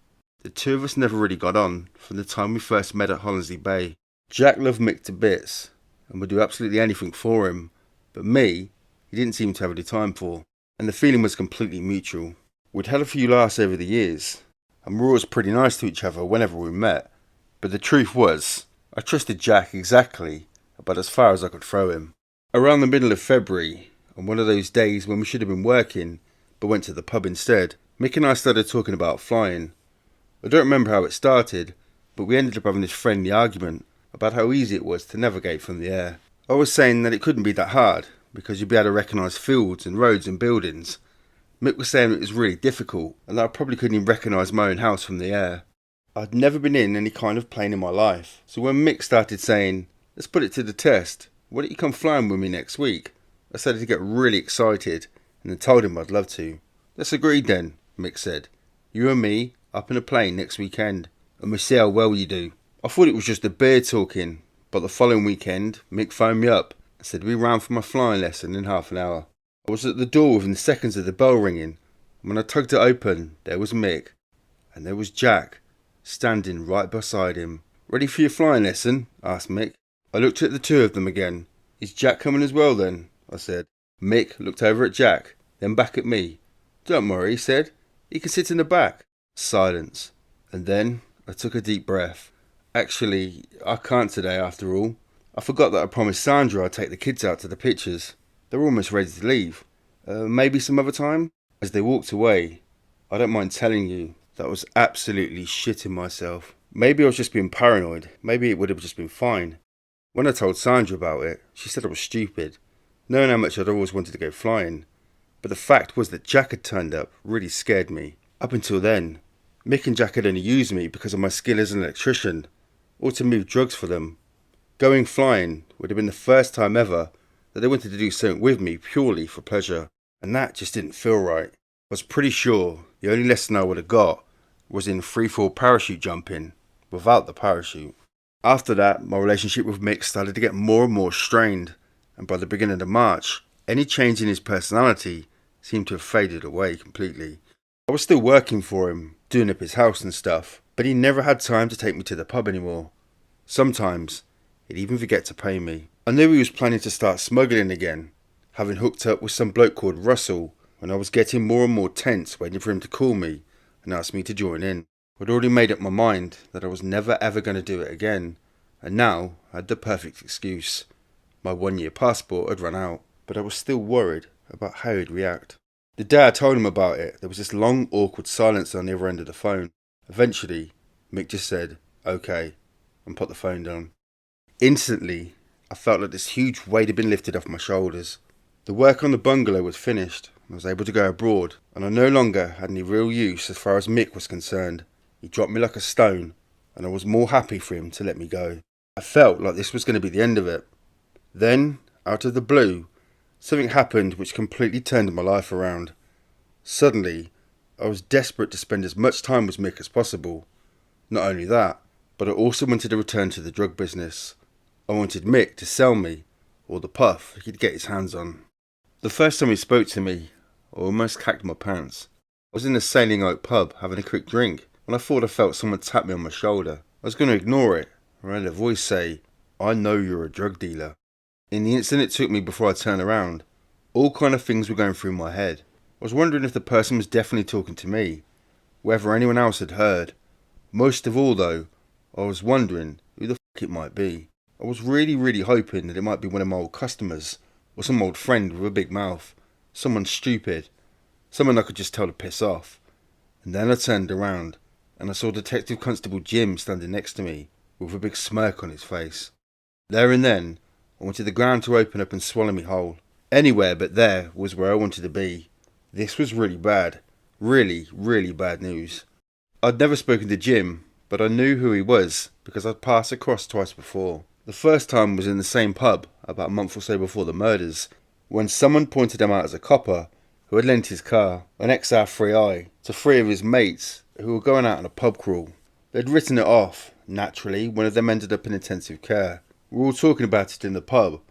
the two of us never really got on from the time we first met at Hollesley Bay. Jack loved Mick to bits and would do absolutely anything for him, but me, he didn't seem to have any time for, and the feeling was completely mutual. We'd had a few laughs over the years, and we were always pretty nice to each other whenever we met, but the truth was, I trusted Jack exactly about as far as I could throw him. Around the middle of February, on one of those days when we should have been working, but went to the pub instead, Mick and I started talking about flying. I don't remember how it started, but we ended up having this friendly argument about how easy it was to navigate from the air. I was saying that it couldn't be that hard, because you'd be able to recognise fields and roads and buildings. Mick was saying it was really difficult, and that I probably couldn't even recognise my own house from the air. I'd never been in any kind of plane in my life, so when Mick started saying, let's put it to the test, why don't you come flying with me next week? I started to get really excited, and then told him I'd love to. Let's agree then, Mick said. You and me, up in a plane next weekend, and we'll see how well you do. I thought it was just a beard talking, but the following weekend, Mick phoned me up and said we'd round for my flying lesson in half an hour. I was at the door within seconds of the bell ringing, and when I tugged it open, there was Mick, and there was Jack, standing right beside him, Ready for your flying lesson? Asked Mick. I looked at the two of them again. Is Jack coming as well then? I said. Mick looked over at Jack, then back at me. Don't worry, he said. He can sit in the back. Silence. And then I took a deep breath. Actually, I can't today after all. I forgot that I promised Sandra I'd take the kids out to the pictures. They were almost ready to leave. Maybe some other time? As they walked away, I don't mind telling you that I was absolutely shitting myself. Maybe I was just being paranoid. Maybe it would have just been fine. When I told Sandra about it, she said I was stupid, knowing how much I'd always wanted to go flying. But the fact was that Jack had turned up really scared me. Up until then, Mick and Jack had only used me because of my skill as an electrician, or to move drugs for them. Going flying would have been the first time ever that they wanted to do something with me purely for pleasure, and that just didn't feel right. I was pretty sure the only lesson I would have got was in free-fall parachute jumping, without the parachute. After that, my relationship with Mick started to get more and more strained, and by the beginning of March, any change in his personality seemed to have faded away completely. I was still working for him, doing up his house and stuff, but he never had time to take me to the pub anymore. Sometimes, he'd even forget to pay me. I knew he was planning to start smuggling again, having hooked up with some bloke called Russell, and I was getting more and more tense waiting for him to call me and ask me to join in. I'd already made up my mind that I was never ever going to do it again, and now I had the perfect excuse. My 1-year passport had run out, but I was still worried about how he'd react. The day I told him about it, there was this long awkward silence on the other end of the phone. Eventually, Mick just said, "Okay," and put the phone down. Instantly, I felt like this huge weight had been lifted off my shoulders. The work on the bungalow was finished, and I was able to go abroad, and I no longer had any real use as far as Mick was concerned. He dropped me like a stone, and I was more happy for him to let me go. I felt like this was going to be the end of it. Then, out of the blue, something happened which completely turned my life around. Suddenly, I was desperate to spend as much time with Mick as possible. Not only that, but I also wanted to return to the drug business. I wanted Mick to sell me all the puff he could get his hands on. The first time he spoke to me, I almost cacked my pants. I was in the Sailing Oak pub having a quick drink, and I thought I felt someone tap me on my shoulder. I was going to ignore it, when I heard a voice say, "I know you're a drug dealer." In the instant it took me before I turned around, all kind of things were going through my head. I was wondering if the person was definitely talking to me, whether anyone else had heard. Most of all though, I was wondering who the fuck it might be. I was really hoping that it might be one of my old customers, or some old friend with a big mouth, someone stupid, someone I could just tell to piss off. And then I turned around, and I saw Detective Constable Jim standing next to me, with a big smirk on his face. There and then, I wanted the ground to open up and swallow me whole. Anywhere but there was where I wanted to be. This was really bad. Really bad news. I'd never spoken to Jim, but I knew who he was because I'd passed across twice before. The first time was in the same pub, about a month or so before the murders, when someone pointed him out as a copper who had lent his car, an XR3i, to 3 of his mates who were going out on a pub crawl. They'd written it off. Naturally, one of them ended up in intensive care. We were all talking about it in the pub,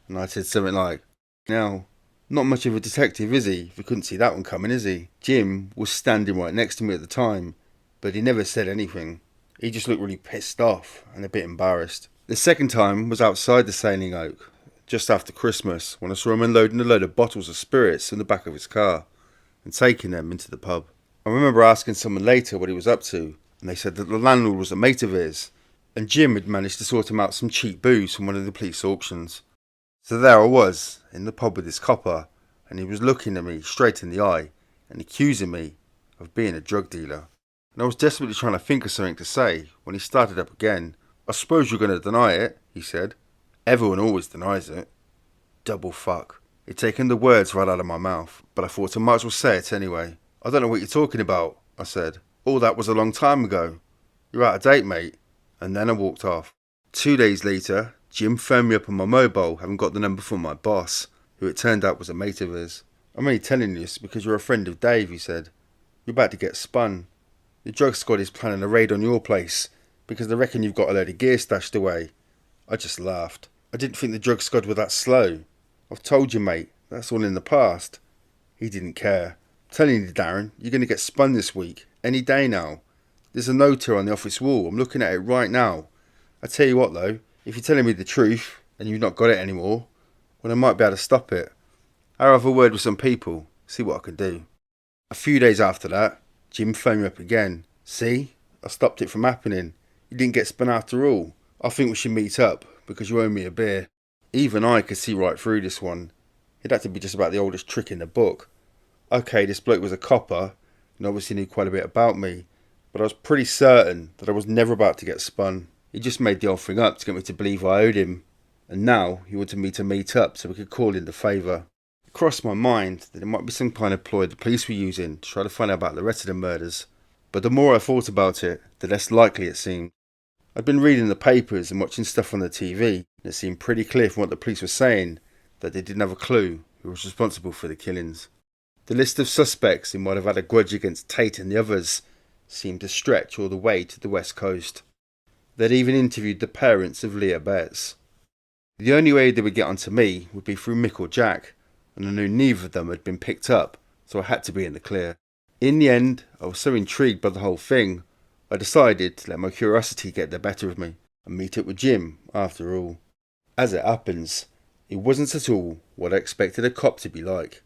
and I said something like, "Now, not much of a detective, is he? If we couldn't see that one coming, is he?" Jim was standing right next to me at the time, but he never said anything. He just looked really pissed off and a bit embarrassed. The second time was outside the Sailing Oak, just after Christmas, when I saw him unloading a load of bottles of spirits in the back of his car and taking them into the pub. I remember asking someone later what he was up to, and they said that the landlord was a mate of his, and Jim had managed to sort him out some cheap booze from one of the police auctions. So there I was, in the pub with this copper, and he was looking at me straight in the eye and accusing me of being a drug dealer. And I was desperately trying to think of something to say when he started up again. "I suppose you're going to deny it," he said. "Everyone always denies it." Double fuck. He'd taken the words right out of my mouth, but I thought I might as well say it anyway. "I don't know what you're talking about," I said. "All that was a long time ago. You're out of date, mate." And then I walked off. 2 days later, Jim phoned me up on my mobile, having got the number from my boss, who it turned out was a mate of his. "I'm only telling you this because you're a friend of Dave," he said. "You're about to get spun. The drug squad is planning a raid on your place because they reckon you've got a load of gear stashed away." I just laughed. I didn't think the drug squad were that slow. "I've told you, mate, that's all in the past." He didn't care. "I'm telling you, Darren, you're going to get spun this week, any day now. There's a note here on the office wall, I'm looking at it right now. I tell you what though, if you're telling me the truth and you've not got it anymore, well I might be able to stop it. I'll have a word with some people, see what I can do. A few days after that, Jim phoned me up again. See, I stopped it from happening. You didn't get spun after all. I think we should meet up because you owe me a beer. Even I could see right through this one. It had to be just about the oldest trick in the book. Okay, this bloke was a copper and obviously knew quite a bit about me, but I was pretty certain that I was never about to get spun. He just made the old thing up to get me to believe I owed him, and now he wanted me to meet up so we could call in the favour. It crossed my mind that it might be some kind of ploy the police were using to try to find out about the Rettendon murders, but the more I thought about it, the less likely it seemed. I'd been reading the papers and watching stuff on the TV, and it seemed pretty clear from what the police were saying that they didn't have a clue who was responsible for the killings. The list of suspects who might have had a grudge against Tate and the others seemed to stretch all the way to the west coast. They'd even interviewed the parents of Leah Betts. The only way they would get onto me would be through Mick or Jack, and I knew neither of them had been picked up, so I had to be in the clear. In the end, I was so intrigued by the whole thing, I decided to let my curiosity get the better of me and meet up with Jim after all. As it happens, it wasn't at all what I expected a cop to be like.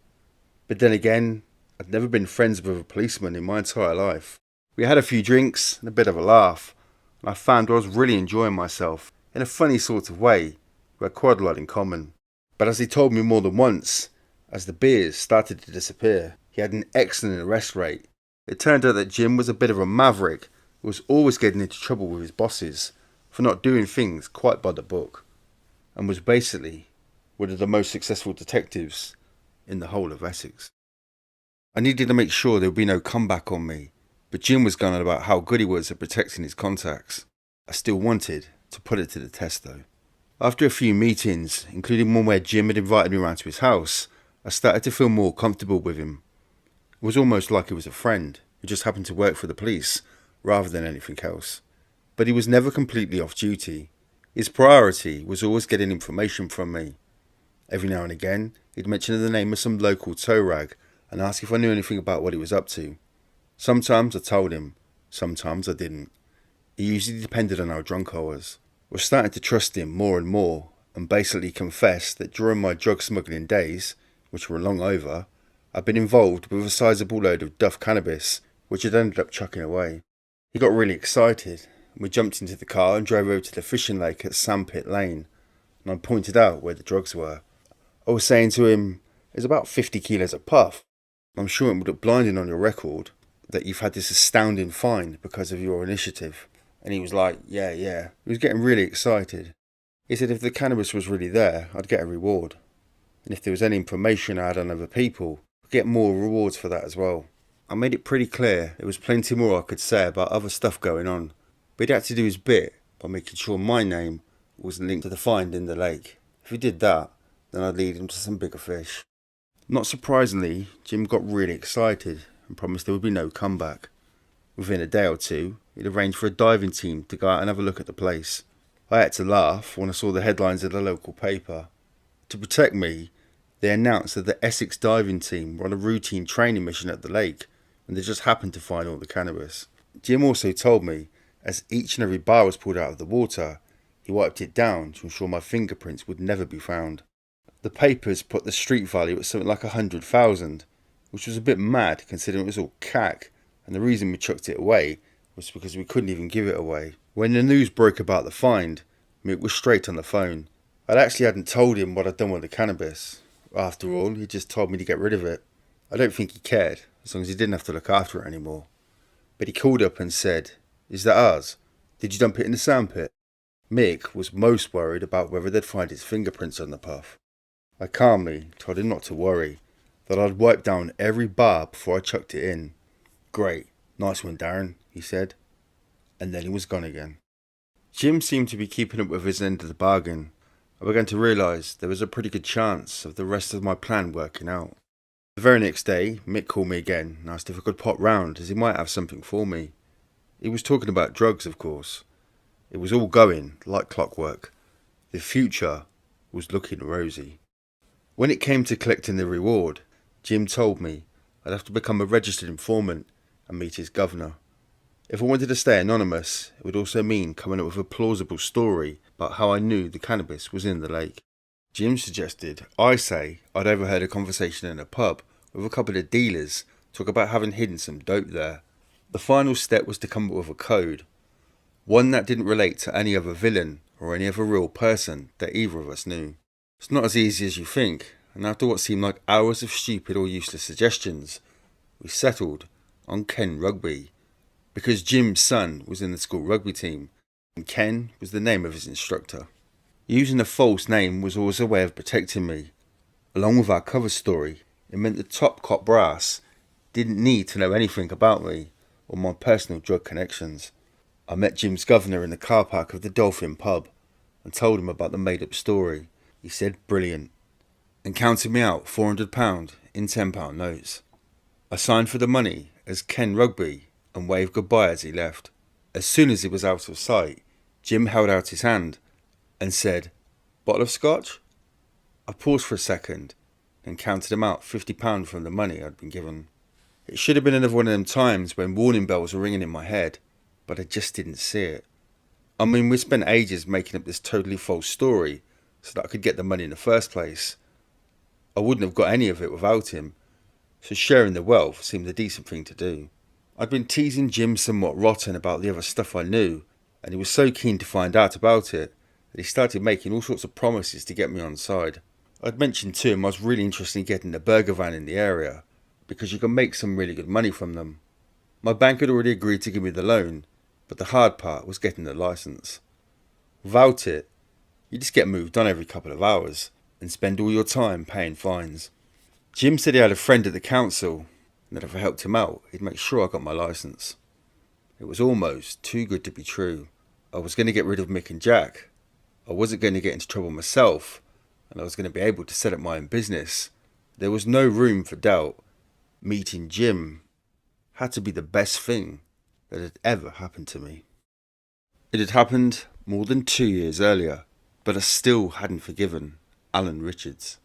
But then again, I'd never been friends with a policeman in my entire life. We had a few drinks and a bit of a laugh, and I found I was really enjoying myself in a funny sort of way. We had quite a lot in common. But as he told me more than once, as the beers started to disappear, he had an excellent arrest rate. It turned out that Jim was a bit of a maverick who was always getting into trouble with his bosses for not doing things quite by the book, and was basically one of the most successful detectives in the whole of Essex. I needed to make sure there would be no comeback on me, but Jim was going on about how good he was at protecting his contacts. I still wanted to put it to the test though. After a few meetings, including one where Jim had invited me round to his house, I started to feel more comfortable with him. It was almost like he was a friend who just happened to work for the police rather than anything else. But he was never completely off duty. His priority was always getting information from me. Every now and again, he'd mention the name of some local tow rag and ask if I knew anything about what he was up to. Sometimes I told him, sometimes I didn't. It usually depended on how drunk I was. I was starting to trust him more and more, and basically confessed that during my drug smuggling days, which were long over, I'd been involved with a sizable load of duff cannabis, which I'd ended up chucking away. He got really excited, and we jumped into the car and drove over to the fishing lake at Sandpit Lane, and I pointed out where the drugs were. I was saying to him, "It's about 50 kilos a puff. I'm sure it would look blinding on your record that you've had this astounding find because of your initiative." And he was like, yeah. He was getting really excited. He said if the cannabis was really there, I'd get a reward. And if there was any information I had on other people, I'd get more rewards for that as well. I made it pretty clear there was plenty more I could say about other stuff going on, but he'd had to do his bit by making sure my name wasn't linked to the find in the lake. If he did that, then I'd lead him to some bigger fish. Not surprisingly, Jim got really excited and promised there would be no comeback. Within a day or two, he'd arranged for a diving team to go out and have a look at the place. I had to laugh when I saw the headlines of the local paper. To protect me, they announced that the Essex diving team were on a routine training mission at the lake, and they just happened to find all the cannabis. Jim also told me, as each and every bar was pulled out of the water, he wiped it down to ensure my fingerprints would never be found. The papers put the street value at something like 100,000, which was a bit mad considering it was all cack, and the reason we chucked it away was because we couldn't even give it away. When the news broke about the find, Mick was straight on the phone. I actually hadn't told him what I'd done with the cannabis. After all, he just told me to get rid of it. I don't think he cared, as long as he didn't have to look after it anymore. But he called up and said, "Is that ours? Did you dump it in the sandpit?" Mick was most worried about whether they'd find his fingerprints on the puff. I calmly told him not to worry, that I'd wiped down every bar before I chucked it in. "Great, nice one, Darren," he said, and then he was gone again. Jim seemed to be keeping up with his end of the bargain. I began to realise there was a pretty good chance of the rest of my plan working out. The very next day, Mick called me again and asked if I could pop round as he might have something for me. He was talking about drugs, of course. It was all going like clockwork. The future was looking rosy. When it came to collecting the reward, Jim told me I'd have to become a registered informant and meet his governor. If I wanted to stay anonymous, it would also mean coming up with a plausible story about how I knew the cannabis was in the lake. Jim suggested I say I'd overheard a conversation in a pub with a couple of dealers talk about having hidden some dope there. The final step was to come up with a code, one that didn't relate to any other villain or any other real person that either of us knew. It's not as easy as you think, and after what seemed like hours of stupid or useless suggestions, we settled on Ken Rugby, because Jim's son was in the school rugby team, and Ken was the name of his instructor. Using a false name was always a way of protecting me. Along with our cover story, it meant the top cop brass didn't need to know anything about me or my personal drug connections. I met Jim's governor in the car park of the Dolphin pub and told him about the made-up story. He said brilliant, and counted me out £400 in £10 notes. I signed for the money as Ken Rugby and waved goodbye as he left. As soon as he was out of sight, Jim held out his hand and said, "Bottle of scotch?" I paused for a second and counted him out £50 from the money I'd been given. It should have been another one of them times when warning bells were ringing in my head, but I just didn't see it. I mean, we spent ages making up this totally false story so that I could get the money in the first place. I wouldn't have got any of it without him, so sharing the wealth seemed a decent thing to do. I'd been teasing Jim somewhat rotten about the other stuff I knew, and he was so keen to find out about it that he started making all sorts of promises to get me on side. I'd mentioned to him I was really interested in getting a burger van in the area, because you can make some really good money from them. My bank had already agreed to give me the loan, but the hard part was getting the license. Without it, you just get moved on every couple of hours and spend all your time paying fines. Jim said he had a friend at the council, and that if I helped him out, he'd make sure I got my licence. It was almost too good to be true. I was going to get rid of Mick and Jack. I wasn't going to get into trouble myself, and I was going to be able to set up my own business. There was no room for doubt. Meeting Jim had to be the best thing that had ever happened to me. It had happened more than 2 years earlier, but I still hadn't forgiven Alan Richards.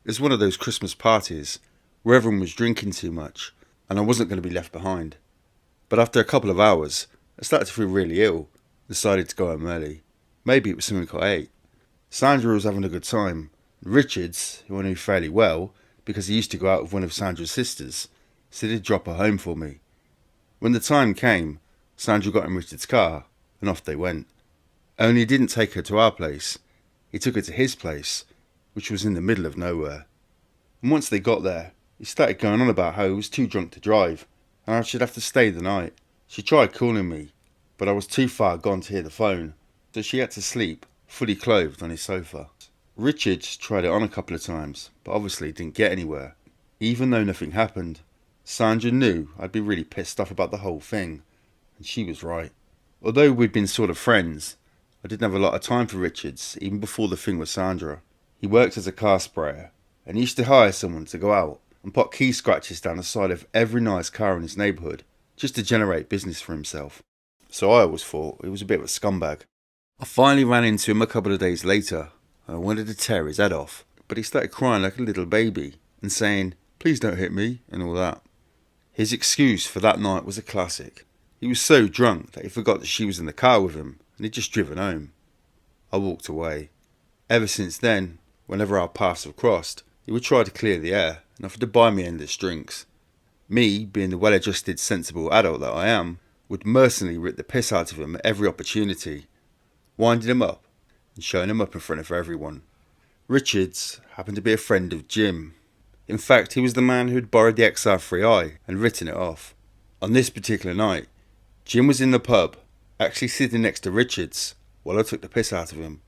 It was one of those Christmas parties where everyone was drinking too much and I wasn't going to be left behind. But after a couple of hours, I started to feel really ill and decided to go home early. Maybe it was something I ate. Sandra was having a good time. Richards, who I knew fairly well because he used to go out with one of Sandra's sisters, said he'd drop her home for me. When the time came, Sandra got in Richard's car and off they went. Only he didn't take her to our place. He took her to his place, which was in the middle of nowhere. And once they got there, he started going on about how he was too drunk to drive and I should have to stay the night. She tried calling me, but I was too far gone to hear the phone, so she had to sleep, fully clothed, on his sofa. Richards tried it on a couple of times, but obviously didn't get anywhere. Even though nothing happened, Sandra knew I'd be really pissed off about the whole thing, and she was right. Although we'd been sort of friends, I didn't have a lot of time for Richards, even before the thing with Sandra. He worked as a car sprayer, and he used to hire someone to go out and put key scratches down the side of every nice car in his neighbourhood, just to generate business for himself. So I always thought he was a bit of a scumbag. I finally ran into him a couple of days later, and I wanted to tear his head off, but he started crying like a little baby and saying, "Please don't hit me," and all that. His excuse for that night was a classic. He was so drunk that he forgot that she was in the car with him, and he'd just driven home. I walked away. Ever since then, whenever our paths have crossed, he would try to clear the air and offer to buy me endless drinks. Me, being the well-adjusted, sensible adult that I am, would mercilessly rip the piss out of him at every opportunity, winding him up and showing him up in front of everyone. Richards happened to be a friend of Jim. In fact, he was the man who had borrowed the XR3i and written it off. On this particular night, Jim was in the pub, actually sitting next to Richards, while I took the piss out of him.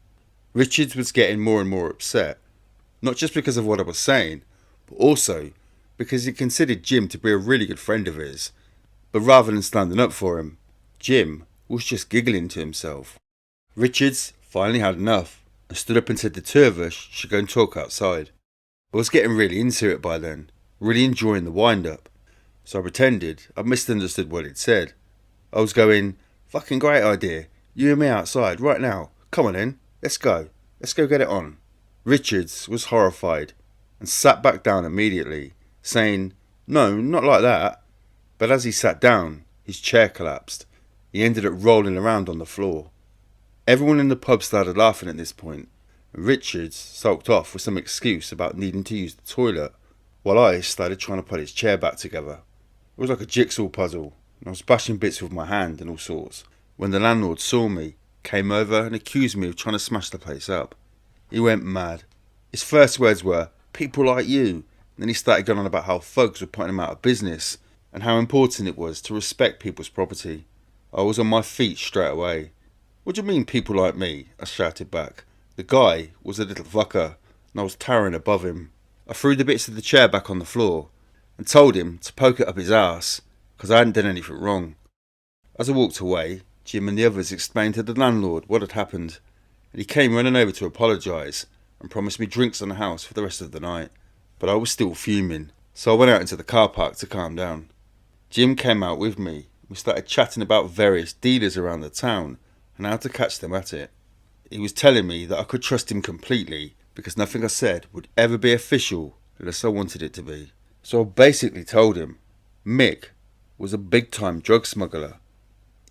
Richards was getting more and more upset, not just because of what I was saying, but also because he considered Jim to be a really good friend of his. But rather than standing up for him, Jim was just giggling to himself. Richards finally had enough and stood up and said the two of us should go and talk outside. I was getting really into it by then, really enjoying the wind-up, so I pretended I misunderstood what he'd said. I was going, "Fucking great idea, you and me outside right now, come on in, let's go get it on." Richards was horrified and sat back down immediately, saying, "No, not like that." But as he sat down, His chair collapsed. He ended up rolling around on the floor. Everyone in the pub started laughing at this point, and Richards sulked off with some excuse about needing to use the toilet, while I started trying to put his chair back together. It was like a jigsaw puzzle, and I was bashing bits with my hand and all sorts, when the landlord saw me, came over and accused me of trying to smash the place up. He went mad. His first words were, "People like you," and then he started going on about how thugs were putting him out of business, and how important it was to respect people's property. I was on my feet straight away. "What do you mean, people like me?" I shouted back. The guy was a little fucker, and I was towering above him. I threw the bits of the chair back on the floor, and told him to poke it up his arse, because I hadn't done anything wrong. As I walked away, Jim and the others explained to the landlord what had happened, and he came running over to apologise, and promised me drinks on the house for the rest of the night. But I was still fuming, so I went out into the car park to calm down. Jim came out with me. We started chatting about various dealers around the town, and how to catch them at it. He was telling me that I could trust him completely, because nothing I said would ever be official unless I wanted it to be. So I basically told him Mick was a big-time drug smuggler.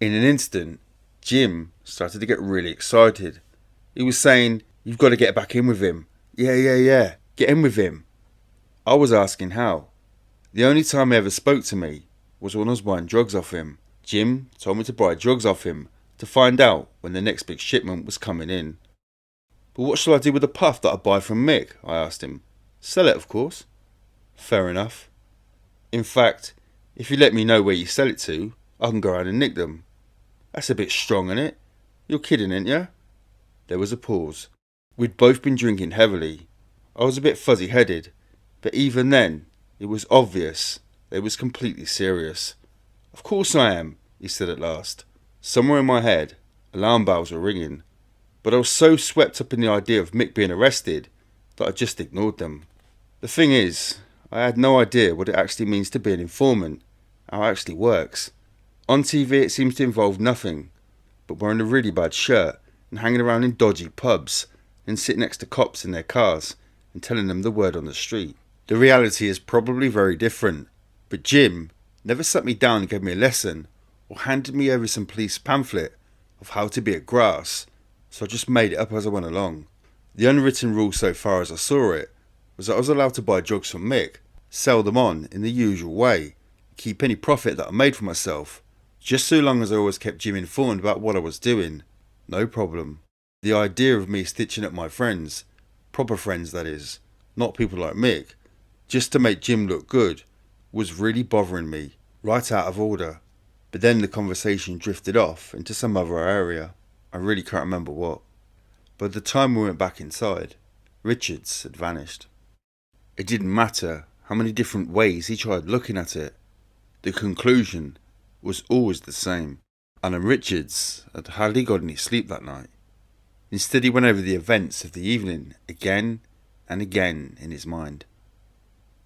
In an instant, Jim started to get really excited. He was saying, "You've got to get back in with him. Yeah, get in with him." I was asking how. The only time he ever spoke to me was when I was buying drugs off him. Jim told me to buy drugs off him to find out when the next big shipment was coming in. "But what shall I do with the puff that I buy from Mick?" I asked him. "Sell it, of course." "Fair enough. In fact, if you let me know where you sell it to, I can go around and nick them." "That's a bit strong, innit? You're kidding, ain't ya?" There was a pause. We'd both been drinking heavily. I was a bit fuzzy-headed, but even then, it was obvious that it was completely serious. "Of course I am," he said at last. Somewhere in my head, alarm bells were ringing, but I was so swept up in the idea of Mick being arrested that I just ignored them. The thing is, I had no idea what it actually means to be an informant, how it actually works. On TV it seems to involve nothing but wearing a really bad shirt and hanging around in dodgy pubs and sitting next to cops in their cars and telling them the word on the street. The reality is probably very different, but Jim never sat me down and gave me a lesson or handed me over some police pamphlet of how to be a grass, so I just made it up as I went along. The unwritten rule so far as I saw it was that I was allowed to buy drugs from Mick, sell them on in the usual way, keep any profit that I made for myself, just so long as I always kept Jim informed about what I was doing. No problem. The idea of me stitching up my friends, proper friends that is, not people like Mick, just to make Jim look good, was really bothering me, right out of order. But then the conversation drifted off into some other area. I really can't remember what. By the time we went back inside, Richards had vanished. It didn't matter how many different ways he tried looking at it. The conclusion was always the same. Alan Richards had hardly got any sleep that night. Instead, he went over the events of the evening again and again in his mind.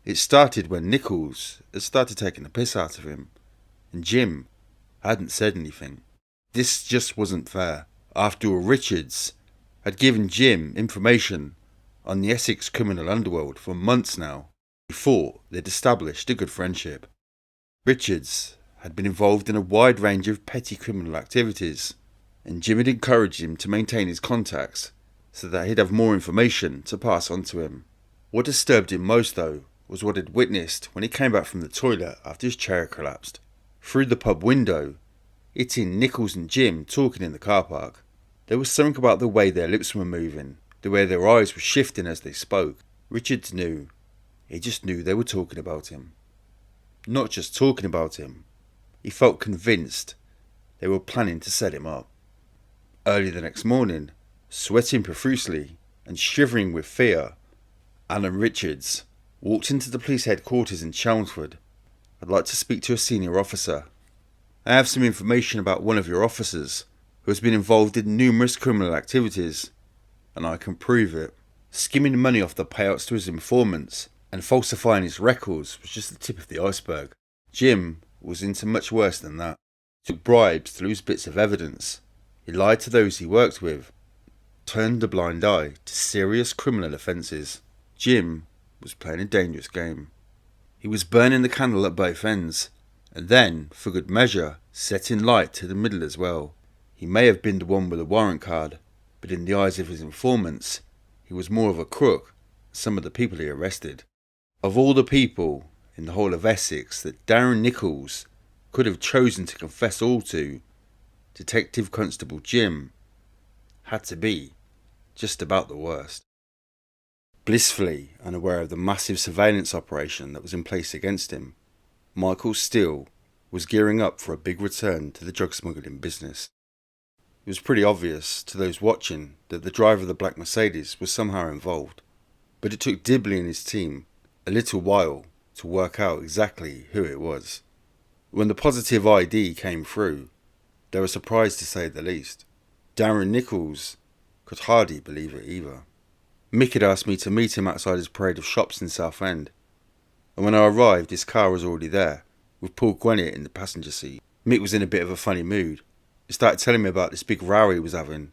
It started when Nicholls had started taking the piss out of him, and Jim hadn't said anything. This just wasn't fair. After all, Richards had given Jim information on the Essex criminal underworld for months now. He thought they'd established a good friendship. Richards had been involved in a wide range of petty criminal activities, and Jim had encouraged him to maintain his contacts so that he'd have more information to pass on to him. What disturbed him most, though, was what he'd witnessed when he came back from the toilet after his chair collapsed. Through the pub window, he'd seen Nicholls and Jim talking in the car park. There was something about the way their lips were moving, the way their eyes were shifting as they spoke. Richards knew. He just knew they were talking about him. Not just talking about him. He felt convinced they were planning to set him up. Early the next morning, sweating profusely and shivering with fear, Alan Richards walked into the police headquarters in Chelmsford. "I'd like to speak to a senior officer. I have some information about one of your officers who has been involved in numerous criminal activities, and I can prove it." Skimming money off the payouts to his informants and falsifying his records was just the tip of the iceberg. Jim was into much worse than that. He took bribes to lose bits of evidence. He lied to those he worked with, turned a blind eye to serious criminal offences. Jim was playing a dangerous game. He was burning the candle at both ends, and then, for good measure, setting light to the middle as well. He may have been the one with a warrant card, but in the eyes of his informants, he was more of a crook than some of the people he arrested. Of all the people in the whole of Essex that Darren Nicholls could have chosen to confess all to, Detective Constable Jim had to be just about the worst. Blissfully unaware of the massive surveillance operation that was in place against him, Michael Steele was gearing up for a big return to the drug smuggling business. It was pretty obvious to those watching that the driver of the black Mercedes was somehow involved, but it took Dibley and his team a little while to work out exactly who it was. When the positive ID came through, they were surprised to say the least. Darren Nicholls could hardly believe it either. Mick had asked me to meet him outside his parade of shops in Southend, and when I arrived his car was already there, with Paul Gwinnett in the passenger seat. Mick was in a bit of a funny mood. He started telling me about this big row he was having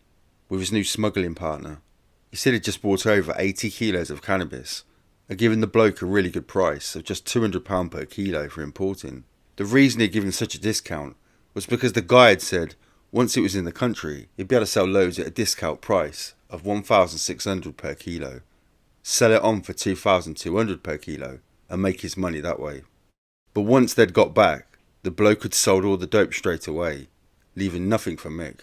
with his new smuggling partner. He said he'd just brought over 80 kilos of cannabis and given the bloke a really good price of just £200 per kilo for importing. The reason he'd given such a discount was because the guy had said once it was in the country he'd be able to sell loads at a discount price of £1,600 per kilo, sell it on for £2,200 per kilo and make his money that way. But once they'd got back, the bloke had sold all the dope straight away, leaving nothing for Mick.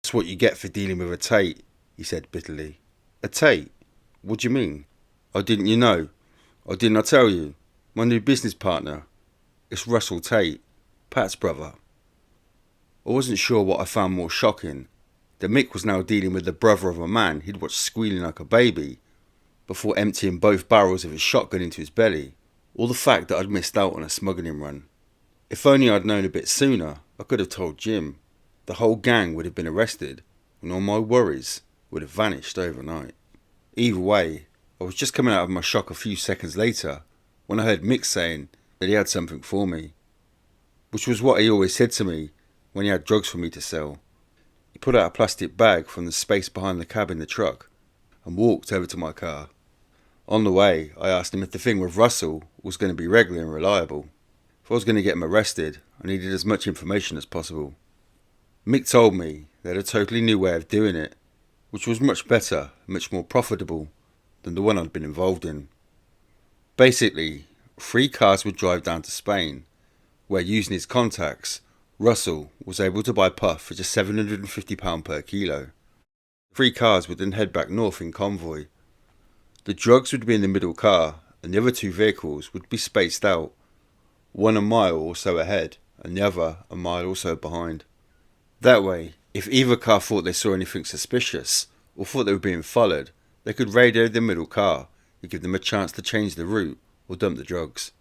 That's what you get for dealing with a Tate, he said bitterly. A Tate? What do you mean? Oh, didn't you know? Or didn't I tell you? My new business partner. It's Russell Tate, Pat's brother. I wasn't sure what I found more shocking, that Mick was now dealing with the brother of a man he'd watched squealing like a baby before emptying both barrels of his shotgun into his belly, or the fact that I'd missed out on a smuggling run. If only I'd known a bit sooner, I could have told Jim. The whole gang would have been arrested, and all my worries would have vanished overnight. Either way, I was just coming out of my shock a few seconds later when I heard Mick saying that he had something for me, which was what he always said to me when he had drugs for me to sell. He put out a plastic bag from the space behind the cab in the truck and walked over to my car. On the way, I asked him if the thing with Russell was going to be regular and reliable. If I was going to get him arrested, I needed as much information as possible. Mick told me they had a totally new way of doing it, which was much better and much more profitable than the one I'd been involved in. Basically, 3 cars would drive down to Spain, where using his contacts, Russell was able to buy puff for just £750 per kilo. 3 cars would then head back north in convoy. The drugs would be in the middle car and the other 2 vehicles would be spaced out, one a mile or so ahead and the other a mile or so behind. That way, if either car thought they saw anything suspicious or thought they were being followed, they could radio the middle car and give them a chance to change the route or dump the drugs.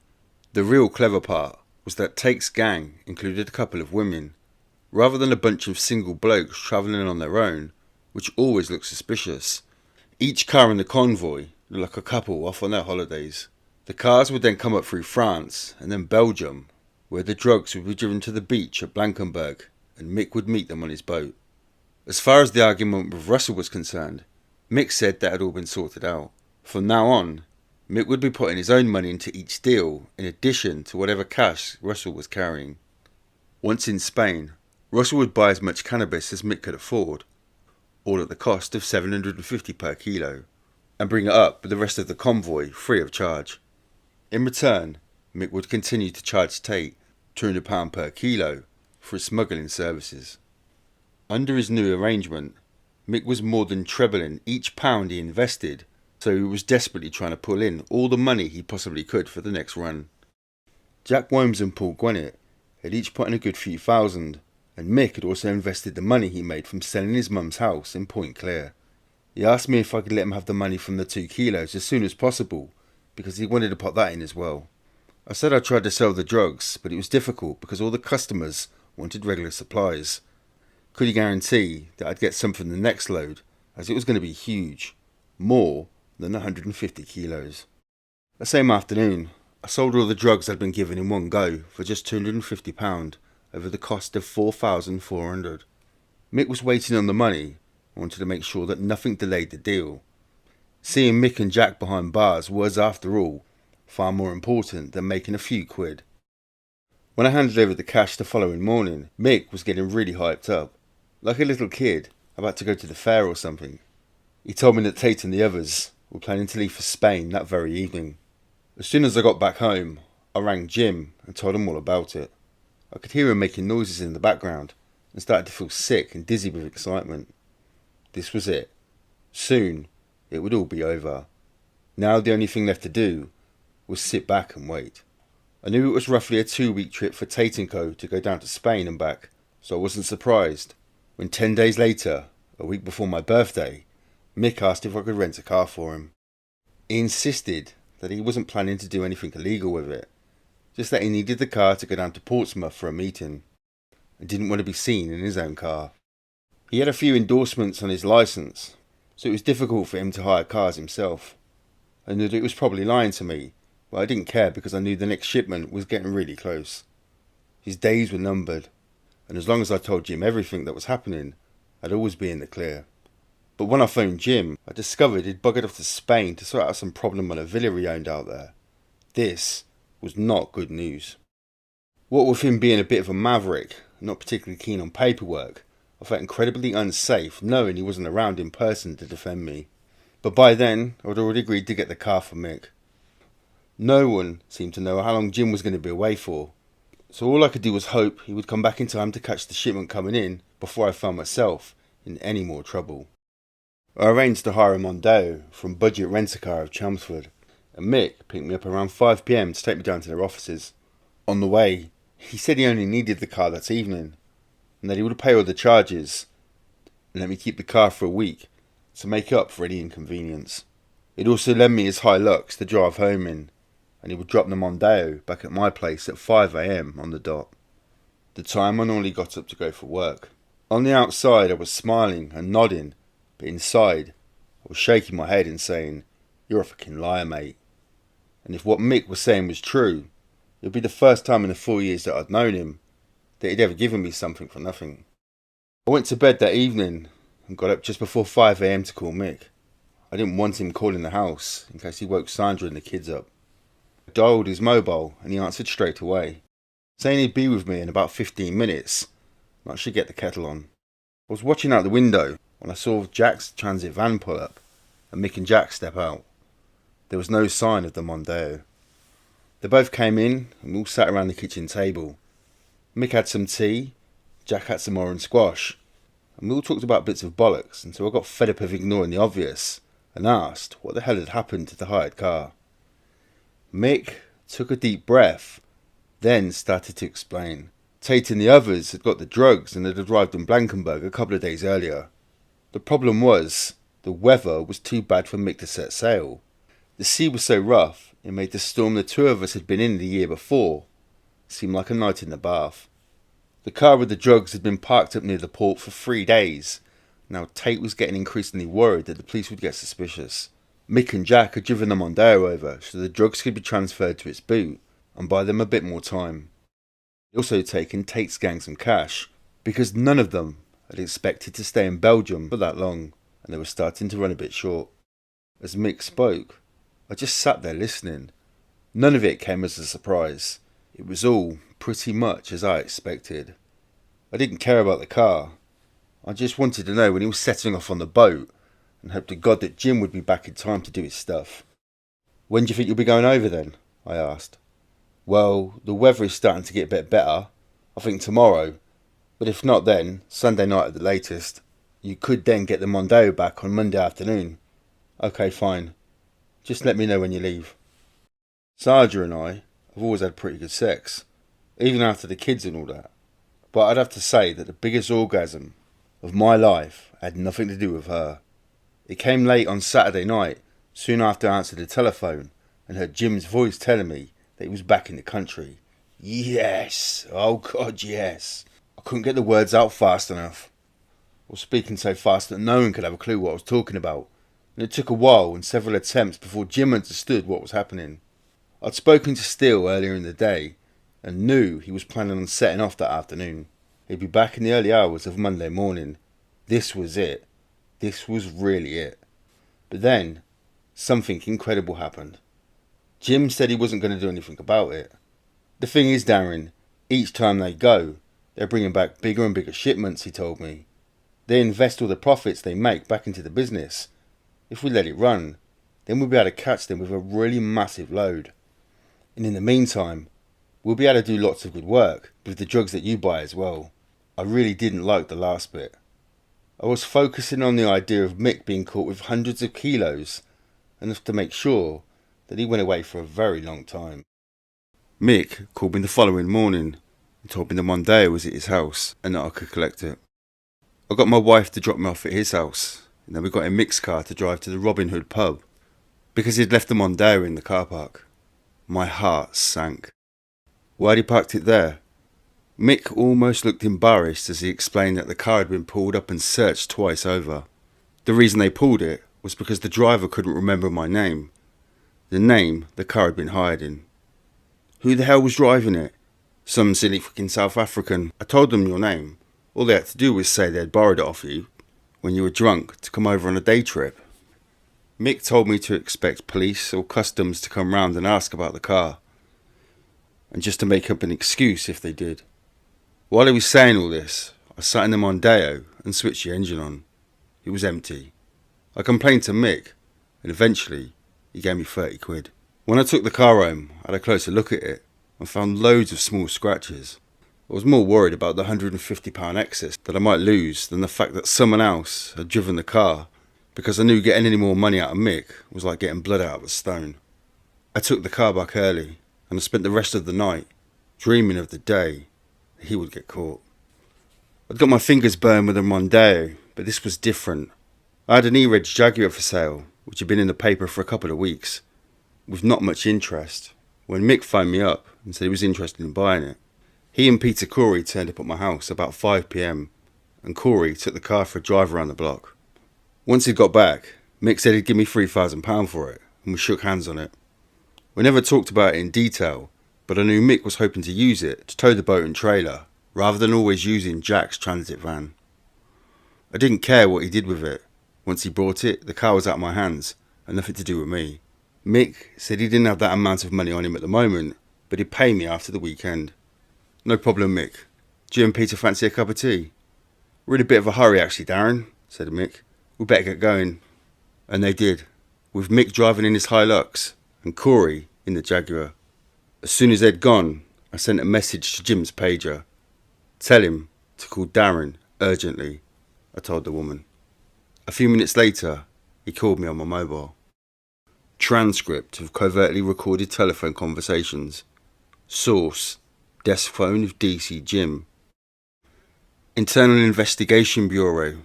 The real clever part was that Tate's gang included a couple of women, rather than a bunch of single blokes travelling on their own, which always looked suspicious. Each car in the convoy looked like a couple off on their holidays. The cars would then come up through France and then Belgium, where the drugs would be driven to the beach at Blankenberg and Mick would meet them on his boat. As far as the argument with Russell was concerned, Mick said that had all been sorted out. From now on, Mick would be putting his own money into each deal in addition to whatever cash Russell was carrying. Once in Spain, Russell would buy as much cannabis as Mick could afford, all at the cost of £750 per kilo, and bring it up with the rest of the convoy free of charge. In return, Mick would continue to charge Tate £200 per kilo for his smuggling services. Under his new arrangement, Mick was more than trebling each pound he invested, so he was desperately trying to pull in all the money he possibly could for the next run. Jack Wilmes and Paul Gwinnett had each put in a good few thousand, and Mick had also invested the money he made from selling his mum's house in Point Clear. He asked me if I could let him have the money from the 2 kilos as soon as possible, because he wanted to put that in as well. I said I tried to sell the drugs, but it was difficult because all the customers wanted regular supplies. Could he guarantee that I'd get some from the next load, as it was going to be huge, more than 150 kilos. The same afternoon, I sold all the drugs I'd been given in one go for just £250 over the cost of £4,400. Mick was waiting on the money. I wanted to make sure that nothing delayed the deal. Seeing Mick and Jack behind bars was, after all, far more important than making a few quid. When I handed over the cash the following morning, Mick was getting really hyped up, like a little kid about to go to the fair or something. He told me that Tate and the others were planning to leave for Spain that very evening. As soon as I got back home, I rang Jim and told him all about it. I could hear him making noises in the background and started to feel sick and dizzy with excitement. This was it. Soon, it would all be over. Now the only thing left to do was sit back and wait. I knew it was roughly a 2-week trip for Tate and Co to go down to Spain and back, so I wasn't surprised when 10 days later, a week before my birthday, Mick asked if I could rent a car for him. He insisted that he wasn't planning to do anything illegal with it, just that he needed the car to go down to Portsmouth for a meeting, and didn't want to be seen in his own car. He had a few endorsements on his licence, so it was difficult for him to hire cars himself. I knew that it was probably lying to me, but I didn't care because I knew the next shipment was getting really close. His days were numbered, and as long as I told Jim everything that was happening, I'd always be in the clear. But when I phoned Jim, I discovered he'd buggered off to Spain to sort out some problem on a villa he owned out there. This was not good news. What with him being a bit of a maverick, not particularly keen on paperwork, I felt incredibly unsafe knowing he wasn't around in person to defend me. But by then, I'd already agreed to get the car for Mick. No one seemed to know how long Jim was going to be away for, so all I could do was hope he would come back in time to catch the shipment coming in before I found myself in any more trouble. I arranged to hire a Mondeo from Budget Rent-A-Car of Chelmsford, and Mick picked me up around 5 p.m. to take me down to their offices. On the way, he said he only needed the car that evening, and that he would pay all the charges, and let me keep the car for a week to make up for any inconvenience. He'd also lend me his Hilux to drive home in, and he would drop the Mondeo back at my place at 5 a.m. on the dot, the time I normally got up to go for work. On the outside I was smiling and nodding, but inside I was shaking my head and saying, "You're a fucking liar, mate." And if what Mick was saying was true, it would be the first time in the 4 years that I'd known him that he'd ever given me something for nothing. I went to bed that evening and got up just before 5 a.m. to call Mick. I didn't want him calling the house in case he woke Sandra and the kids up. I dialed his mobile and he answered straight away, saying he'd be with me in about 15 minutes and I should get the kettle on. I was watching out the window when I saw Jack's transit van pull up and Mick and Jack step out. There was no sign of the Mondeo. They both came in and we all sat around the kitchen table. Mick had some tea, Jack had some orange squash, and we all talked about bits of bollocks until I got fed up of ignoring the obvious and asked what the hell had happened to the hired car. Mick took a deep breath, then started to explain. Tate and the others had got the drugs and had arrived in Blankenberg a couple of days earlier. The problem was, the weather was too bad for Mick to set sail. The sea was so rough, it made the storm the two of us had been in the year before seem like a night in the bath. The car with the drugs had been parked up near the port for 3 days. Now Tate was getting increasingly worried that the police would get suspicious. Mick and Jack had driven the Mondeo over so the drugs could be transferred to its boot and buy them a bit more time. They'd also taken Tate's gang some cash because none of them had expected to stay in Belgium for that long and they were starting to run a bit short. As Mick spoke, I just sat there listening. None of it came as a surprise. It was all pretty much as I expected. I didn't care about the car. I just wanted to know when he was setting off on the boat and hoped to God that Jim would be back in time to do his stuff. "When do you think you'll be going over then?" I asked. "Well, the weather is starting to get a bit better. I think tomorrow. But if not then, Sunday night at the latest. You could then get the Mondeo back on Monday afternoon." "Okay, fine. Just let me know when you leave." Sandra and I have always had pretty good sex, even after the kids and all that. But I'd have to say that the biggest orgasm of my life had nothing to do with her. It came late on Saturday night, soon after I answered the telephone and heard Jim's voice telling me that he was back in the country. Yes! Oh God, yes! I couldn't get the words out fast enough. I was speaking so fast that no one could have a clue what I was talking about, and it took a while and several attempts before Jim understood what was happening. I'd spoken to Steele earlier in the day and knew he was planning on setting off that afternoon. He'd be back in the early hours of Monday morning. This was it. This was really it. But then, something incredible happened. Jim said he wasn't going to do anything about it. The thing is, Darren, Each time they go, they're bringing back bigger and bigger shipments, he told me. They invest all the profits they make back into the business. If we let it run, then we'll be able to catch them with a really massive load. And in the meantime, we'll be able to do lots of good work with the drugs that you buy as well. I really didn't like the last bit. I was focusing on the idea of Mick being caught with hundreds of kilos, enough to make sure that he went away for a very long time. Mick called me the following morning and told me that Monday was at his house and that I could collect it. I got my wife to drop me off at his house, and then we got in Mick's car to drive to the Robin Hood pub, because he'd left the Mondeo in the car park. My heart sank. Why'd he parked it there? Mick almost looked embarrassed as he explained that the car had been pulled up and searched twice over. The reason they pulled it was because the driver couldn't remember my name, the name the car had been hired in. Who the hell was driving it? Some silly fucking South African. I told them your name. All they had to do was say they'd borrowed it off you when you were drunk to come over on a day trip. Mick told me to expect police or customs to come round and ask about the car, and just to make up an excuse if they did. While he was saying all this, I sat in the Mondeo and switched the engine on. It was empty. I complained to Mick, and eventually he gave me 30 quid. When I took the car home, I had a closer look at it and found loads of small scratches. I was more worried about the £150 excess that I might lose than the fact that someone else had driven the car, because I knew getting any more money out of Mick was like getting blood out of a stone. I took the car back early, and I spent the rest of the night dreaming of the day that he would get caught. I'd got my fingers burned with a Mondeo, but this was different. I had an E-Reg Jaguar for sale, which had been in the paper for a couple of weeks, with not much interest, when Mick phoned me up and said he was interested in buying it. He and Peter Corey turned up at my house about 5 p.m, and Corey took the car for a drive around the block. Once he'd got back, Mick said he'd give me £3,000 for it, and we shook hands on it. We never talked about it in detail, but I knew Mick was hoping to use it to tow the boat and trailer, rather than always using Jack's transit van. I didn't care what he did with it. Once he brought it, the car was out of my hands, and nothing to do with me. Mick said he didn't have that amount of money on him at the moment, but he'd pay me after the weekend. No problem, Mick. Do you and Peter fancy a cup of tea? We're in a bit of a hurry actually, Darren, said Mick. We better get going. And they did, with Mick driving in his Hilux and Corey in the Jaguar. As soon as they'd gone, I sent a message to Jim's pager. Tell him to call Darren urgently, I told the woman. A few minutes later, he called me on my mobile. Transcript of covertly recorded telephone conversations. Source: desk phone of DC Jim. Internal Investigation Bureau.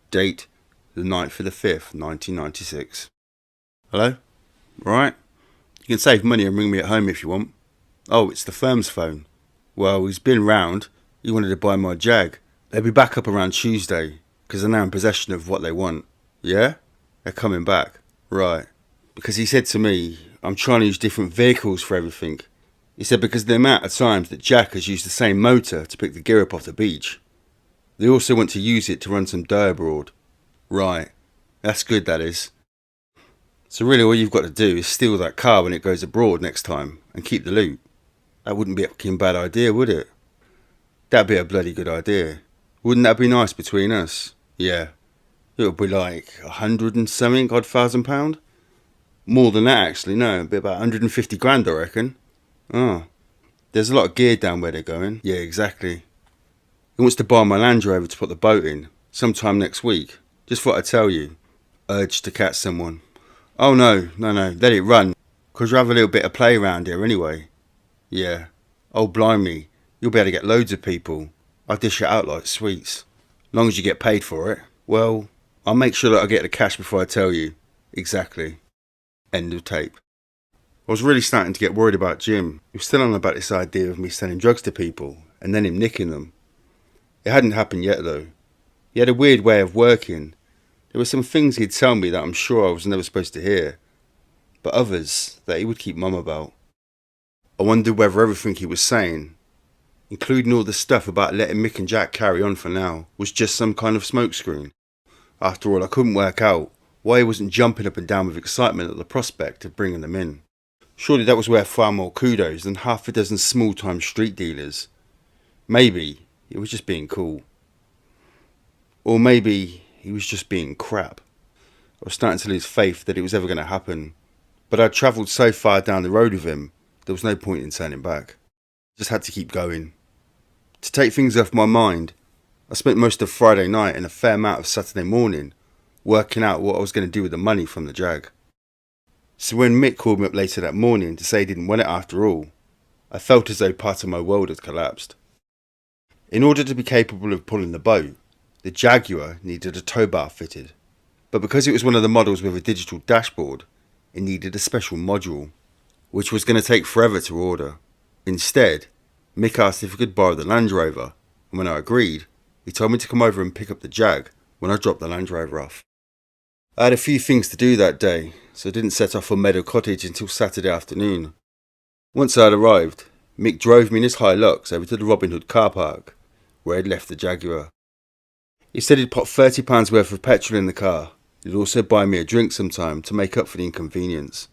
Date: the 9th of the 5th, 1996. Hello? Right? You can save money and ring me at home if you want. Oh, it's the firm's phone. Well, he's been round. He wanted to buy my Jag. They'll be back up around Tuesday, because they're now in possession of what they want. Yeah? They're coming back. Right. Because he said to me, I'm trying to use different vehicles for everything. He said because of the amount of times that Jack has used the same motor to pick the gear up off the beach. They also want to use it to run some dough abroad. Right. That's good, that is. So really all you've got to do is steal that car when it goes abroad next time and keep the loot. That wouldn't be a fucking bad idea, would it? That'd be a bloody good idea. Wouldn't that be nice between us? Yeah. It would be like 100 and something odd £1,000. More than that actually, no, it'd be about 150 grand I reckon. Oh. There's a lot of gear down where they're going. Yeah, exactly. He wants to buy my Land Rover to put the boat in, sometime next week. Just thought I'd tell you. Urge to catch someone. Oh no, let it run, 'cause you have a little bit of play around here anyway. Yeah. Oh blimey, you'll be able to get loads of people. I dish it out like sweets. Long as you get paid for it. Well, I'll make sure that I get the cash before I tell you. Exactly. End of tape. I was really starting to get worried about Jim. He was still on about this idea of me selling drugs to people, and then him nicking them. It hadn't happened yet though. He had a weird way of working. There were some things he'd tell me that I'm sure I was never supposed to hear, but others that he would keep mum about. I wondered whether everything he was saying, including all the stuff about letting Mick and Jack carry on for now, was just some kind of smokescreen. After all, I couldn't work out why he wasn't jumping up and down with excitement at the prospect of bringing them in. Surely that was worth far more kudos than half a dozen small-time street dealers. Maybe he was just being cool. Or maybe he was just being crap. I was starting to lose faith that it was ever going to happen. But I'd travelled so far down the road with him, there was no point in turning back. Just had to keep going. To take things off my mind, I spent most of Friday night and a fair amount of Saturday morning working out what I was going to do with the money from the Jag. So when Mick called me up later that morning to say he didn't want it after all, I felt as though part of my world had collapsed. In order to be capable of pulling the boat, the Jaguar needed a tow bar fitted. But because it was one of the models with a digital dashboard, it needed a special module, which was going to take forever to order. Instead, Mick asked if he could borrow the Land Rover, and when I agreed, he told me to come over and pick up the Jag when I dropped the Land Rover off. I had a few things to do that day, so I didn't set off for Meadow Cottage until Saturday afternoon. Once I had arrived, Mick drove me in his Hilux over to the Robin Hood car park, where he'd left the Jaguar. He said he'd put £30 worth of petrol in the car. He'd also buy me a drink sometime to make up for the inconvenience.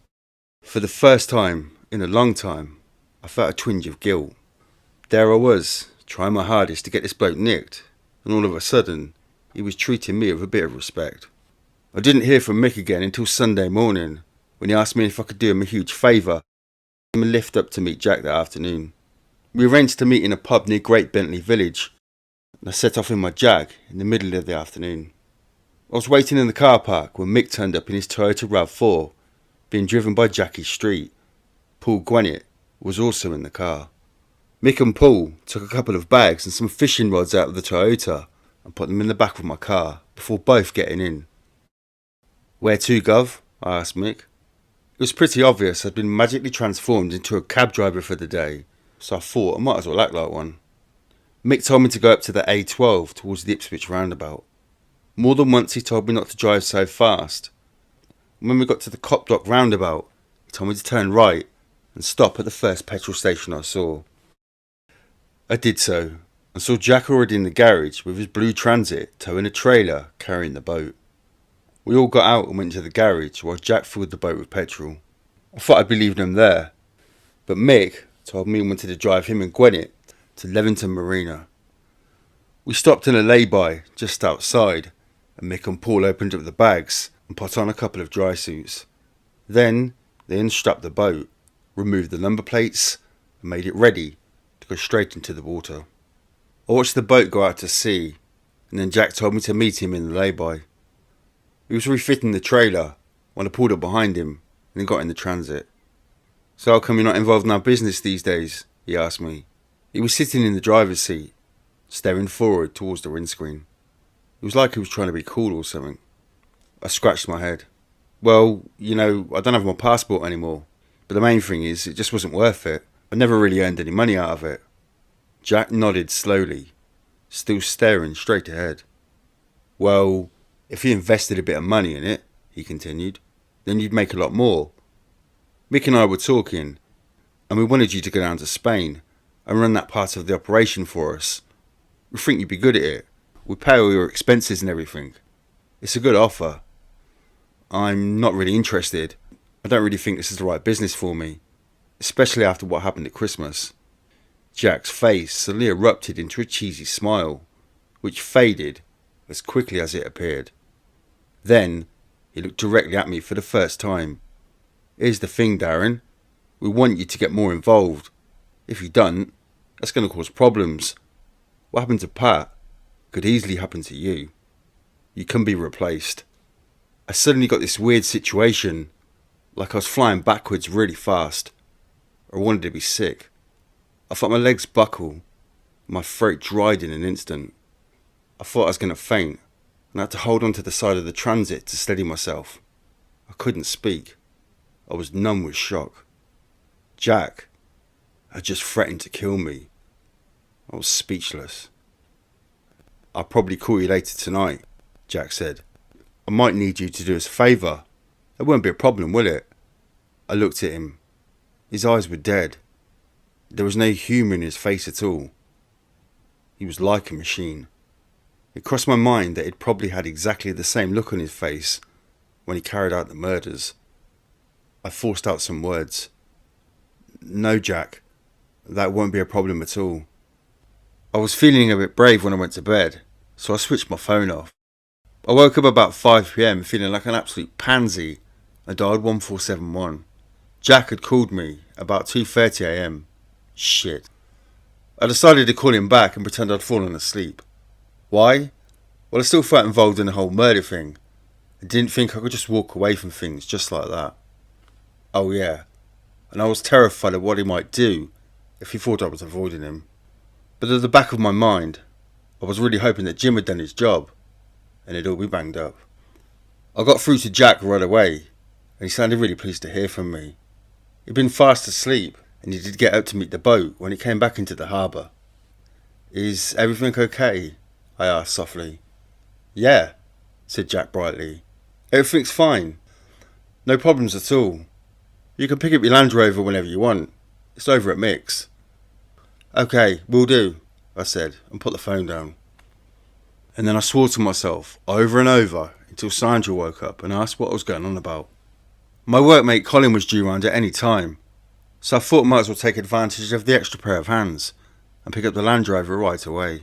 For the first time in a long time, I felt a twinge of guilt. There I was, trying my hardest to get this bloke nicked, and all of a sudden, he was treating me with a bit of respect. I didn't hear from Mick again until Sunday morning, when he asked me if I could do him a huge favour, give him a lift up to meet Jack that afternoon. We arranged to meet in a pub near Great Bentley Village, and I set off in my Jag in the middle of the afternoon. I was waiting in the car park when Mick turned up in his Toyota RAV4, being driven by Jackie Street. Paul Gwennett was also in the car. Mick and Paul took a couple of bags and some fishing rods out of the Toyota and put them in the back of my car before both getting in. "Where to, Gov?" I asked Mick. It was pretty obvious I'd been magically transformed into a cab driver for the day, so I thought I might as well act like one. Mick told me to go up to the A12 towards the Ipswich roundabout. More than once he told me not to drive so fast. When we got to the Copdock roundabout, he told me to turn right and stop at the first petrol station I saw. I did so, and saw Jack already in the garage with his blue Transit towing a trailer carrying the boat. We all got out and went to the garage while Jack filled the boat with petrol. I thought I'd be leaving him there, but Mick told me he wanted to drive him and Gwennett to Leventon Marina. We stopped in a lay-by just outside, and Mick and Paul opened up the bags and put on a couple of dry suits. Then they unstrapped the boat, removed the number plates, and made it ready to go straight into the water. I watched the boat go out to sea, and then Jack told me to meet him in the lay-by. He was refitting the trailer when I pulled up behind him and then got in the Transit. "So how come you're not involved in our business these days?" he asked me. He was sitting in the driver's seat, staring forward towards the windscreen. It was like he was trying to be cool or something. I scratched my head. "Well, I don't have my passport anymore. But the main thing is, it just wasn't worth it. I never really earned any money out of it." Jack nodded slowly, still staring straight ahead. "Well, if you invested a bit of money in it," he continued, "then you'd make a lot more. Mick and I were talking, and we wanted you to go down to Spain and run that part of the operation for us. We think you'd be good at it. We pay all your expenses and everything. It's a good offer. I'm not really interested. I don't really think this is the right business for me, especially after what happened at Christmas." Jack's face suddenly erupted into a cheesy smile, which faded as quickly as it appeared. Then he looked directly at me for the first time. "Here's the thing, Darren. We want you to get more involved. If you don't, that's going to cause problems. What happened to Pat could easily happen to you. You can be replaced." I suddenly got this weird situation, like I was flying backwards really fast. I wanted to be sick. I felt my legs buckle, and my throat dried in an instant. I thought I was going to faint, and I had to hold onto the side of the Transit to steady myself. I couldn't speak. I was numb with shock. Jack had just threatened to kill me. I was speechless. "I'll probably call you later tonight," Jack said. "I might need you to do us a favour. That won't be a problem, will it?" I looked at him. His eyes were dead. There was no humour in his face at all. He was like a machine. It crossed my mind that he'd probably had exactly the same look on his face when he carried out the murders. I forced out some words. No, Jack. That won't be a problem at all. I was feeling a bit brave when I went to bed, so I switched my phone off. I woke up about 5 PM feeling like an absolute pansy and dialed 1471. Jack had called me about 2:30 AM. Shit. I decided to call him back and pretend I'd fallen asleep. Why? Well, I still felt involved in the whole murder thing. I didn't think I could just walk away from things just like that. Oh yeah, and I was terrified of what he might do if he thought I was avoiding him. But at the back of my mind, I was really hoping that Jim had done his job and it'd all be banged up. I got through to Jack right away and he sounded really pleased to hear from me. He'd been fast asleep and he did get out to meet the boat when it came back into the harbour. Is everything okay? I asked softly. Yeah, said Jack brightly. Everything's fine. No problems at all. You can pick up your Land Rover whenever you want. It's over at Mick's. Okay, will do, I said and put the phone down. And then I swore to myself over and over until Sandra woke up and asked what I was going on about. My workmate Colin was due round at any time, so I thought I might as well take advantage of the extra pair of hands and pick up the Land Rover right away.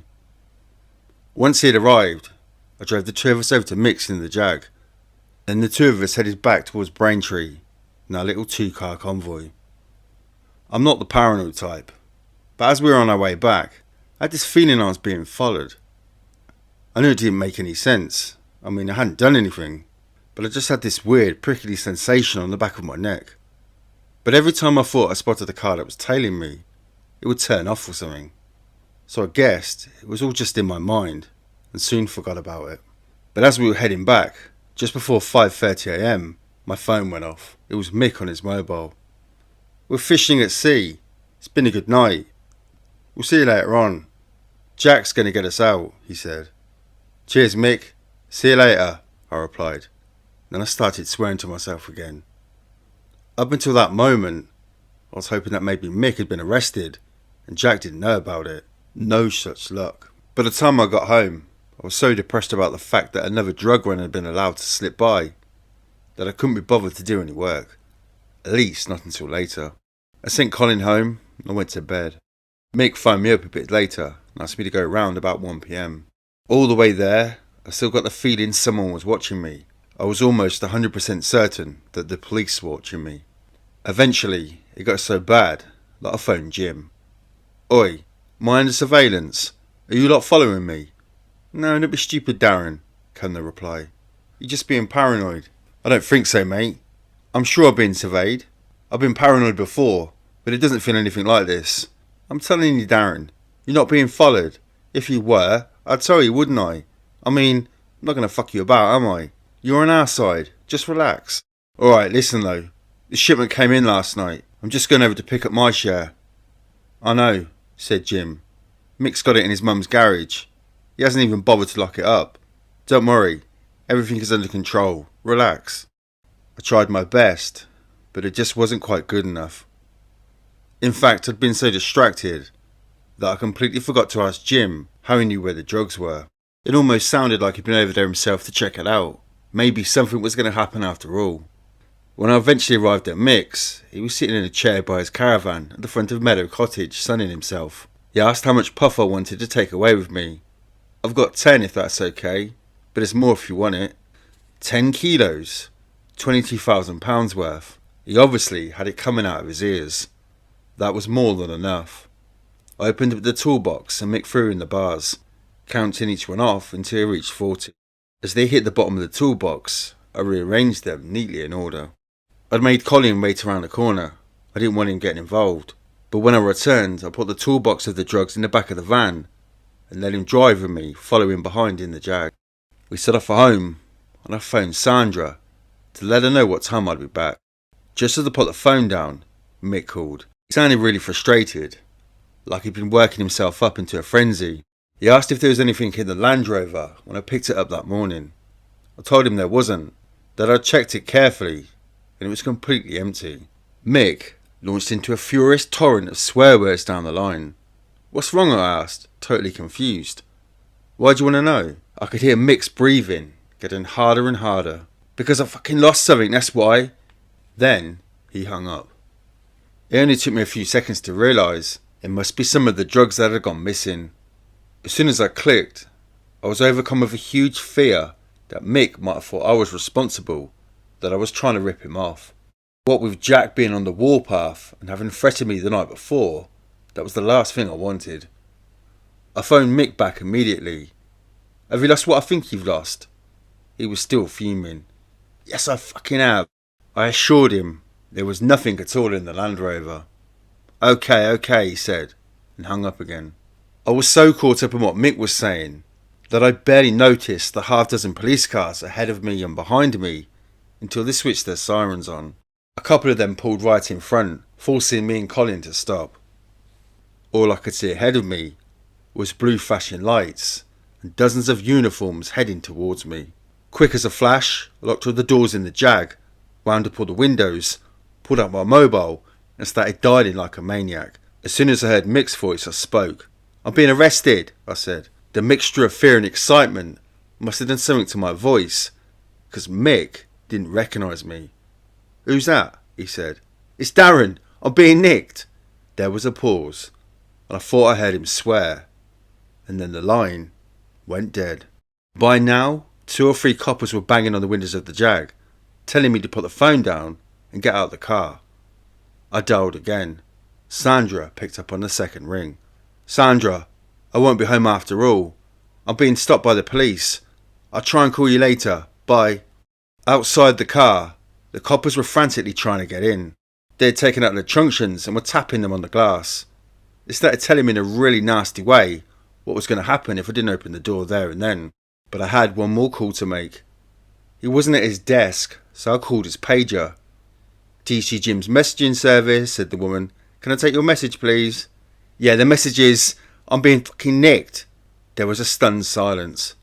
Once he had arrived, I drove the two of us over to Mick's in the Jag. Then the two of us headed back towards Braintree in our little 2-car convoy. I'm not the paranoid type, but as we were on our way back, I had this feeling I was being followed. I knew it didn't make any sense. I mean, I hadn't done anything, but I just had this weird prickly sensation on the back of my neck. But every time I thought I spotted a car that was tailing me, it would turn off or something. So I guessed it was all just in my mind and soon forgot about it. But as we were heading back, just before 5:30 AM, my phone went off. It was Mick on his mobile. We're fishing at sea. It's been a good night. We'll see you later on. Jack's going to get us out, he said. Cheers, Mick. See you later, I replied. Then I started swearing to myself again. Up until that moment, I was hoping that maybe Mick had been arrested and Jack didn't know about it. No such luck. By the time I got home, I was so depressed about the fact that another drug run had been allowed to slip by that I couldn't be bothered to do any work. At least not until later. I sent Colin home and I went to bed. Mick phoned me up a bit later and asked me to go round about 1 PM. All the way there, I still got the feeling someone was watching me. I was almost 100% certain that the police were watching me. Eventually, it got so bad that I phoned Jim. Oi, am I under surveillance? Are you lot following me? No, don't be stupid, Darren, came the reply. You're just being paranoid. I don't think so, mate. I'm sure I've been surveyed. I've been paranoid before, but it doesn't feel anything like this. I'm telling you, Darren, you're not being followed. If you were, I'd tell you, wouldn't I? I mean, I'm not going to fuck you about, am I? You're on our side. Just relax. Alright, listen though. The shipment came in last night. I'm just going over to pick up my share. I know, said Jim. Mick's got it in his mum's garage. He hasn't even bothered to lock it up. Don't worry. Everything is under control. Relax. I tried my best, but it just wasn't quite good enough. In fact, I'd been so distracted that I completely forgot to ask Jim how he knew where the drugs were. It almost sounded like he'd been over there himself to check it out. Maybe something was going to happen after all. When I eventually arrived at Mick's, he was sitting in a chair by his caravan at the front of Meadow Cottage, sunning himself. He asked how much puff I wanted to take away with me. I've got 10 if that's okay, but it's more if you want it. 10 kilos, £22,000 worth. He obviously had it coming out of his ears. That was more than enough. I opened up the toolbox and Mick threw in the bars, counting each one off until he reached 40. As they hit the bottom of the toolbox, I rearranged them neatly in order. I'd made Colin wait around the corner. I didn't want him getting involved. But when I returned, I put the toolbox of the drugs in the back of the van and let him drive with me, following behind in the Jag. We set off for home and I phoned Sandra to let her know what time I'd be back. Just as I put the phone down, Mick called. He sounded really frustrated, like he'd been working himself up into a frenzy. He asked if there was anything in the Land Rover when I picked it up that morning. I told him there wasn't, that I'd checked it carefully and it was completely empty. Mick launched into a furious torrent of swear words down the line. What's wrong? I asked, totally confused. Why do you want to know? I could hear Mick's breathing getting harder and harder. Because I fucking lost something, that's why. Then he hung up. It only took me a few seconds to realise it must be some of the drugs that had gone missing. As soon as I clicked, I was overcome with a huge fear that Mick might have thought I was responsible, that I was trying to rip him off. What with Jack being on the warpath and having threatened me the night before, that was the last thing I wanted. I phoned Mick back immediately. "Have you lost what I think you've lost?" He was still fuming. "Yes, I fucking have." I assured him there was nothing at all in the Land Rover. Okay, he said, and hung up again. I was so caught up in what Mick was saying that I barely noticed the half-dozen police cars ahead of me and behind me until they switched their sirens on. A couple of them pulled right in front, forcing me and Colin to stop. All I could see ahead of me was blue flashing lights and dozens of uniforms heading towards me. Quick as a flash, I locked all the doors in the Jag, wound up all the windows, pulled out my mobile and started dialing like a maniac. As soon as I heard Mick's voice, I spoke. "I'm being arrested," I said. The mixture of fear and excitement must have done something to my voice, because Mick didn't recognise me. "Who's that?" he said. "It's Darren. I'm being nicked." There was a pause, and I thought I heard him swear, and then the line went dead. By now, 2 or 3 coppers were banging on the windows of the Jag, telling me to put the phone down and get out of the car. I dialed again. Sandra picked up on the second ring. "Sandra, I won't be home after all. I'm being stopped by the police. I'll try and call you later. Bye." Outside the car, the coppers were frantically trying to get in. They had taken out the truncheons and were tapping them on the glass. They started telling me in a really nasty way what was going to happen if I didn't open the door there and then. But I had one more call to make. He wasn't at his desk, so I called his pager. "TC Jim's messaging service," said the woman. "Can I take your message, please?" "Yeah, the message is, I'm being fucking nicked." There was a stunned silence.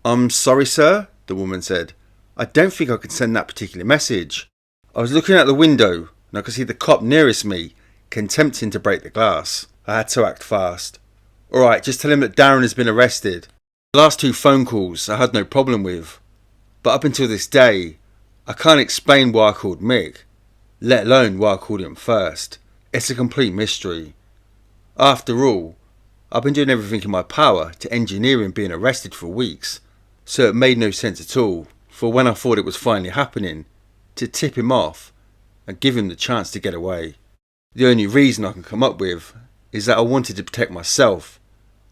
"I'm sorry, sir," the woman said. "I don't think I can send that particular message." I was looking out the window and I could see the cop nearest me, attempting to break the glass. I had to act fast. "Alright, just tell him that Darren has been arrested." The last 2 phone calls I had no problem with, but up until this day, I can't explain why I called Mick, let alone why I called him first. It's a complete mystery. After all, I've been doing everything in my power to engineer him being arrested for weeks, so it made no sense at all for when I thought it was finally happening, to tip him off and give him the chance to get away. The only reason I can come up with is that I wanted to protect myself,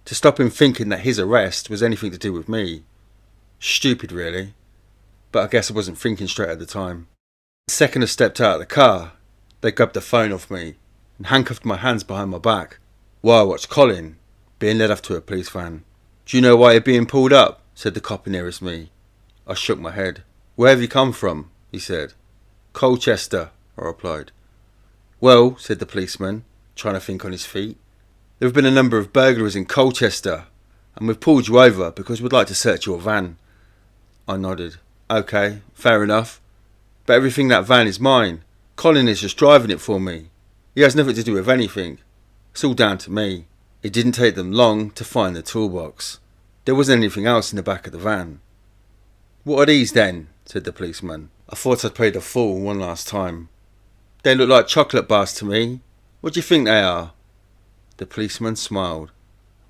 to stop him thinking that his arrest was anything to do with me. Stupid really, but I guess I wasn't thinking straight at the time. The second I stepped out of the car, they grabbed the phone off me and handcuffed my hands behind my back, while I watched Colin being led off to a police van. "Do you know why you're being pulled up?" said the cop nearest me. I shook my head. "Where have you come from?" he said. "Colchester," I replied. "Well," said the policeman, trying to think on his feet, "there have been a number of burglaries in Colchester, and we've pulled you over because we'd like to search your van." I nodded. "Okay, fair enough. But everything in that van is mine. Colin is just driving it for me. He has nothing to do with anything. It's all down to me." It didn't take them long to find the toolbox. There wasn't anything else in the back of the van. "What are these then?" said the policeman. I thought I'd played the fool one last time. "They look like chocolate bars to me. What do you think they are?" The policeman smiled.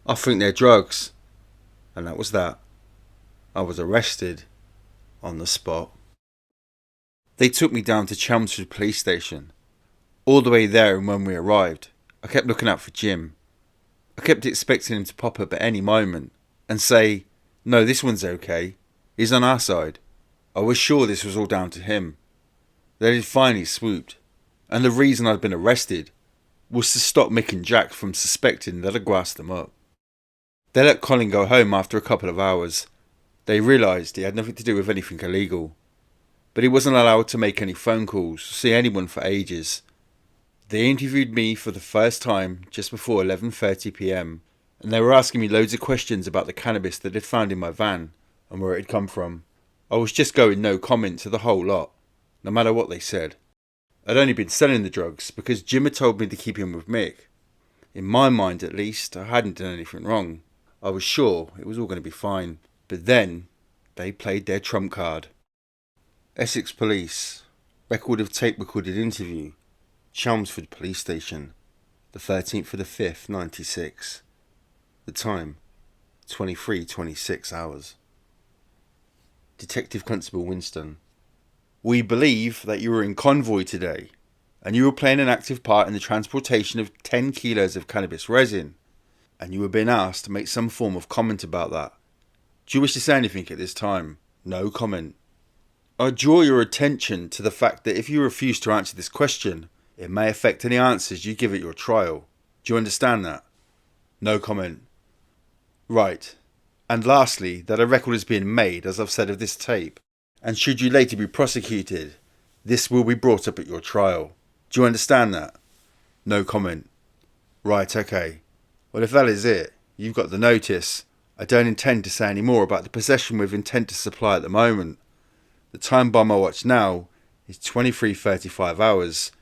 "I think they're drugs." And that was that. I was arrested on the spot. They took me down to Chelmsford police station. All the way there, and when we arrived, I kept looking out for Jim. I kept expecting him to pop up at any moment and say, "No, this one's okay. He's on our side." I was sure this was all down to him. They had finally swooped, and the reason I'd been arrested was to stop Mick and Jack from suspecting that I'd grassed them up. They let Colin go home after a couple of hours. They realised he had nothing to do with anything illegal, but he wasn't allowed to make any phone calls or see anyone for ages. They interviewed me for the first time just before 11:30 p.m, and they were asking me loads of questions about the cannabis that they'd found in my van and where it had come from. I was just going no comment to the whole lot, no matter what they said. I'd only been selling the drugs because Jim had told me to keep him with Mick. In my mind at least, I hadn't done anything wrong. I was sure it was all going to be fine. But then, they played their trump card. Essex Police. Record of tape recorded interview. Chelmsford Police Station, the 13th of the 5th, 96. The time, 23:26 hours. Detective Constable Winston. We believe that you were in convoy today, and you were playing an active part in the transportation of 10 kilos of cannabis resin, and you were being asked to make some form of comment about that. Do you wish to say anything at this time? No comment. I draw your attention to the fact that if you refuse to answer this question, it may affect any answers you give at your trial. Do you understand that? No comment. Right. And lastly, that a record is being made, as I've said, of this tape, and should you later be prosecuted, this will be brought up at your trial. Do you understand that? No comment. Right, okay. Well, if that is it, you've got the notice. I don't intend to say any more about the possession with intent to supply at the moment. The time by my watch now is 23:35 hours,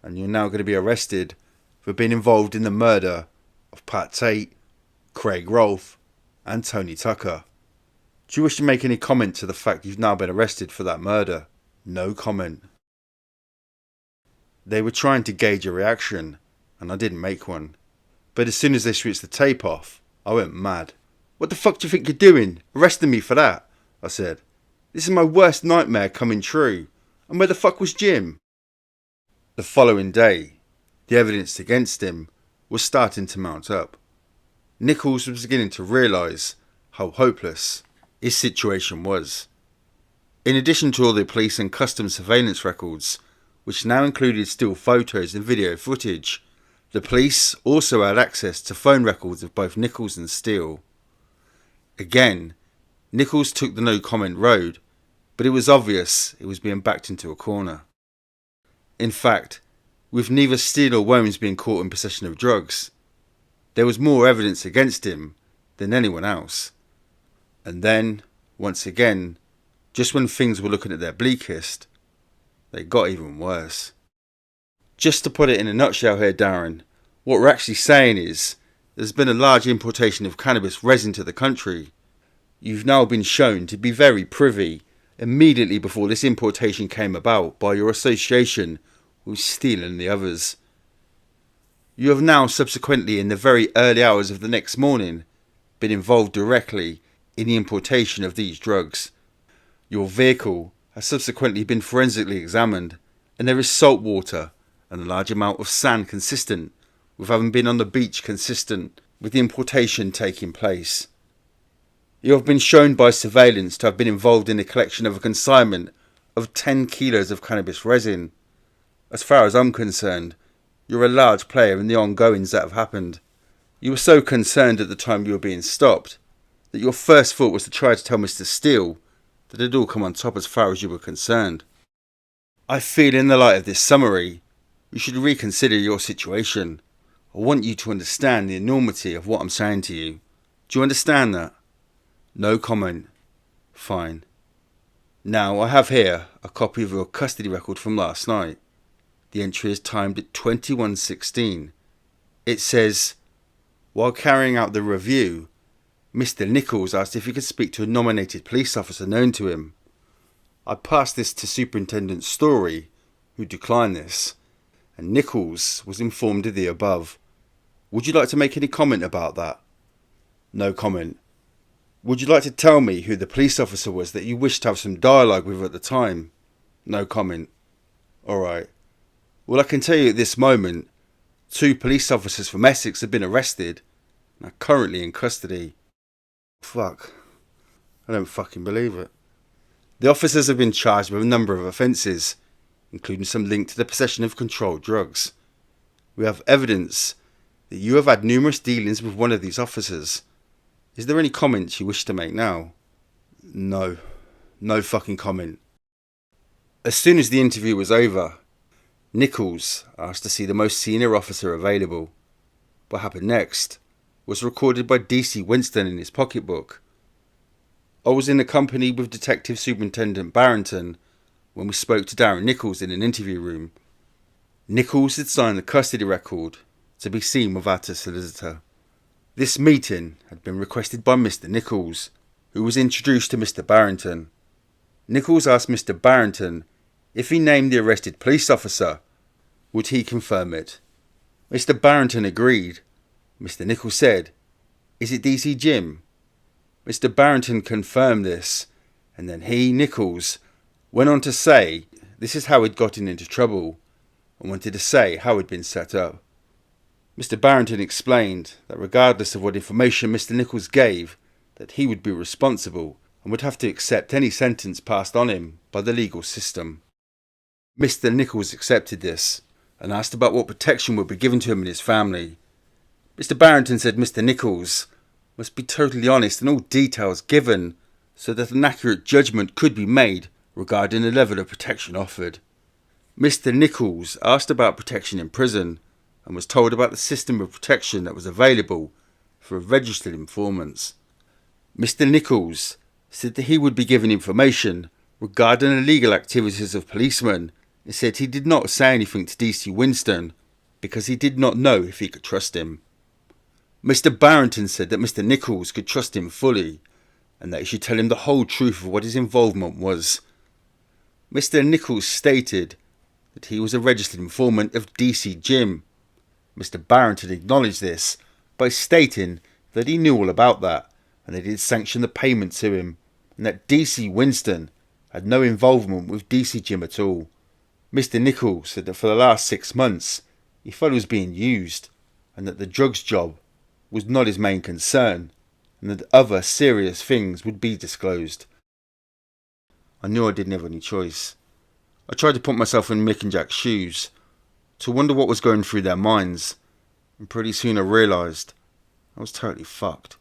and you're now going to be arrested for being involved in the murder of Pat Tate, Craig Rolfe, and Tony Tucker. Do you wish to make any comment to the fact you've now been arrested for that murder? No comment. They were trying to gauge a reaction, and I didn't make one. But as soon as they switched the tape off, I went mad. What the fuck do you think you're doing? Arresting me for that? I said. This is my worst nightmare coming true. And where the fuck was Jim? The following day, the evidence against him was starting to mount up. Nicholls was beginning to realise how hopeless his situation was. In addition to all the police and customs surveillance records, which now included still photos and video footage, the police also had access to phone records of both Nicholls and Steele. Again, Nicholls took the no comment road, but it was obvious it was being backed into a corner. In fact, with neither Steele or Womans being caught in possession of drugs, there was more evidence against him than anyone else. And then, once again, just when things were looking at their bleakest, they got even worse. Just to put it in a nutshell here, Darren, what we're actually saying is there's been a large importation of cannabis resin to the country. You've now been shown to be very privy immediately before this importation came about by your association with Steele and the others. You have now subsequently, in the very early hours of the next morning, been involved directly in the importation of these drugs. Your vehicle has subsequently been forensically examined, and there is salt water and a large amount of sand consistent with having been on the beach consistent with the importation taking place. You have been shown by surveillance to have been involved in the collection of a consignment of 10 kilos of cannabis resin. As far as I'm concerned, you're a large player in the ongoings that have happened. You were so concerned at the time you were being stopped that your first thought was to try to tell Mr. Steele that it had all come on top as far as you were concerned. I feel in the light of this summary, you should reconsider your situation. I want you to understand the enormity of what I'm saying to you. Do you understand that? No comment. Fine. Now, I have here a copy of your custody record from last night. The entry is timed at 21:16. It says, while carrying out the review, Mr. Nicholls asked if he could speak to a nominated police officer known to him. I passed this to Superintendent Story, who declined this, and Nicholls was informed of the above. Would you like to make any comment about that? No comment. Would you like to tell me who the police officer was that you wished to have some dialogue with at the time? No comment. Alright. Well, I can tell you at this moment, 2 police officers from Essex have been arrested and are currently in custody. Fuck. I don't fucking believe it. The officers have been charged with a number of offences, including some linked to the possession of controlled drugs. We have evidence that you have had numerous dealings with one of these officers. Is there any comments you wish to make now? No. No fucking comment. As soon as the interview was over, Nicholls asked to see the most senior officer available. What happened next was recorded by DC Winston in his pocketbook. I was in the company with Detective Superintendent Barrington when we spoke to Darren Nicholls in an interview room. Nicholls had signed the custody record to be seen without a solicitor. This meeting had been requested by Mr. Nicholls, who was introduced to Mr. Barrington. Nicholls asked Mr. Barrington if he named the arrested police officer, Would he confirm it? Mr. Barrington agreed. Mr. Nicholls said, "Is it DC Jim?" Mr. Barrington confirmed this, and then he, Nicholls, went on to say this is how he'd gotten into trouble, and wanted to say how he'd been set up. Mr. Barrington explained that regardless of what information Mr. Nicholls gave, that he would be responsible and would have to accept any sentence passed on him by the legal system. Mr. Nicholls accepted this and asked about what protection would be given to him and his family. Mr. Barrington said Mr. Nicholls must be totally honest in all details given so that an accurate judgment could be made regarding the level of protection offered. Mr. Nicholls asked about protection in prison and was told about the system of protection that was available for registered informants. Mr. Nicholls said that he would be given information regarding the legal activities of policemen and said he did not say anything to DC Winston because he did not know if he could trust him. Mr. Barrington said that Mr. Nicholls could trust him fully and that he should tell him the whole truth of what his involvement was. Mr. Nicholls stated that he was a registered informant of DC Jim. Mr. Barrington acknowledged this by stating that he knew all about that and that he had sanctioned the payment to him and that DC Winston had no involvement with DC Jim at all. Mr. Nicholls said that for the last 6 months he felt he was being used and that the drugs job was not his main concern and that other serious things would be disclosed. I knew I didn't have any choice. I tried to put myself in Mick and Jack's shoes, to wonder what was going through their minds, and pretty soon I realised I was totally fucked.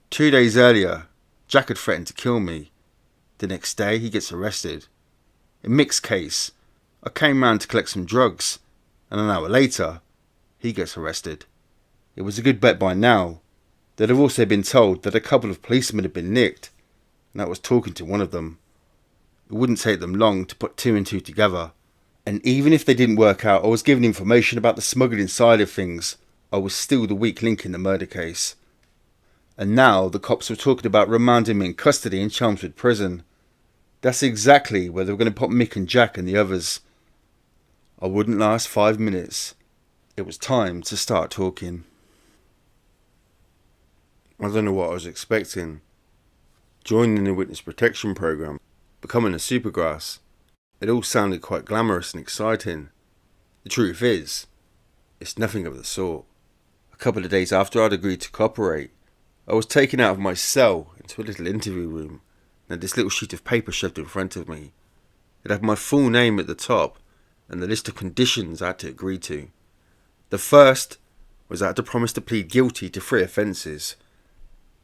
2 days earlier, Jack had threatened to kill me. The next day, he gets arrested. In Mick's case, I came round to collect some drugs, and an hour later, he gets arrested. It was a good bet by now that I've also been told that a couple of policemen had been nicked, and I was talking to one of them. It wouldn't take them long to put 2 and 2 together, and even if they didn't work out I was given information about the smuggling side of things, I was still the weak link in the murder case. And now the cops were talking about remanding me in custody in Chelmsford Prison. That's exactly where they were going to put Mick and Jack and the others. I wouldn't last 5 minutes. It was time to start talking. I don't know what I was expecting. Joining the witness protection program, becoming a Supergrass, it all sounded quite glamorous and exciting. The truth is, it's nothing of the sort. A couple of days after I'd agreed to cooperate, I was taken out of my cell into a little interview room and had this little sheet of paper shoved in front of me. It had my full name at the top and the list of conditions I had to agree to. The first was I had to promise to plead guilty to 3 offences: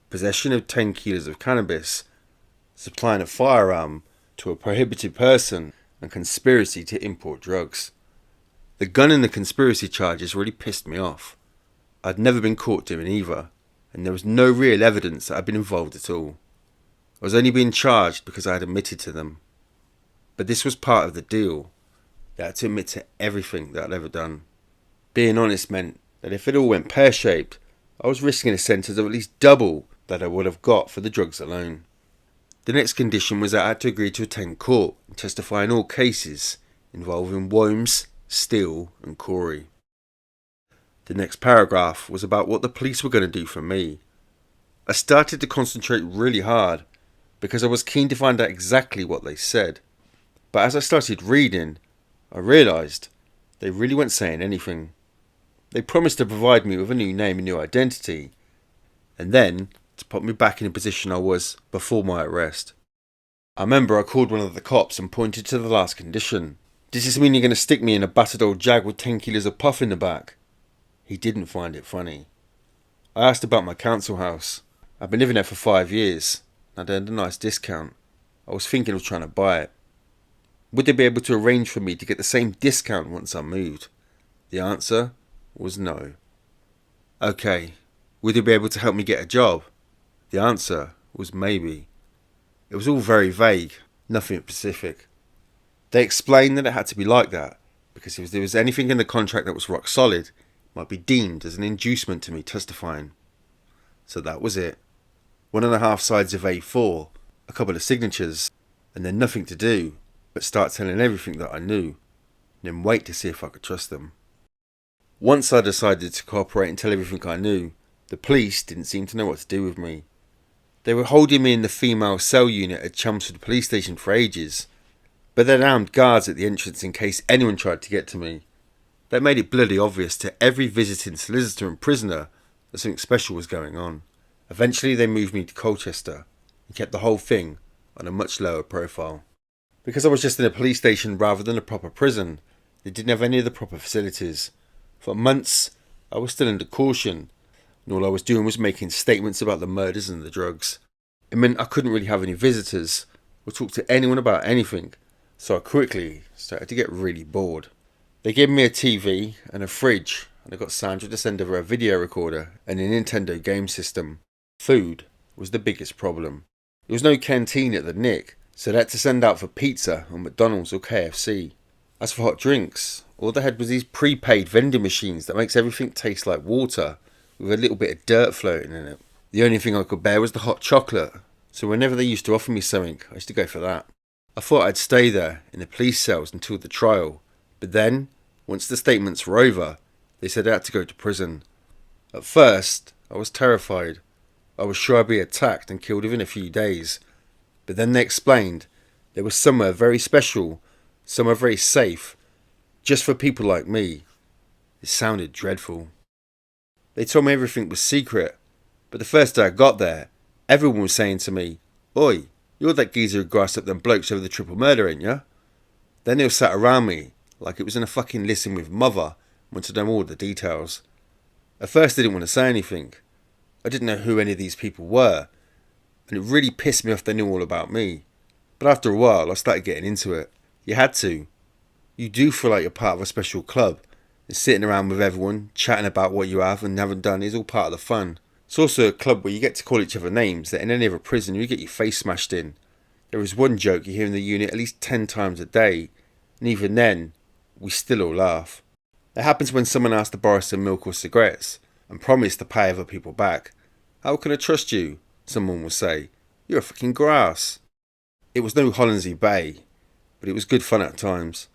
possession of 10 kilos of cannabis, supplying a firearm to a prohibited person, and conspiracy to import drugs. The gun and the conspiracy charges really pissed me off. I'd never been caught doing either, and there was no real evidence that I'd been involved at all. I was only being charged because I had admitted to them. But this was part of the deal. I had to admit to everything that I'd ever done. Being honest meant that if it all went pear-shaped, I was risking a sentence of at least double that I would have got for the drugs alone. The next condition was that I had to agree to attend court and testify in all cases involving Worms, Steele and Corey. The next paragraph was about what the police were going to do for me. I started to concentrate really hard because I was keen to find out exactly what they said. But as I started reading, I realised they really weren't saying anything. They promised to provide me with a new name and new identity, and then to put me back in the position I was before my arrest. I remember I called one of the cops and pointed to the last condition. Does this mean you're going to stick me in a battered old Jag with 10 kilos of puff in the back? He didn't find it funny. I asked about my council house. I'd been living there for 5 years. I'd earned a nice discount. I was thinking of trying to buy it. Would they be able to arrange for me to get the same discount once I moved? The answer was no. Okay, would they be able to help me get a job? The answer was maybe. It was all very vague, nothing specific. They explained that it had to be like that, because if there was anything in the contract that was rock solid, it might be deemed as an inducement to me testifying. So that was it. 1.5 sides of A4, a couple of signatures, and then nothing to do but start telling everything that I knew. then wait to see if I could trust them. Once I decided to cooperate and tell everything I knew, the police didn't seem to know what to do with me. They were holding me in the female cell unit at Chelmsford police station for ages, but they had armed guards at the entrance in case anyone tried to get to me. That made it bloody obvious to every visiting solicitor and prisoner that something special was going on. Eventually they moved me to Colchester and kept the whole thing on a much lower profile. Because I was just in a police station rather than a proper prison, they didn't have any of the proper facilities. For months I was still under caution, and all I was doing was making statements about the murders and the drugs. It meant I couldn't really have any visitors or talk to anyone about anything, so I quickly started to get really bored. They gave me a TV and a fridge, and I got Sandra to send over a video recorder and a Nintendo game system. Food was the biggest problem. There was no canteen at the Nick, so they had to send out for pizza or McDonald's or KFC. As for hot drinks, all they had was these prepaid vending machines that makes everything taste like water, with a little bit of dirt floating in it. The only thing I could bear was the hot chocolate, so whenever they used to offer me something, I used to go for that. I thought I'd stay there in the police cells until the trial, but then, once the statements were over, they said I had to go to prison. At first, I was terrified. I was sure I'd be attacked and killed within a few days, but then they explained there was somewhere very special, somewhere very safe, just for people like me. It sounded dreadful. They told me everything was secret, but the first day I got there, everyone was saying to me, "Oi, you're that geezer who grassed up them blokes over the triple murder, ain't ya?" Then they all sat around me, like it was in a fucking listen with mother, and wanted to know all the details. At first I didn't want to say anything. I didn't know who any of these people were, and it really pissed me off they knew all about me. But after a while I started getting into it. You had to. You do feel like you're part of a special club, and sitting around with everyone, chatting about what you have and haven't done is all part of the fun. It's also a club where you get to call each other names that in any other prison you get your face smashed in. There is one joke you hear in the unit at least 10 times a day, and even then, we still all laugh. It happens when someone asks to borrow some milk or cigarettes, and promise to pay other people back. "How can I trust you?" someone will say. "You're a fucking grass." It was no Hollandsey Bay, but it was good fun at times.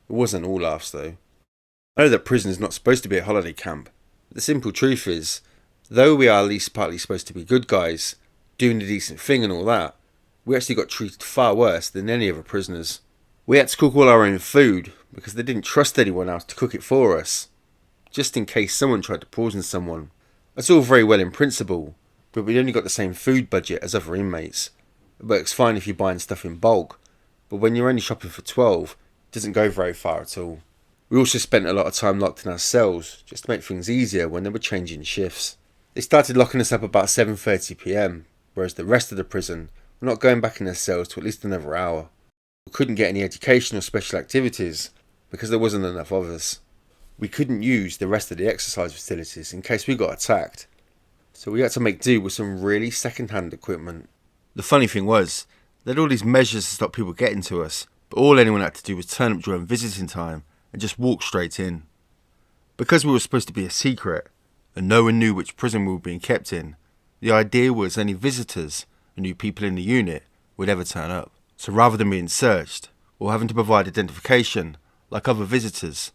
It wasn't all laughs though. I know that prison is not supposed to be a holiday camp, but the simple truth is, though we are at least partly supposed to be good guys, doing a decent thing and all that, we actually got treated far worse than any other prisoners. We had to cook all our own food because they didn't trust anyone else to cook it for us, just in case someone tried to poison someone. That's all very well in principle, but we only got the same food budget as other inmates. It works fine if you're buying stuff in bulk, but when you're only shopping for 12, it doesn't go very far at all. We also spent a lot of time locked in our cells, just to make things easier when they were changing shifts. They started locking us up about 7:30 PM, whereas the rest of the prison were not going back in their cells to at least another hour. We couldn't get any education or special activities because there wasn't enough of us. We couldn't use the rest of the exercise facilities in case we got attacked, so we had to make do with some really second-hand equipment. The funny thing was, they had all these measures to stop people getting to us, but all anyone had to do was turn up during visiting time and just walk straight in. Because we were supposed to be a secret, and no one knew which prison we were being kept in, the idea was only visitors and new people in the unit would ever turn up. So rather than being searched, or having to provide identification, like other visitors,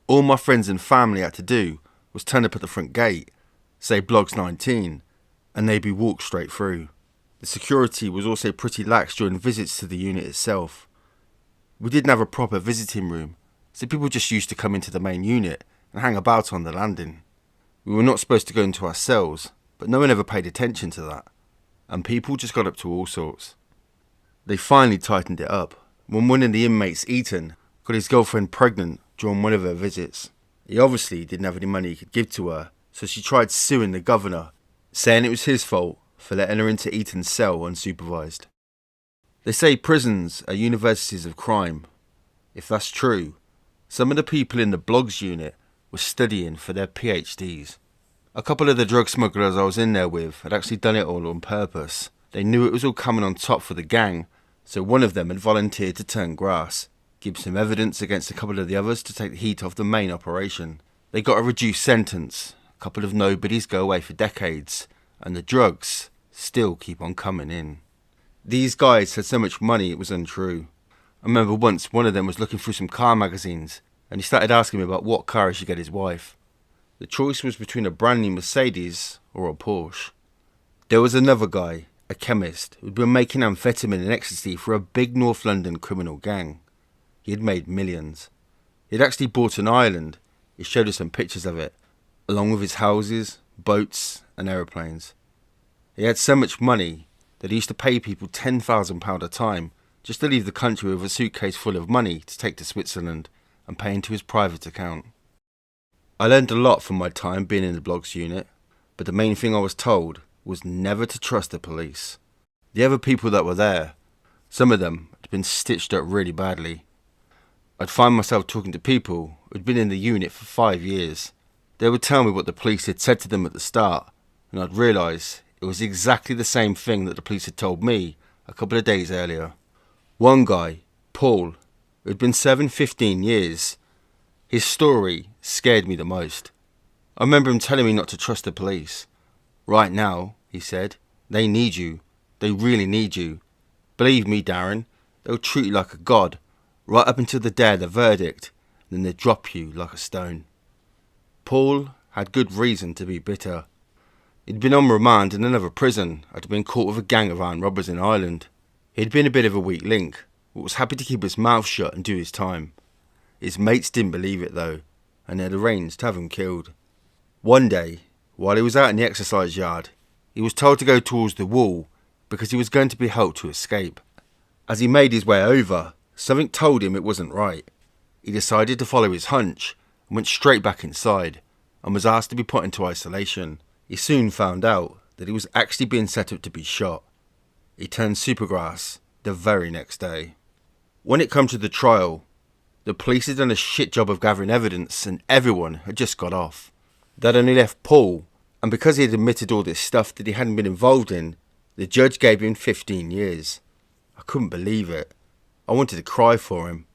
all my friends and family had to do was turn up at the front gate, say Blogs 19, and they'd be walked straight through. The security was also pretty lax during visits to the unit itself. We didn't have a proper visiting room, so people just used to come into the main unit and hang about on the landing. We were not supposed to go into our cells, but no one ever paid attention to that, and people just got up to all sorts. They finally tightened it up when one of the inmates, Ethan, got his girlfriend pregnant during one of her visits. He obviously didn't have any money he could give to her, so she tried suing the governor, saying it was his fault for letting her into Ethan's cell unsupervised. They say prisons are universities of crime. If that's true, some of the people in the Blogs unit were studying for their PhDs. A couple of the drug smugglers I was in there with had actually done it all on purpose. They knew it was all coming on top for the gang, so one of them had volunteered to turn grass, give some evidence against a couple of the others to take the heat off the main operation. They got a reduced sentence, a couple of nobodies go away for decades, and the drugs still keep on coming in. These guys had so much money it was untrue. I remember once one of them was looking through some car magazines and he started asking me about what car he should get his wife. The choice was between a brand new Mercedes or a Porsche. There was another guy, a chemist, who'd been making amphetamine and ecstasy for a big North London criminal gang. He had made millions. He'd actually bought an island. He showed us some pictures of it, along with his houses, boats and aeroplanes. He had so much money that he used to pay people £10,000 a time just to leave the country with a suitcase full of money to take to Switzerland and pay into his private account. I learned a lot from my time being in the blogs unit, but the main thing I was told was never to trust the police. The other people that were there, some of them had been stitched up really badly. I'd find myself talking to people who'd been in the unit for 5 years. They would tell me what the police had said to them at the start, and I'd realise it was exactly the same thing that the police had told me a couple of days earlier. One guy, Paul, who had been serving 15 years, his story scared me the most. I remember him telling me not to trust the police. Right now, he said, they need you. They really need you. Believe me, Darren, they'll treat you like a god, right up until the day of the verdict, then they drop you like a stone. Paul had good reason to be bitter. He'd been on remand in another prison after being caught with a gang of armed robbers in Ireland. He'd been a bit of a weak link, but was happy to keep his mouth shut and do his time. His mates didn't believe it though, and had arranged to have him killed. One day, while he was out in the exercise yard, he was told to go towards the wall because he was going to be helped to escape. As he made his way over, something told him it wasn't right. He decided to follow his hunch and went straight back inside and was asked to be put into isolation. He soon found out that he was actually being set up to be shot. He turned Supergrass the very next day. When it came to the trial, the police had done a shit job of gathering evidence and everyone had just got off. They'd only left Paul, and because he had admitted all this stuff that he hadn't been involved in, the judge gave him 15 years. I couldn't believe it. I wanted to cry for him.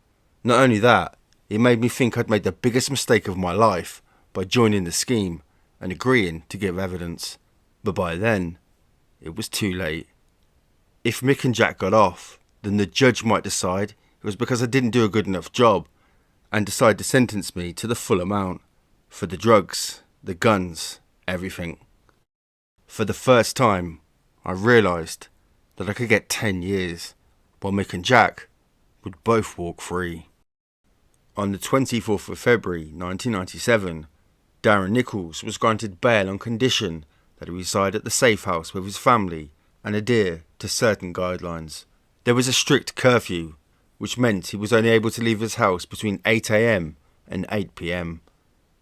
Not only that, it made me think I'd made the biggest mistake of my life by joining the scheme and agreeing to give evidence. But by then, it was too late. If Mick and Jack got off, then the judge might decide it was because I didn't do a good enough job and decide to sentence me to the full amount for the drugs, the guns, everything. For the first time, I realised that I could get 10 years while Mick and Jack would both walk free. On the 24th of February 1997, Darren Nicholls was granted bail on condition that he reside at the safe house with his family and adhere to certain guidelines. There was a strict curfew, which meant he was only able to leave his house between 8 AM and 8 PM.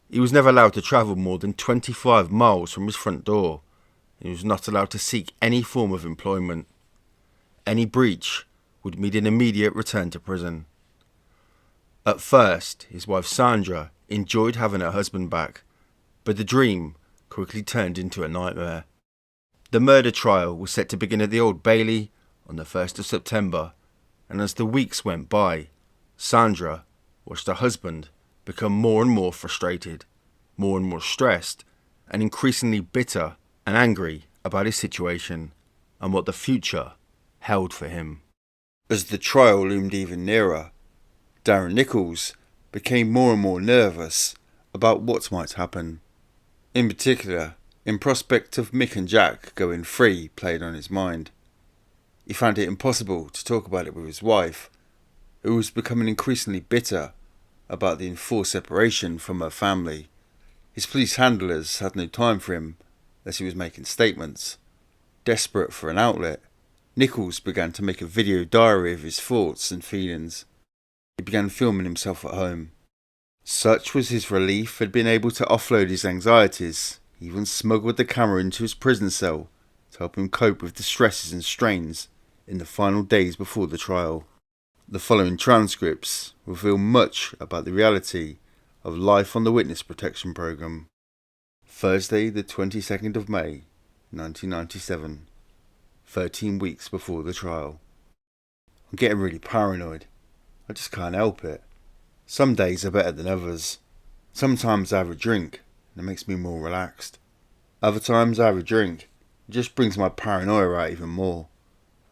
He was never allowed to travel more than 25 miles from his front door. He was not allowed to seek any form of employment. Any breach would mean an immediate return to prison. At first, his wife Sandra enjoyed having her husband back, but the dream quickly turned into a nightmare. The murder trial was set to begin at the Old Bailey on the 1st of September, and as the weeks went by, Sandra watched her husband become more and more frustrated, more and more stressed, and increasingly bitter and angry about his situation and what the future held for him. As the trial loomed even nearer, Darren Nicholls became more and more nervous about what might happen. In particular, in prospect of Mick and Jack going free played on his mind. He found it impossible to talk about it with his wife, who was becoming increasingly bitter about the enforced separation from her family. His police handlers had no time for him as he was making statements. Desperate for an outlet, Nicholls began to make a video diary of his thoughts and feelings. He began filming himself at home. Such was his relief at being able to offload his anxieties. He even smuggled the camera into his prison cell to help him cope with the stresses and strains in the final days before the trial. The following transcripts reveal much about the reality of life on the Witness Protection Programme. Thursday the 22nd of May, 1997. 13 weeks before the trial. I'm getting really paranoid. I just can't help it. Some days are better than others. Sometimes I have a drink and it makes me more relaxed. Other times I have a drink, it just brings my paranoia out even more.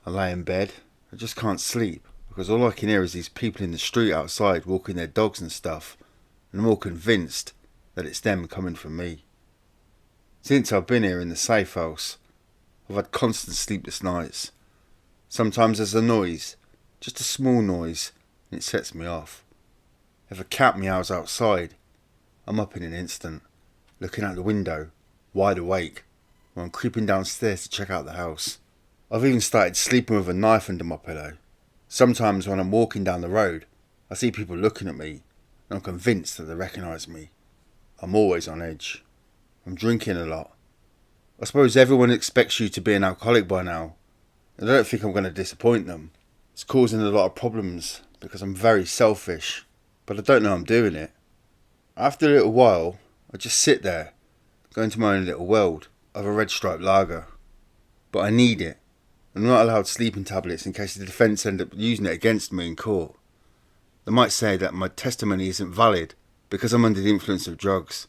I lay in bed, I just can't sleep because all I can hear is these people in the street outside walking their dogs and stuff, and I'm all convinced that it's them coming for me. Since I've been here in the safe house, I've had constant sleepless nights. Sometimes there's a noise, just a small noise, and it sets me off. If a cat meows outside, I'm up in an instant, looking out the window, wide awake, while I'm creeping downstairs to check out the house. I've even started sleeping with a knife under my pillow. Sometimes when I'm walking down the road, I see people looking at me, and I'm convinced that they recognise me. I'm always on edge. I'm drinking a lot. I suppose everyone expects you to be an alcoholic by now, and I don't think I'm going to disappoint them. It's causing a lot of problems because I'm very selfish, but I don't know I'm doing it. After a little while, I just sit there, go into my own little world of a red striped lager. But I need it. I'm not allowed sleeping tablets in case the defence end up using it against me in court. They might say that my testimony isn't valid because I'm under the influence of drugs.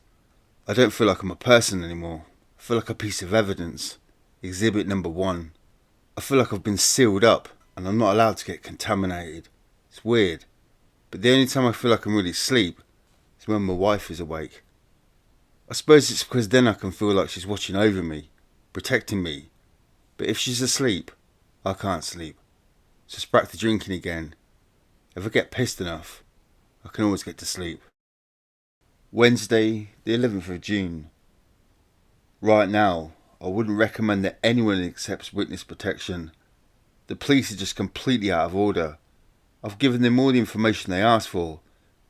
I don't feel like I'm a person anymore. I feel like a piece of evidence. Exhibit number 1. I feel like I've been sealed up and I'm not allowed to get contaminated. It's weird. But the only time I feel like I'm really asleep is when my wife is awake. I suppose it's because then I can feel like she's watching over me, protecting me. But if she's asleep, I can't sleep. So it's back to drinking again. If I get pissed enough, I can always get to sleep. Wednesday, the 11th of June. Right now, I wouldn't recommend that anyone accepts witness protection. The police are just completely out of order. I've given them all the information they asked for,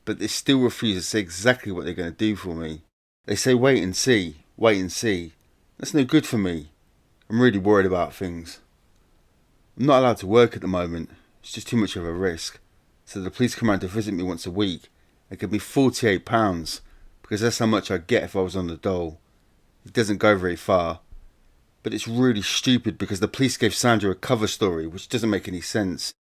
but they still refuse to say exactly what they're going to do for me. They say wait and see, wait and see. That's no good for me. I'm really worried about things. I'm not allowed to work at the moment. It's just too much of a risk. So the police come around to visit me once a week and give me £48 because that's how much I'd get if I was on the dole. It doesn't go very far. But it's really stupid because the police gave Sandra a cover story which doesn't make any sense.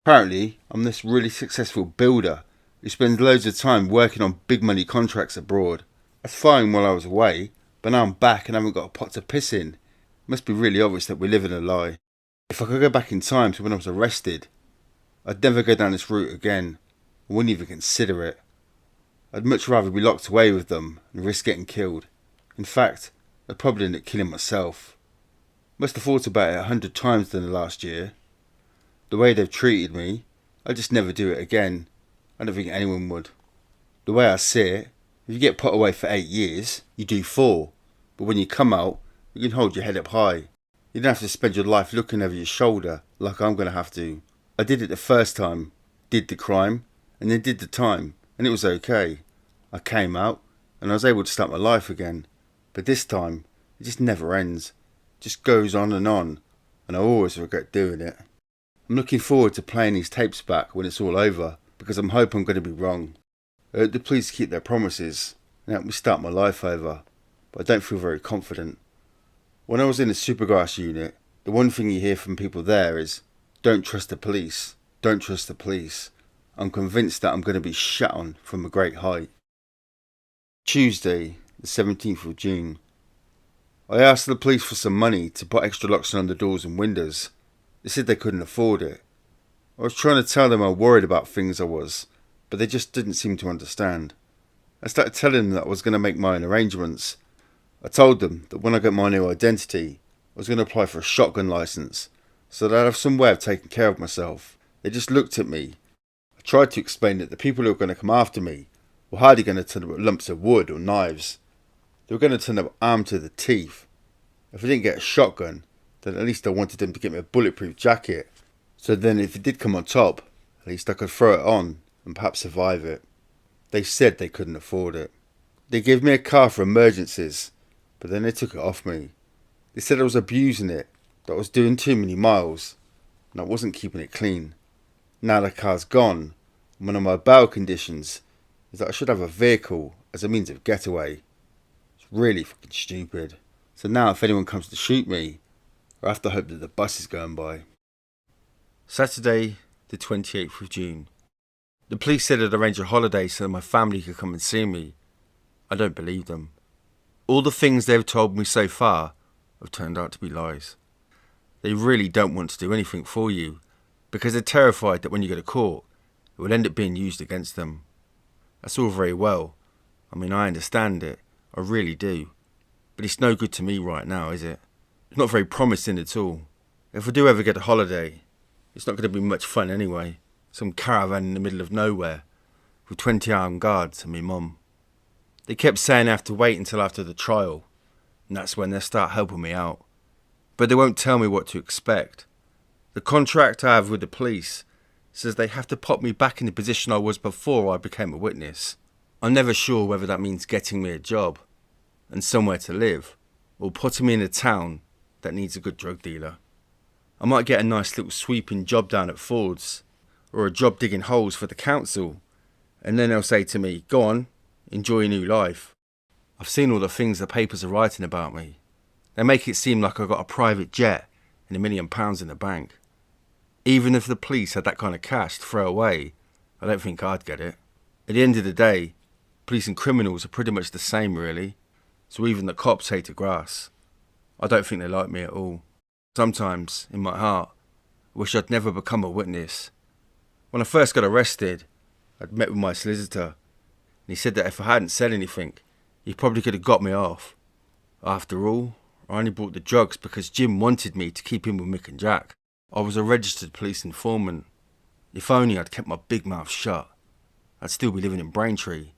Apparently, I'm this really successful builder who spends loads of time working on big money contracts abroad. That's fine while I was away, but now I'm back and haven't got a pot to piss in. It must be really obvious that we live in a lie. If I could go back in time to when I was arrested, I'd never go down this route again. I wouldn't even consider it. I'd much rather be locked away with them and risk getting killed. In fact, I'd probably end up killing myself. Must have thought about it 100 times in the last year. The way they've treated me, I'd just never do it again. I don't think anyone would. The way I see it, if you get put away for 8 years, you do 4. But when you come out, you can hold your head up high. You don't have to spend your life looking over your shoulder like I'm going to have to. I did it the first time, did the crime, and then did the time, and it was okay. I came out, and I was able to start my life again. But this time, it just never ends. It just goes on, and I always regret doing it. I'm looking forward to playing these tapes back when it's all over, because I'm hoping I'm going to be wrong. I hope the police keep their promises and help me start my life over, but I don't feel very confident. When I was in the Supergrass unit, the one thing you hear from people there is, don't trust the police, don't trust the police. I'm convinced that I'm going to be shot on from a great height. Tuesday, the 17th of June. I asked the police for some money to put extra locks on the doors and windows. They said they couldn't afford it. I was trying to tell them how worried about things I was, but they just didn't seem to understand. I started telling them that I was going to make my own arrangements. I told them that when I got my new identity, I was going to apply for a shotgun license, so that I'd have some way of taking care of myself. They just looked at me. I tried to explain that the people who were going to come after me were hardly going to turn up with lumps of wood or knives. They were going to turn up armed to the teeth. If I didn't get a shotgun, then at least I wanted them to get me a bulletproof jacket. So then if it did come on top, at least I could throw it on and perhaps survive it. They said they couldn't afford it. They gave me a car for emergencies, but then they took it off me. They said I was abusing it, that I was doing too many miles, and I wasn't keeping it clean. Now the car's gone, and one of my bail conditions is that I should have a vehicle as a means of getaway. It's really fucking stupid. So now if anyone comes to shoot me, I have to hope that the bus is going by. Saturday, the 28th of June. The police said I'd arrange a holiday so that my family could come and see me. I don't believe them. All the things they've told me so far have turned out to be lies. They really don't want to do anything for you. because they're terrified that when you go to court, it will end up being used against them. That's all very well. I mean, I understand it. I really do. But it's no good to me right now, is it? It's not very promising at all. If I do ever get a holiday, it's not going to be much fun anyway. Some caravan in the middle of nowhere, with 20 armed guards and me mum. They kept saying I have to wait until after the trial, and that's when they'll start helping me out. But they won't tell me what to expect. The contract I have with the police says they have to put me back in the position I was before I became a witness. I'm never sure whether that means getting me a job and somewhere to live, or putting me in a town that needs a good drug dealer. I might get a nice little sweeping job down at Ford's, or a job digging holes for the council, and then they'll say to me, go on, enjoy your new life. I've seen all the things the papers are writing about me. They make it seem like I've got a private jet and £1 million in the bank. Even if the police had that kind of cash to throw away, I don't think I'd get it. At the end of the day, police and criminals are pretty much the same really, so even the cops hate the grass. I don't think they like me at all. Sometimes, in my heart, I wish I'd never become a witness. When I first got arrested, I'd met with my solicitor, and he said that if I hadn't said anything, he probably could have got me off. After all, I only bought the drugs because Jim wanted me to keep in with Mick and Jack. I was a registered police informant. If only I'd kept my big mouth shut, I'd still be living in Braintree,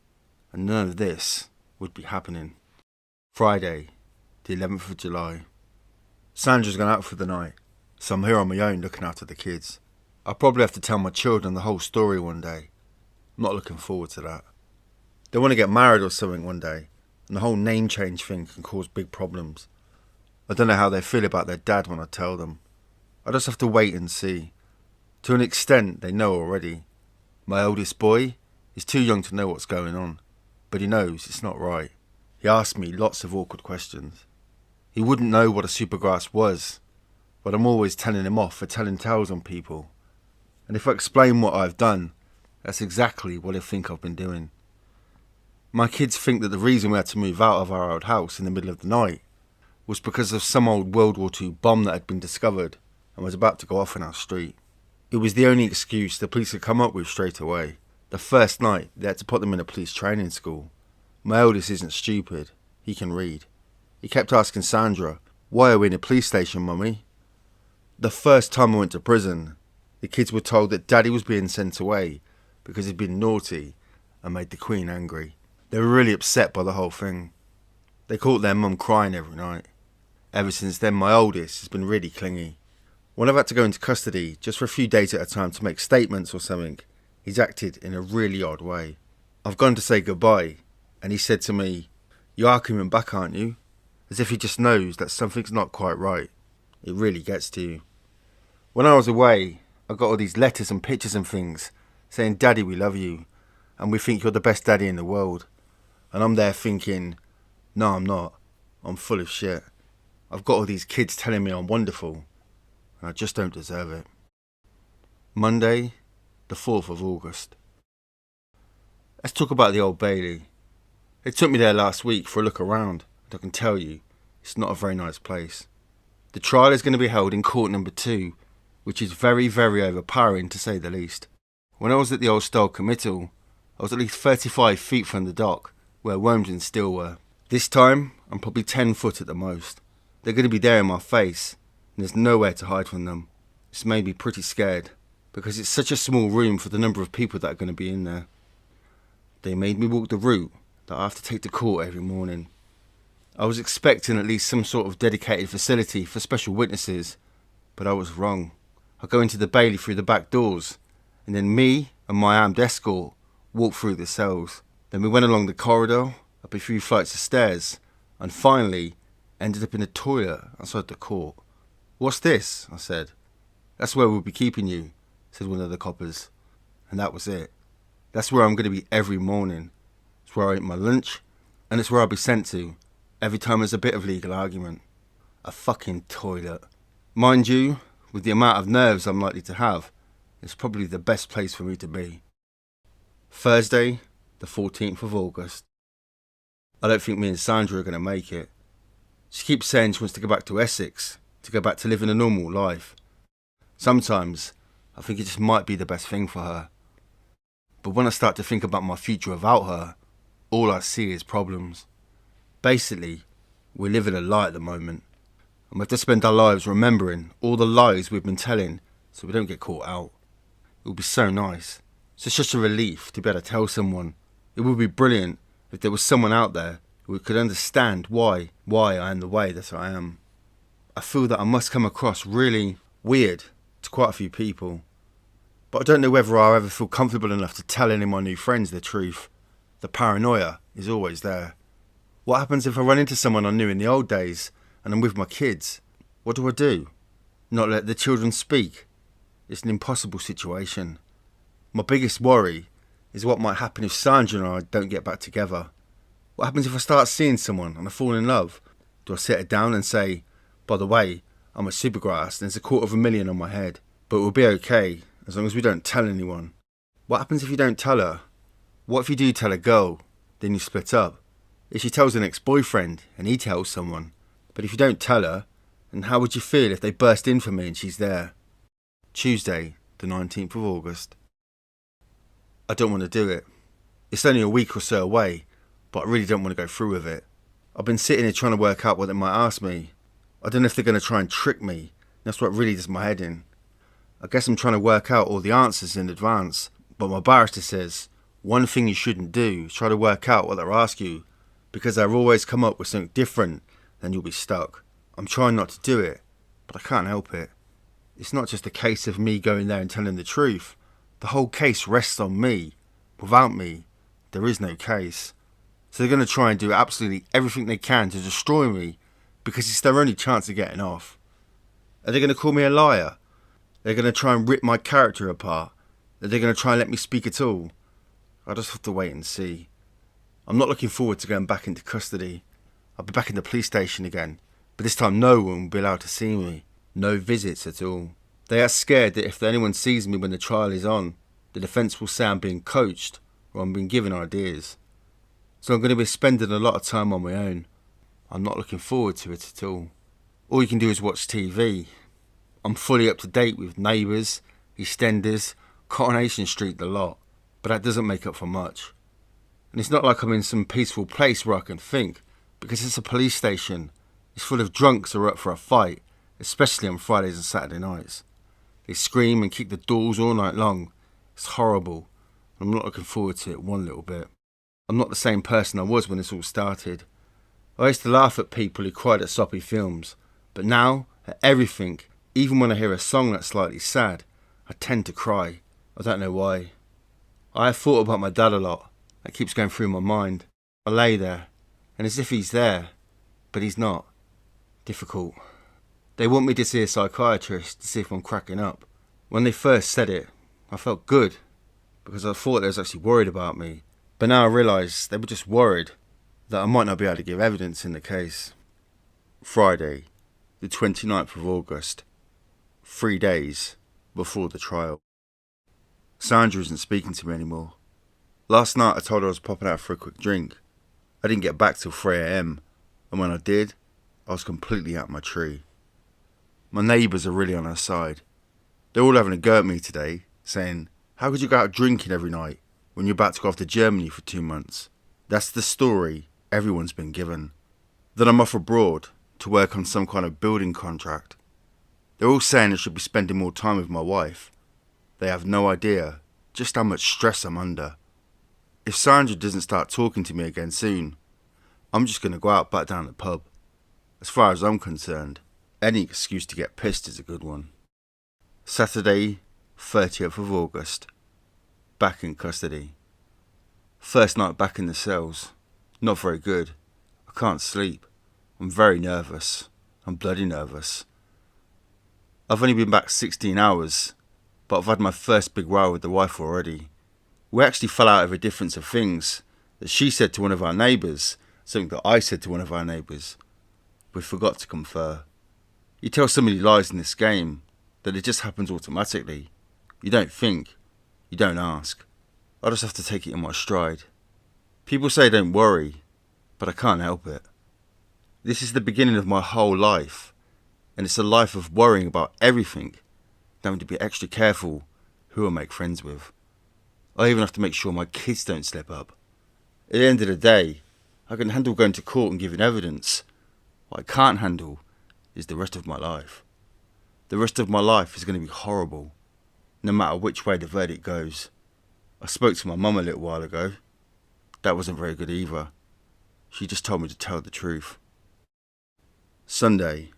and none of this would be happening. Friday, the 11th of July. Sandra's gone out for the night, so I'm here on my own looking after the kids. I'll probably have to tell my children the whole story one day. I'm not looking forward to that. They want to get married or something one day, and the whole name change thing can cause big problems. I don't know how they feel about their dad when I tell them. I just have to wait and see. To an extent, they know already. My oldest boy is too young to know what's going on, but he knows it's not right. He asks me lots of awkward questions. He wouldn't know what a Supergrass was, but I'm always telling him off for telling tales on people. And if I explain what I've done, that's exactly what I think I've been doing. My kids think that the reason we had to move out of our old house in the middle of the night was because of some old World War II bomb that had been discovered and was about to go off in our street. It was the only excuse the police could come up with straight away. The first night, they had to put them in a police training school. My eldest isn't stupid. He can read. He kept asking Sandra, why are we in a police station, Mummy? The first time I went to prison, the kids were told that Daddy was being sent away because he'd been naughty and made the Queen angry. They were really upset by the whole thing. They caught their mum crying every night. Ever since then, my oldest has been really clingy. When I've had to go into custody just for a few days at a time to make statements or something, he's acted in a really odd way. I've gone to say goodbye, and he said to me, you are coming back, aren't you? As if he just knows that something's not quite right. It really gets to you. When I was away, I got all these letters and pictures and things saying, Daddy, we love you, and we think you're the best daddy in the world. And I'm there thinking, no, I'm not. I'm full of shit. I've got all these kids telling me I'm wonderful, and I just don't deserve it. Monday, the 4th of August. Let's talk about the Old Bailey. They took me there last week for a look around, and I can tell you, it's not a very nice place. The trial is going to be held in court number 2, which is very, very overpowering to say the least. When I was at the old style committal, I was at least 35 feet from the dock, where Worms and Steel were. This time, I'm probably 10 foot at the most. They're going to be there in my face, and there's nowhere to hide from them. This made me pretty scared, because it's such a small room for the number of people that are going to be in there. They made me walk the route that I have to take to court every morning. I was expecting at least some sort of dedicated facility for special witnesses, but I was wrong. I go into the Bailey through the back doors, and then me and my armed escort walked through the cells. Then we went along the corridor, up a few flights of stairs, and finally ended up in a toilet outside the court. What's this? I said. That's where we'll be keeping you, said one of the coppers. And that was it. That's where I'm going to be every morning. It's where I eat my lunch, and it's where I'll be sent to every time there's a bit of legal argument. A fucking toilet. Mind you, with the amount of nerves I'm likely to have, it's probably the best place for me to be. Thursday, the 14th of August. I don't think me and Sandra are going to make it. She keeps saying she wants to go back to Essex, to go back to living a normal life. Sometimes I think it just might be the best thing for her. But when I start to think about my future without her, all I see is problems. Basically, we live in a lie at the moment, and we have to spend our lives remembering all the lies we've been telling so we don't get caught out. It would be so nice. It's such a relief to be able to tell someone. It would be brilliant if there was someone out there who could understand why I am the way that I am. I feel that I must come across really weird to quite a few people, but I don't know whether I'll ever feel comfortable enough to tell any of my new friends the truth. The paranoia is always there. What happens if I run into someone I knew in the old days and I'm with my kids? What do I do? Not let the children speak? It's an impossible situation. My biggest worry is what might happen if Sandra and I don't get back together. What happens if I start seeing someone and I fall in love? Do I sit her down and say, by the way, I'm a Supergrass and there's $250,000 on my head, but we'll be okay as long as we don't tell anyone? What happens if you don't tell her? What if you do tell a girl, then you split up? If she tells an ex-boyfriend and he tells someone, but if you don't tell her, then how would you feel if they burst in for me and she's there? Tuesday, the 19th of August. I don't want to do it. It's only a week or so away, but I really don't want to go through with it. I've been sitting here trying to work out what they might ask me. I don't know if they're going to try and trick me. That's what really does my head in. I guess I'm trying to work out all the answers in advance, but my barrister says one thing you shouldn't do is try to work out what they'll ask you, because they'll always come up with something different and you'll be stuck. I'm trying not to do it, but I can't help it. It's not just a case of me going there and telling the truth. The whole case rests on me. Without me, there is no case. So they're going to try and do absolutely everything they can to destroy me because it's their only chance of getting off. Are they going to call me a liar? They're going to try and rip my character apart? Are they going to try and let me speak at all? I'll just have to wait and see. I'm not looking forward to going back into custody. I'll be back in the police station again, but this time no one will be allowed to see me. No visits at all. They are scared that if anyone sees me when the trial is on, the defence will say I'm being coached or I'm being given ideas. So I'm going to be spending a lot of time on my own. I'm not looking forward to it at all. All you can do is watch TV. I'm fully up to date with Neighbours, EastEnders, Coronation Street, the lot, but that doesn't make up for much. And it's not like I'm in some peaceful place where I can think, because it's a police station. It's full of drunks who are up for a fight, especially on Fridays and Saturday nights. They scream and kick the doors all night long. It's horrible. I'm not looking forward to it one little bit. I'm not the same person I was when this all started. I used to laugh at people who cried at soppy films, but now, at everything, even when I hear a song that's slightly sad, I tend to cry. I don't know why. I have thought about my dad a lot. That keeps going through my mind. I lay there, and as if he's there, but he's not. Difficult. They want me to see a psychiatrist to see if I'm cracking up. When they first said it, I felt good, because I thought they was actually worried about me. But now I realise they were just worried that I might not be able to give evidence in the case. Friday, the 29th of August, 3 days before the trial. Sandra isn't speaking to me anymore. Last night I told her I was popping out for a quick drink. I didn't get back till 3 AM, and when I did, I was completely out of my tree. My neighbours are really on her side. They're all having a go at me today, saying, how could you go out drinking every night when you're about to go off to Germany for 2 months? That's the story everyone's been given. That I'm off abroad to work on some kind of building contract. They're all saying I should be spending more time with my wife. They have no idea just how much stress I'm under. If Sandra doesn't start talking to me again soon, I'm just going to go out back down the pub. As far as I'm concerned, any excuse to get pissed is a good one. Saturday, 30th of August. Back in custody. First night back in the cells. Not very good. I can't sleep. I'm very nervous. I'm bloody nervous. I've only been back 16 hours, but I've had my first big row with the wife already. We actually fell out over a difference of things that she said to one of our neighbours, something that I said to one of our neighbours. We forgot to confer. You tell so many lies in this game that it just happens automatically. You don't think. You don't ask. I just have to take it in my stride. People say don't worry, but I can't help it. This is the beginning of my whole life, and it's a life of worrying about everything. having to be extra careful who I make friends with. I even have to make sure my kids don't slip up. At the end of the day, I can handle going to court and giving evidence. What I can't handle is the rest of my life. The rest of my life is going to be horrible, no matter which way the verdict goes. I spoke to my mum a little while ago. That wasn't very good either. She just told me to tell the truth. Sunday,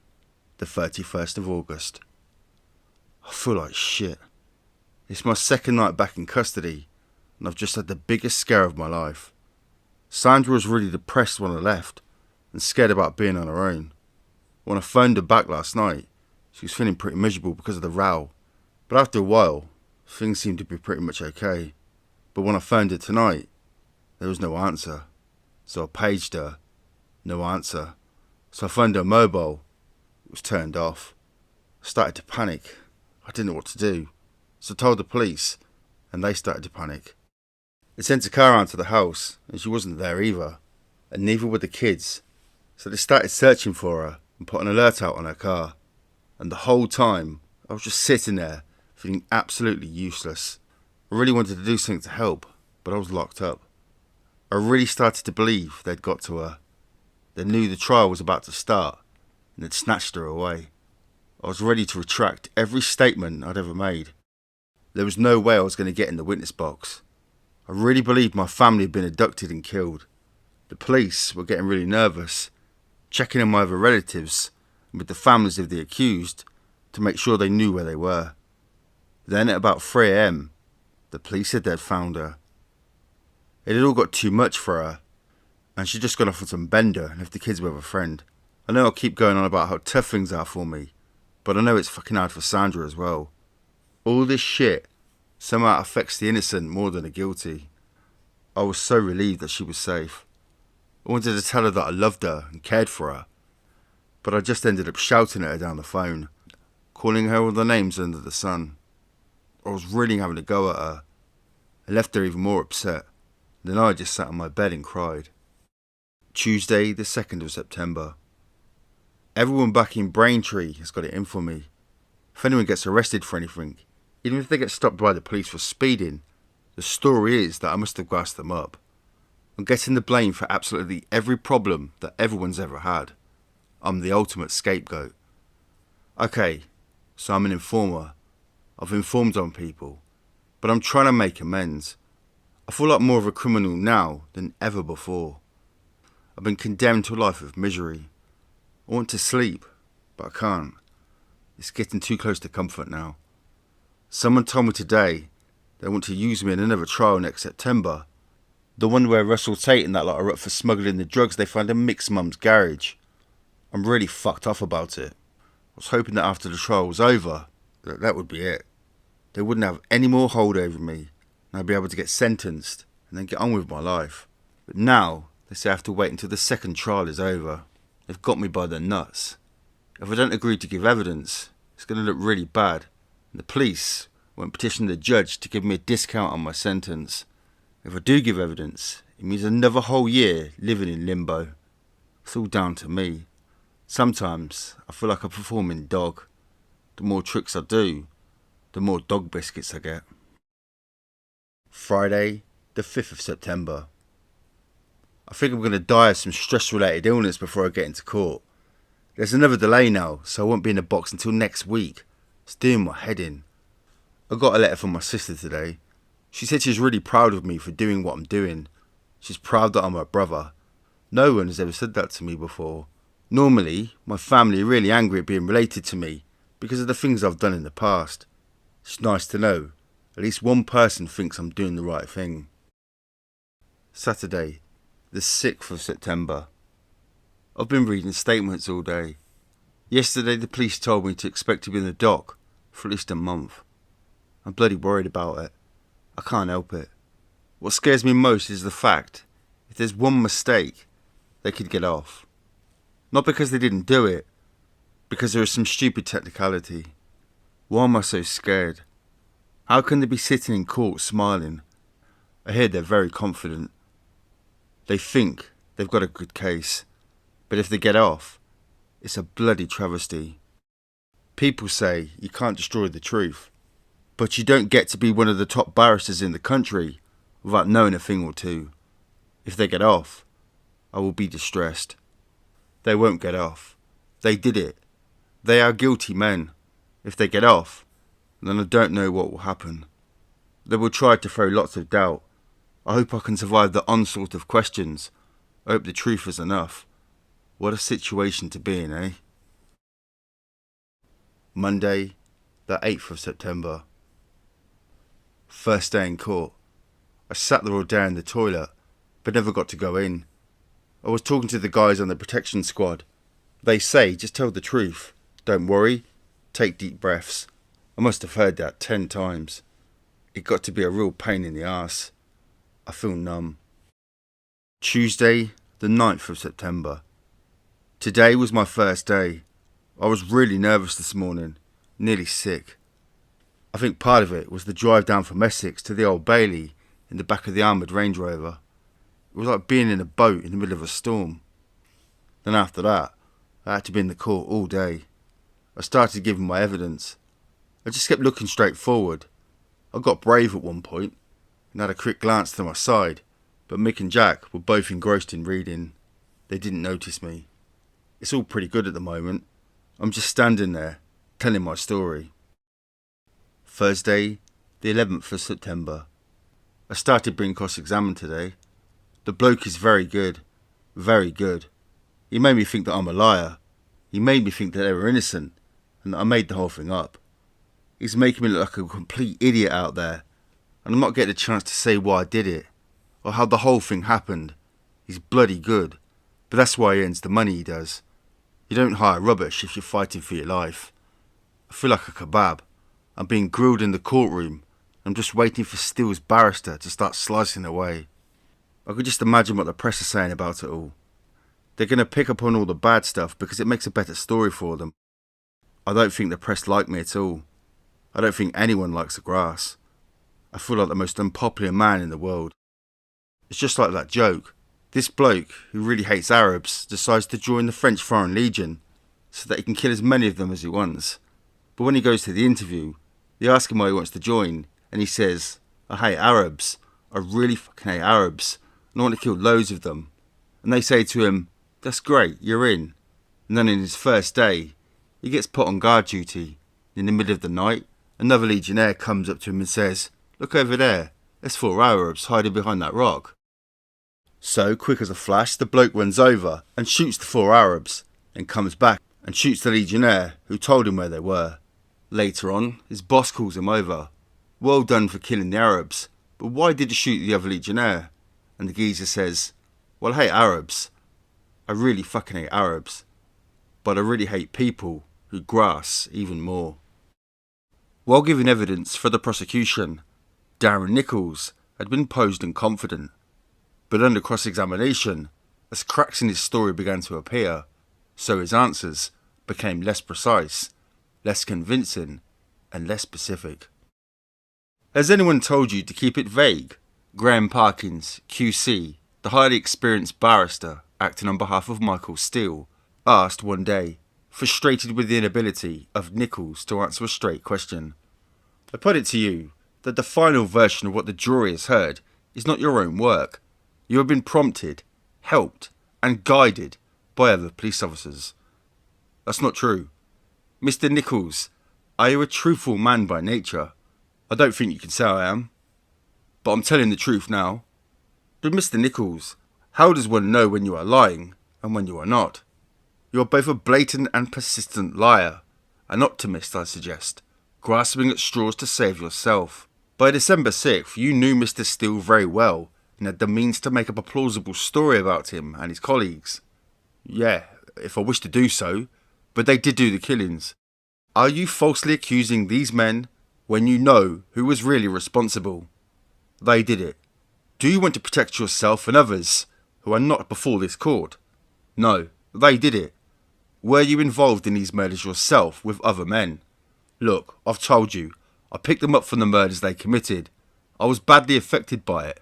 the 31st of August. I feel like shit. It's my second night back in custody, and I've just had the biggest scare of my life. Sandra was really depressed when I left, and scared about being on her own. When I phoned her back last night, she was feeling pretty miserable because of the row, but after a while, things seemed to be pretty much okay. But when I phoned her tonight, there was no answer. So I paged her. No answer. So I phoned her mobile. It was turned off. I started to panic. I didn't know what to do. So I told the police, and they started to panic. They sent a car around to the house, and she wasn't there either. And neither were the kids. So they started searching for her and put an alert out on her car. And the whole time, I was just sitting there, feeling absolutely useless. I really wanted to do something to help, but I was locked up. I really started to believe they'd got to her. They knew the trial was about to start, and they'd snatched her away. I was ready to retract every statement I'd ever made. There was no way I was going to get in the witness box. I really believed my family had been abducted and killed. The police were getting really nervous, checking on my other relatives and with the families of the accused to make sure they knew where they were. Then at about 3 a.m, the police said they'd found her. It had all got too much for her, and she'd just gone off on some bender and left the kids with a friend. I know I'll keep going on about how tough things are for me, but I know it's fucking hard for Sandra as well. All this shit somehow affects the innocent more than the guilty. I was so relieved that she was safe. I wanted to tell her that I loved her and cared for her, but I just ended up shouting at her down the phone, calling her all the names under the sun. I was really having a go at her. I left her even more upset. Then I just sat on my bed and cried. Tuesday, the 2nd of September. Everyone back in Braintree has got it in for me. If anyone gets arrested for anything, even if they get stopped by the police for speeding, the story is that I must have gassed them up. I'm getting the blame for absolutely every problem that everyone's ever had. I'm the ultimate scapegoat. Okay, so I'm an informer. I've informed on people, but I'm trying to make amends. I feel like more of a criminal now than ever before. I've been condemned to a life of misery. I want to sleep, but I can't. It's getting too close to comfort now. Someone told me today they want to use me in another trial next September. The one where Russell Tate and that lot are up for smuggling the drugs they found in Mick's mum's garage. I'm really fucked off about it. I was hoping that after the trial was over, that would be it. They wouldn't have any more hold over me, and I'd be able to get sentenced and then get on with my life. But now, they say I have to wait until the second trial is over. They've got me by the nuts. If I don't agree to give evidence, it's going to look really bad, and the police won't petition the judge to give me a discount on my sentence. If I do give evidence, it means another whole year living in limbo. It's all down to me. Sometimes I feel like a performing dog. The more tricks I do, the more dog biscuits I get. Friday, the 5th of September. I think I'm going to die of some stress-related illness before I get into court. There's another delay now, so I won't be in the box until next week. It's doing my head in. I got a letter from my sister today. She said she's really proud of me for doing what I'm doing. She's proud that I'm her brother. No one has ever said that to me before. Normally, my family are really angry at being related to me because of the things I've done in the past. It's nice to know at least one person thinks I'm doing the right thing. Saturday, the 6th of September. I've been reading statements all day. Yesterday the police told me to expect to be in the dock for at least a month. I'm bloody worried about it. I can't help it. What scares me most is the fact, if there's one mistake, they could get off. Not because they didn't do it, because there is some stupid technicality. Why am I so scared? How can they be sitting in court smiling? I hear they're very confident. They think they've got a good case, but if they get off, it's a bloody travesty. People say you can't destroy the truth, but you don't get to be one of the top barristers in the country without knowing a thing or two. If they get off, I will be distressed. They won't get off. They did it. They are guilty men. If they get off, then I don't know what will happen. They will try to throw lots of doubt. I hope I can survive the onslaught of questions. I hope the truth is enough. What a situation to be in, eh? Monday, the 8th of September. First day in court. I sat there all day in the toilet, but never got to go in. I was talking to the guys on the protection squad. They say, just tell the truth. Don't worry. Take deep breaths. I must have heard that 10 times. It got to be a real pain in the arse. I feel numb. Tuesday, the 9th of September. Today was my first day. I was really nervous this morning, nearly sick. I think part of it was the drive down from Essex to the Old Bailey in the back of the armoured Range Rover. It was like being in a boat in the middle of a storm. Then after that, I had to be in the court all day. I started giving my evidence. I just kept looking straight forward. I got brave at one point and had a quick glance to my side, but Mick and Jack were both engrossed in reading. They didn't notice me. It's all pretty good at the moment. I'm just standing there, telling my story. Thursday, the 11th of September. I started being cross-examined today. The bloke is very good. Very good. He made me think that I'm a liar. He made me think that they were innocent, and that I made the whole thing up. He's making me look like a complete idiot out there, and I'm not getting a chance to say why I did it, or how the whole thing happened. He's bloody good, but that's why he earns the money he does. You don't hire rubbish if you're fighting for your life. I feel like a kebab. I'm being grilled in the courtroom. I'm just waiting for Steele's barrister to start slicing away. I could just imagine what the press are saying about it all. They're going to pick up on all the bad stuff because it makes a better story for them. I don't think the press like me at all. I don't think anyone likes the grass. I feel like the most unpopular man in the world. It's just like that joke. This bloke, who really hates Arabs, decides to join the French Foreign Legion so that he can kill as many of them as he wants. But when he goes to the interview, they ask him why he wants to join, and he says, I hate Arabs. I really fucking hate Arabs, and I want to kill loads of them. And they say to him, that's great, you're in. And then in his first day, he gets put on guard duty. In the middle of the night, another legionnaire comes up to him and says, look over there, there's 4 Arabs hiding behind that rock. So, quick as a flash, the bloke runs over and shoots the 4 Arabs, then comes back and shoots the legionnaire who told him where they were. Later on, his boss calls him over. Well done for killing the Arabs, but why did you shoot the other legionnaire? And the geezer says, well, I hate Arabs. I really fucking hate Arabs. But I really hate people who grass even more. While giving evidence for the prosecution, Darren Nicholls had been posed and confident. But under cross-examination, as cracks in his story began to appear, so his answers became less precise, less convincing, and less specific. Has anyone told you to keep it vague? Graham Parkins, QC, the highly experienced barrister acting on behalf of Michael Steele, asked one day, frustrated with the inability of Nicholls to answer a straight question. I put it to you that the final version of what the jury has heard is not your own work. You have been prompted, helped, and guided by other police officers. That's not true. Mr. Nicholls, are you a truthful man by nature? I don't think you can say I am. But I'm telling the truth now. But Mr. Nicholls, how does one know when you are lying and when you are not? You are both a blatant and persistent liar. An optimist, I suggest, grasping at straws to save yourself. By December 6th, you knew Mr. Steele very well and had the means to make up a plausible story about him and his colleagues. Yeah, if I wished to do so, but they did do the killings. Are you falsely accusing these men when you know who was really responsible? They did it. Do you want to protect yourself and others who are not before this court? No, they did it. Were you involved in these murders yourself with other men? Look, I've told you, I picked them up from the murders they committed. I was badly affected by it.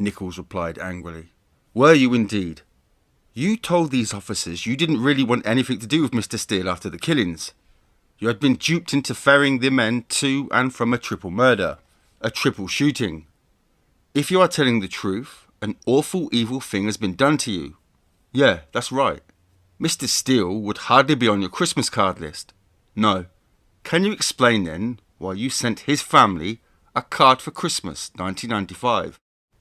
Nicholls replied angrily. Were you indeed? You told these officers you didn't really want anything to do with Mr. Steele after the killings. You had been duped into ferrying the men to and from a triple murder, a triple shooting. If you are telling the truth, an awful evil thing has been done to you. Yeah, that's right. Mr. Steele would hardly be on your Christmas card list. No. Can you explain then why you sent his family a card for Christmas 1995?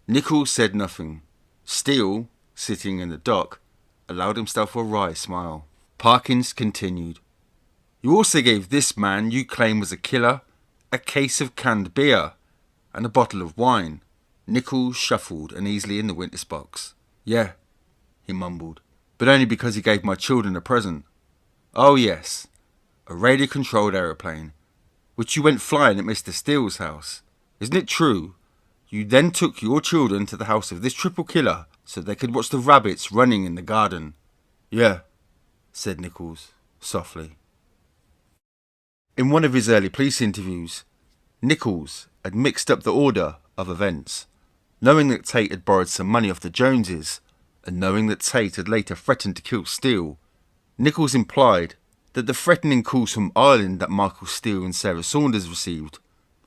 Nicholls said nothing. Steele, sitting in the dock, allowed himself a wry smile. Parkins continued. You also gave this man you claim was a killer a case of canned beer and a bottle of wine. Nicholls shuffled uneasily in the witness box. Yeah, he mumbled, but only because he gave my children a present. Oh yes, a radio-controlled aeroplane, which you went flying at Mr. Steele's house. Isn't it true? You then took your children to the house of this triple killer so they could watch the rabbits running in the garden. Yeah, said Nicholls, softly. In one of his early police interviews, Nicholls had mixed up the order of events. Knowing that Tate had borrowed some money off the Joneses, and knowing that Tate had later threatened to kill Steele, Nicholls implied that the threatening calls from Ireland that Michael Steele and Sarah Saunders received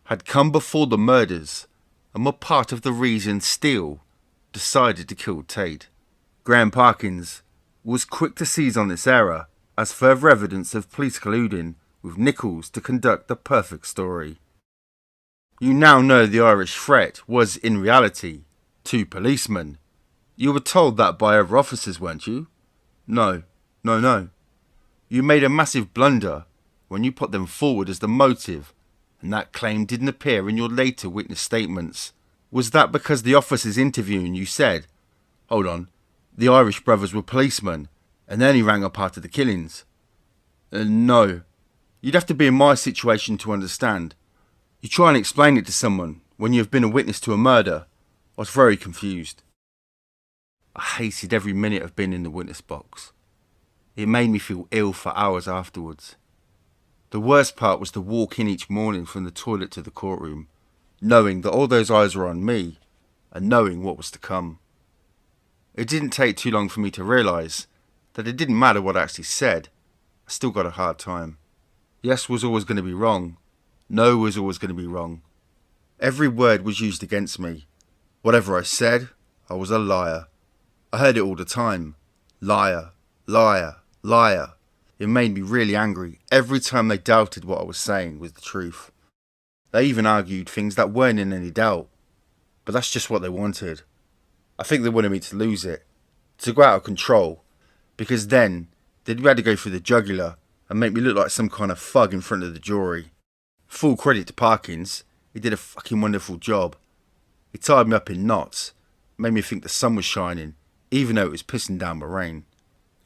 had come before the murders and were part of the reason Steele decided to kill Tate. Graham Parkins was quick to seize on this error as further evidence of police colluding with Nicholls to conduct the perfect story. You now know the Irish threat was in reality two policemen. You were told that by other officers, weren't you? No. You made a massive blunder when you put them forward as the motive, and that claim didn't appear in your later witness statements. Was that because the officers interviewing you said, hold on, the Irish brothers were policemen, and then he rang up after the killings? No. You'd have to be in my situation to understand. You try and explain it to someone when you have been a witness to a murder. I was very confused. I hated every minute of being in the witness box. It made me feel ill for hours afterwards. The worst part was to walk in each morning from the toilet to the courtroom, knowing that all those eyes were on me, and knowing what was to come. It didn't take too long for me to realise that it didn't matter what I actually said, I still got a hard time. Yes was always going to be wrong. No was always going to be wrong. Every word was used against me. Whatever I said, I was a liar. I heard it all the time. Liar, liar, liar. It made me really angry every time they doubted what I was saying was the truth. They even argued things that weren't in any doubt. But that's just what they wanted. I think they wanted me to lose it, to go out of control, because then they'd be able to go through the jugular and make me look like some kind of thug in front of the jury. Full credit to Parkins, he did a fucking wonderful job. He tied me up in knots, made me think the sun was shining, even though it was pissing down with rain.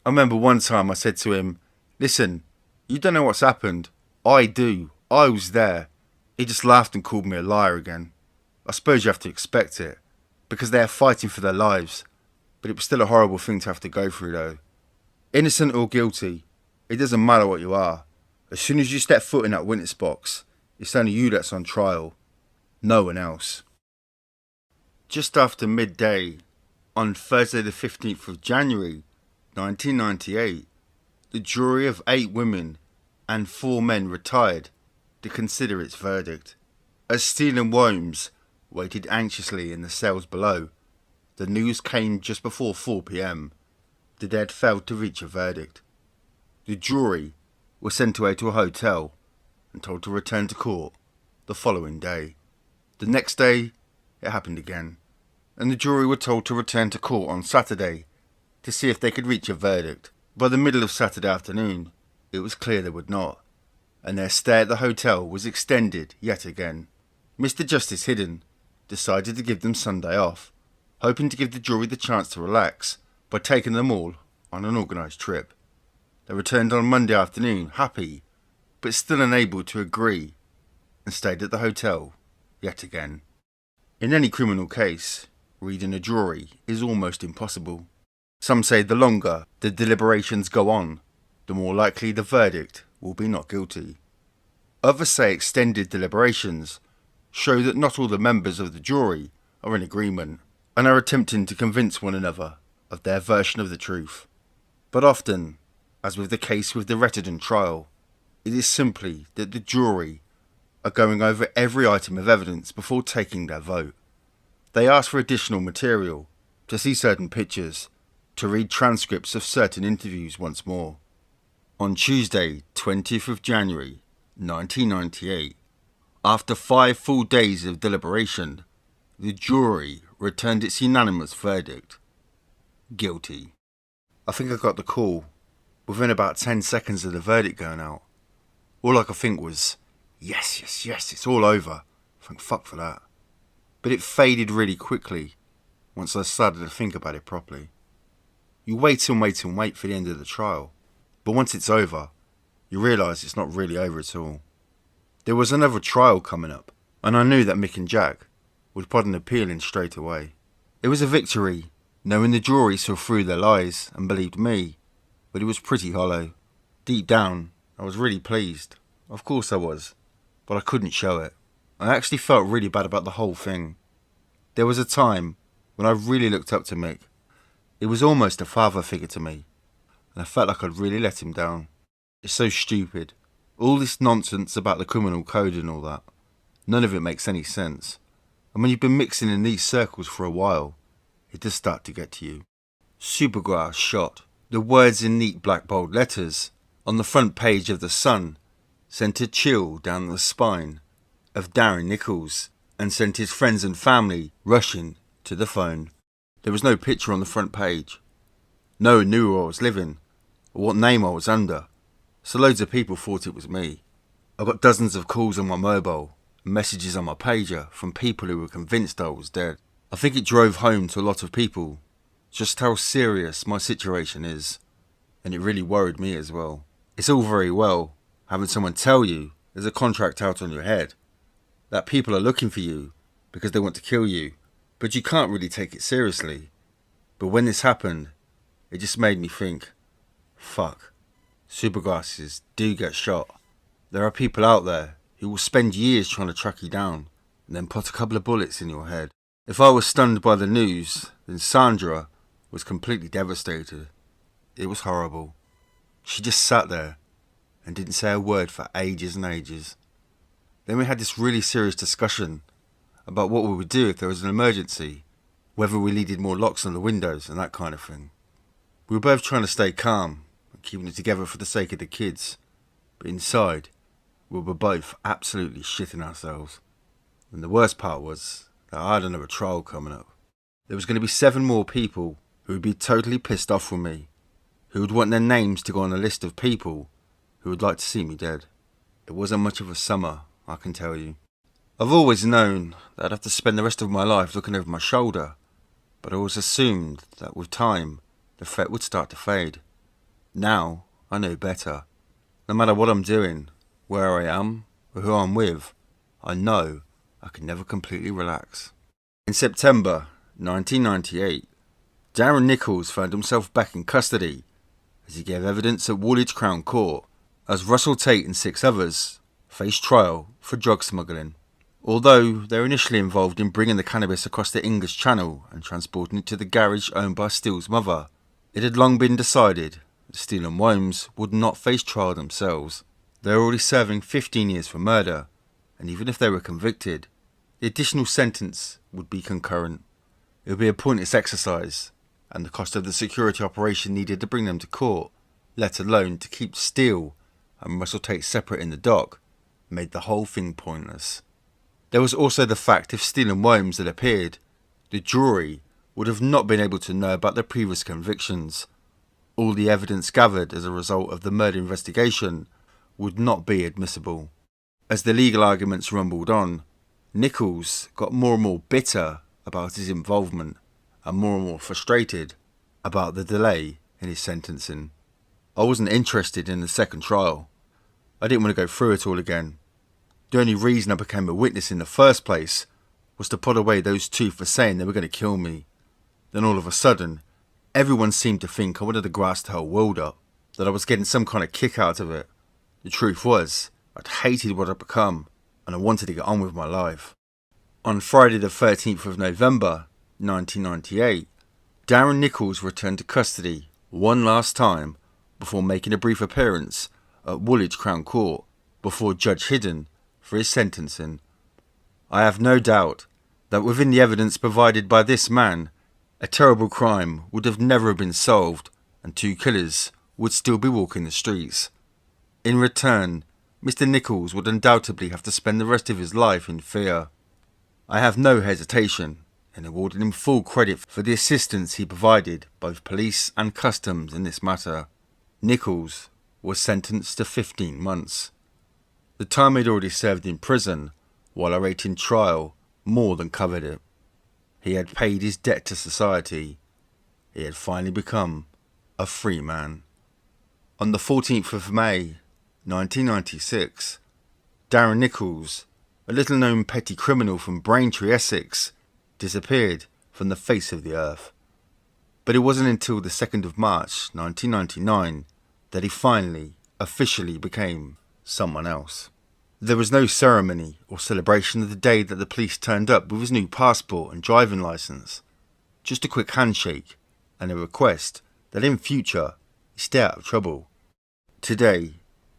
I remember one time I said to him, listen, you don't know what's happened. I do. I was there. He just laughed and called me a liar again. I suppose you have to expect it, because they are fighting for their lives, but it was still a horrible thing to have to go through though. Innocent or guilty, it doesn't matter what you are. As soon as you step foot in that witness box, it's only you that's on trial, no one else. Just after midday, on Thursday the 15th of January, 1998, the jury of 8 women and 4 men retired to consider its verdict. As Steele and Worms waited anxiously in the cells below, the news came just before 4 p.m. The dead failed to reach a verdict. The jury were sent away to a hotel and told to return to court the following day. The next day, it happened again, and the jury were told to return to court on Saturday to see if they could reach a verdict. By the middle of Saturday afternoon, it was clear they would not, and their stay at the hotel was extended yet again. Mr. Justice Hidden decided to give them Sunday off, hoping to give the jury the chance to relax by taking them all on an organised trip. They returned on Monday afternoon, happy, but still unable to agree, and stayed at the hotel yet again. In any criminal case, reading a jury is almost impossible. Some say the longer the deliberations go on, the more likely the verdict will be not guilty. Others say extended deliberations show that not all the members of the jury are in agreement and are attempting to convince one another of their version of the truth. But often, as with the case with the Rettendon trial, It is simply that the jury are going over every item of evidence before taking their vote. They ask for additional material, to see certain pictures, to read transcripts of certain interviews once more. On Tuesday, 20th of January, 1998, after 5 full days of deliberation, the jury returned its unanimous verdict. Guilty. I think I got the call within about 10 seconds of the verdict going out. All I could think was, yes, it's all over. Thank fuck for that. But it faded really quickly once I started to think about it properly. You wait and wait and wait for the end of the trial, but once it's over, you realise it's not really over at all. There was another trial coming up, and I knew that Mick and Jack would put an appeal in straight away. It was a victory, knowing the jury saw through their lies and believed me, but it was pretty hollow. Deep down, I was really pleased. Of course I was, but I couldn't show it. I actually felt really bad about the whole thing. There was a time when I really looked up to Mick. It was almost a father figure to me, and I felt like I'd really let him down. It's so stupid. All this nonsense about the criminal code and all that. None of it makes any sense. And when you've been mixing in these circles for a while, it does start to get to you. Supergrass shot. The words in neat black bold letters on the front page of The Sun sent a chill down the spine of Darren Nicholls and sent his friends and family rushing to the phone. There was no picture on the front page. No one knew where I was living or what name I was under, so loads of people thought it was me. I got dozens of calls on my mobile and messages on my pager from people who were convinced I was dead. I think it drove home to a lot of people just how serious my situation is, and it really worried me as well. It's all very well having someone tell you there's a contract out on your head, that people are looking for you because they want to kill you, but you can't really take it seriously. But when this happened, it just made me think, fuck, Supergrasses do get shot. There are people out there who will spend years trying to track you down and then put a couple of bullets in your head. If I was stunned by the news, then Sandra was completely devastated. It was horrible. She just sat there and didn't say a word for ages and ages. Then we had this really serious discussion about what we would do if there was an emergency, whether we needed more locks on the windows and that kind of thing. We were both trying to stay calm and keeping it together for the sake of the kids, but inside we were both absolutely shitting ourselves. And the worst part was that I had another trial coming up. There was going to be 7 more people who would be totally pissed off with me, who would want their names to go on a list of people who would like to see me dead. It wasn't much of a summer, I can tell you. I've always known that I'd have to spend the rest of my life looking over my shoulder, but I always assumed that with time, the threat would start to fade. Now, I know better. No matter what I'm doing, where I am, or who I'm with, I know I can never completely relax. In September 1998, Darren Nicholls found himself back in custody as he gave evidence at Woolwich Crown Court as Russell Tate and 6 others faced trial for drug smuggling. Although they were initially involved in bringing the cannabis across the English Channel and transporting it to the garage owned by Steele's mother, it had long been decided that Steele and Wholmes would not face trial themselves. They were already serving 15 years for murder, and even if they were convicted, the additional sentence would be concurrent. It would be a pointless exercise, and the cost of the security operation needed to bring them to court, let alone to keep Steele and Russell Tate separate in the dock, made the whole thing pointless. There was also the fact if Steele and Wholmes had appeared, the jury would have not been able to know about their previous convictions. All the evidence gathered as a result of the murder investigation would not be admissible. As the legal arguments rumbled on, Nicholls got more and more bitter about his involvement and more frustrated about the delay in his sentencing. I wasn't interested in the second trial. I didn't want to go through it all again. The only reason I became a witness in the first place was to put away those 2 for saying they were going to kill me. Then all of a sudden, everyone seemed to think I wanted to grass the whole world up, that I was getting some kind of kick out of it. The truth was, I'd hated what I'd become, and I wanted to get on with my life. On Friday the 13th of November, 1998, Darren Nicholls returned to custody one last time before making a brief appearance at Woolwich Crown Court before Judge Hidden for his sentencing. I have no doubt that within the evidence provided by this man, a terrible crime would have never been solved and 2 killers would still be walking the streets. In return, Mr. Nicholls would undoubtedly have to spend the rest of his life in fear. I have no hesitation in awarding him full credit for the assistance he provided both police and customs in this matter. Nicholls was sentenced to 15 months. The time he'd already served in prison while awaiting trial more than covered it. He had paid his debt to society. He had finally become a free man. On the 14th of May, 1996, Darren Nicholls, a little-known petty criminal from Braintree, Essex, disappeared from the face of the earth. But it wasn't until the 2nd of March, 1999, that he finally, officially became someone else. There was no ceremony or celebration of the day that the police turned up with his new passport and driving licence. Just a quick handshake and a request that in future he stay out of trouble. Today,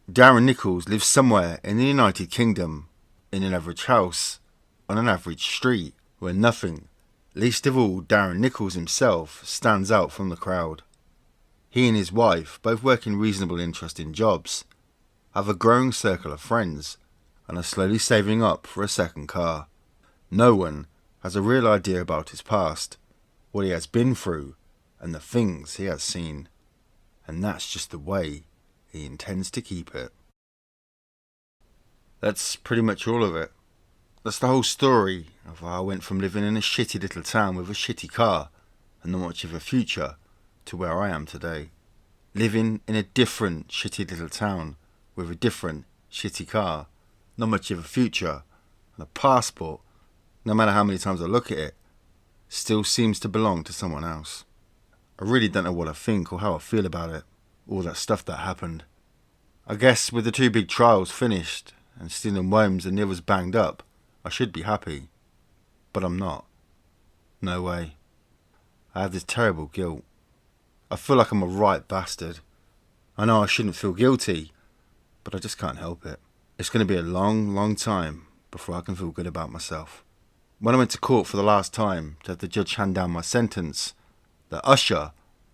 Darren Nicholls lives somewhere in the United Kingdom, in an average house, on an average street, where nothing, least of all Darren Nicholls himself, stands out from the crowd. He and his wife both work in reasonable interesting jobs, have a growing circle of friends, and are slowly saving up for a second car. No one has a real idea about his past, what he has been through, and the things he has seen. And that's just the way he intends to keep it. That's pretty much all of it. That's the whole story of how I went from living in a shitty little town with a shitty car and not much of a future to where I am today. Living in a different shitty little town with a different shitty car, not much of a future, and a passport, no matter how many times I look at it, still seems to belong to someone else. I really don't know what I think or how I feel about it, all that stuff that happened. I guess with the 2 big trials finished and stealing worms and the others banged up, I should be happy. But I'm not. No way. I have this terrible guilt. I feel like I'm a right bastard. I know I shouldn't feel guilty, but I just can't help it. It's going to be a long, long time before I can feel good about myself. When I went to court for the last time to have the judge hand down my sentence, the usher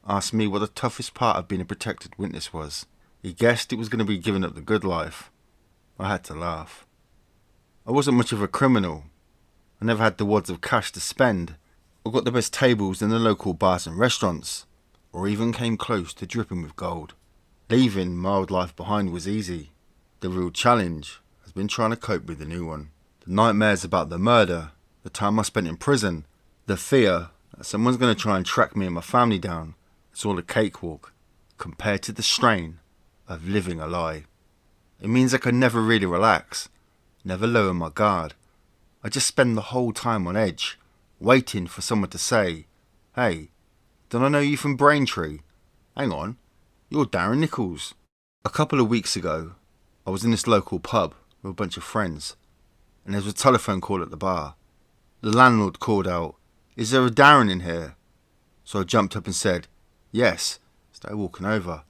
asked me what the toughest part of being a protected witness was. He guessed it was going to be giving up the good life. I had to laugh. I wasn't much of a criminal. I never had the wads of cash to spend, or got the best tables in the local bars and restaurants, or even came close to dripping with gold. Leaving my old life behind was easy. The real challenge has been trying to cope with the new one. The nightmares about the murder, the time I spent in prison, the fear that someone's going to try and track me and my family down, it's all a cakewalk compared to the strain of living a lie. It means I can never really relax, never lower my guard. I just spend the whole time on edge, waiting for someone to say, "Hey, don't I know you from Braintree? Hang on, you're Darren Nicholls." A couple of weeks ago, I was in this local pub with a bunch of friends, and there was a telephone call at the bar. The landlord called out, "Is there a Darren in here?" So I jumped up and said, "Yes," started walking over.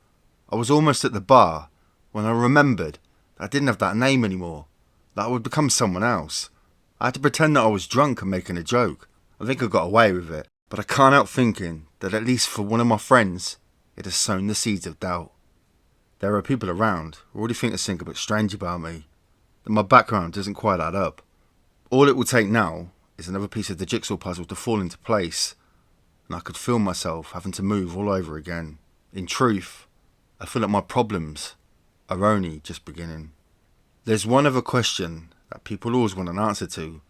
I was almost at the bar when I remembered that I didn't have that name anymore, that I would become someone else. I had to pretend that I was drunk and making a joke. I think I got away with it, but I can't help thinking that at least for one of my friends, it has sown the seeds of doubt. There are people around who already think there's something a bit strange about me, that my background doesn't quite add up. All it will take now is another piece of the jigsaw puzzle to fall into place, and I could feel myself having to move all over again. In truth, I feel like my problems are only just beginning. There's one other question that people always want an answer to.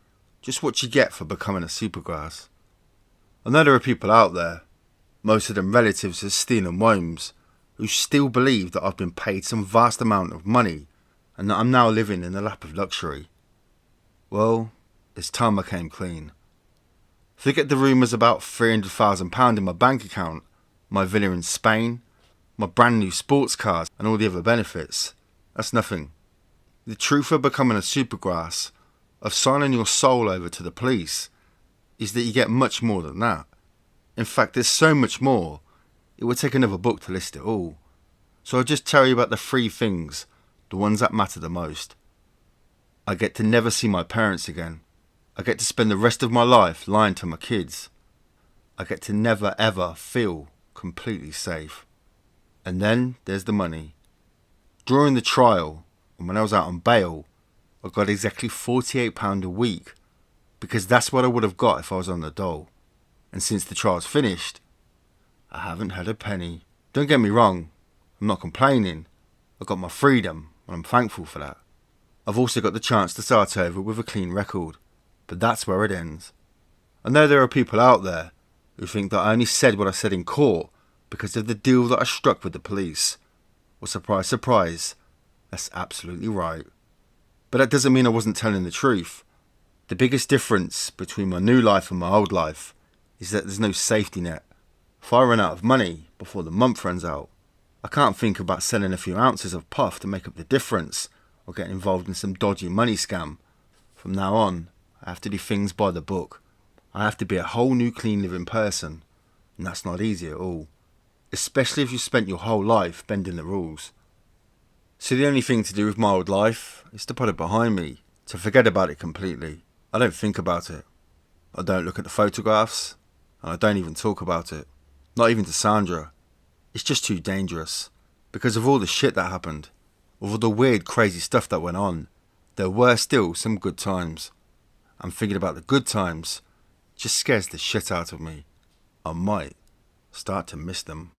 Just what you get for becoming a Supergrass. I know there are people out there, most of them relatives of stealing worms, who still believe that I've been paid some vast amount of money and that I'm now living in the lap of luxury. Well, it's time I came clean. Forget the rumours about £300,000 in my bank account, my villa in Spain, my brand new sports cars and all the other benefits. That's nothing. The truth of becoming a Supergrass, of signing your soul over to the police, is that you get much more than that. In fact, there's so much more, it would take another book to list it all. So I'll just tell you about the 3 things, the ones that matter the most. I get to never see my parents again. I get to spend the rest of my life lying to my kids. I get to never ever feel completely safe. And then there's the money. During the trial, and when I was out on bail, I got exactly £48 a week, because that's what I would have got if I was on the dole. And since the trial's finished, I haven't had a penny. Don't get me wrong, I'm not complaining. I got my freedom, and I'm thankful for that. I've also got the chance to start over with a clean record, but that's where it ends. I know there are people out there who think that I only said what I said in court because of the deal that I struck with the police. Well, surprise, surprise, that's absolutely right. But that doesn't mean I wasn't telling the truth. The biggest difference between my new life and my old life is that there's no safety net. If I run out of money before the month runs out, I can't think about selling a few ounces of puff to make up the difference or getting involved in some dodgy money scam. From now on, I have to do things by the book. I have to be a whole new clean living person, and that's not easy at all, especially if you spent your whole life bending the rules. So the only thing to do with my old life is to put it behind me, to forget about it completely. I don't think about it. I don't look at the photographs, and I don't even talk about it. Not even to Sandra. It's just too dangerous. Because of all the shit that happened, of all the weird crazy stuff that went on, there were still some good times. And thinking about the good times just scares the shit out of me. I might start to miss them.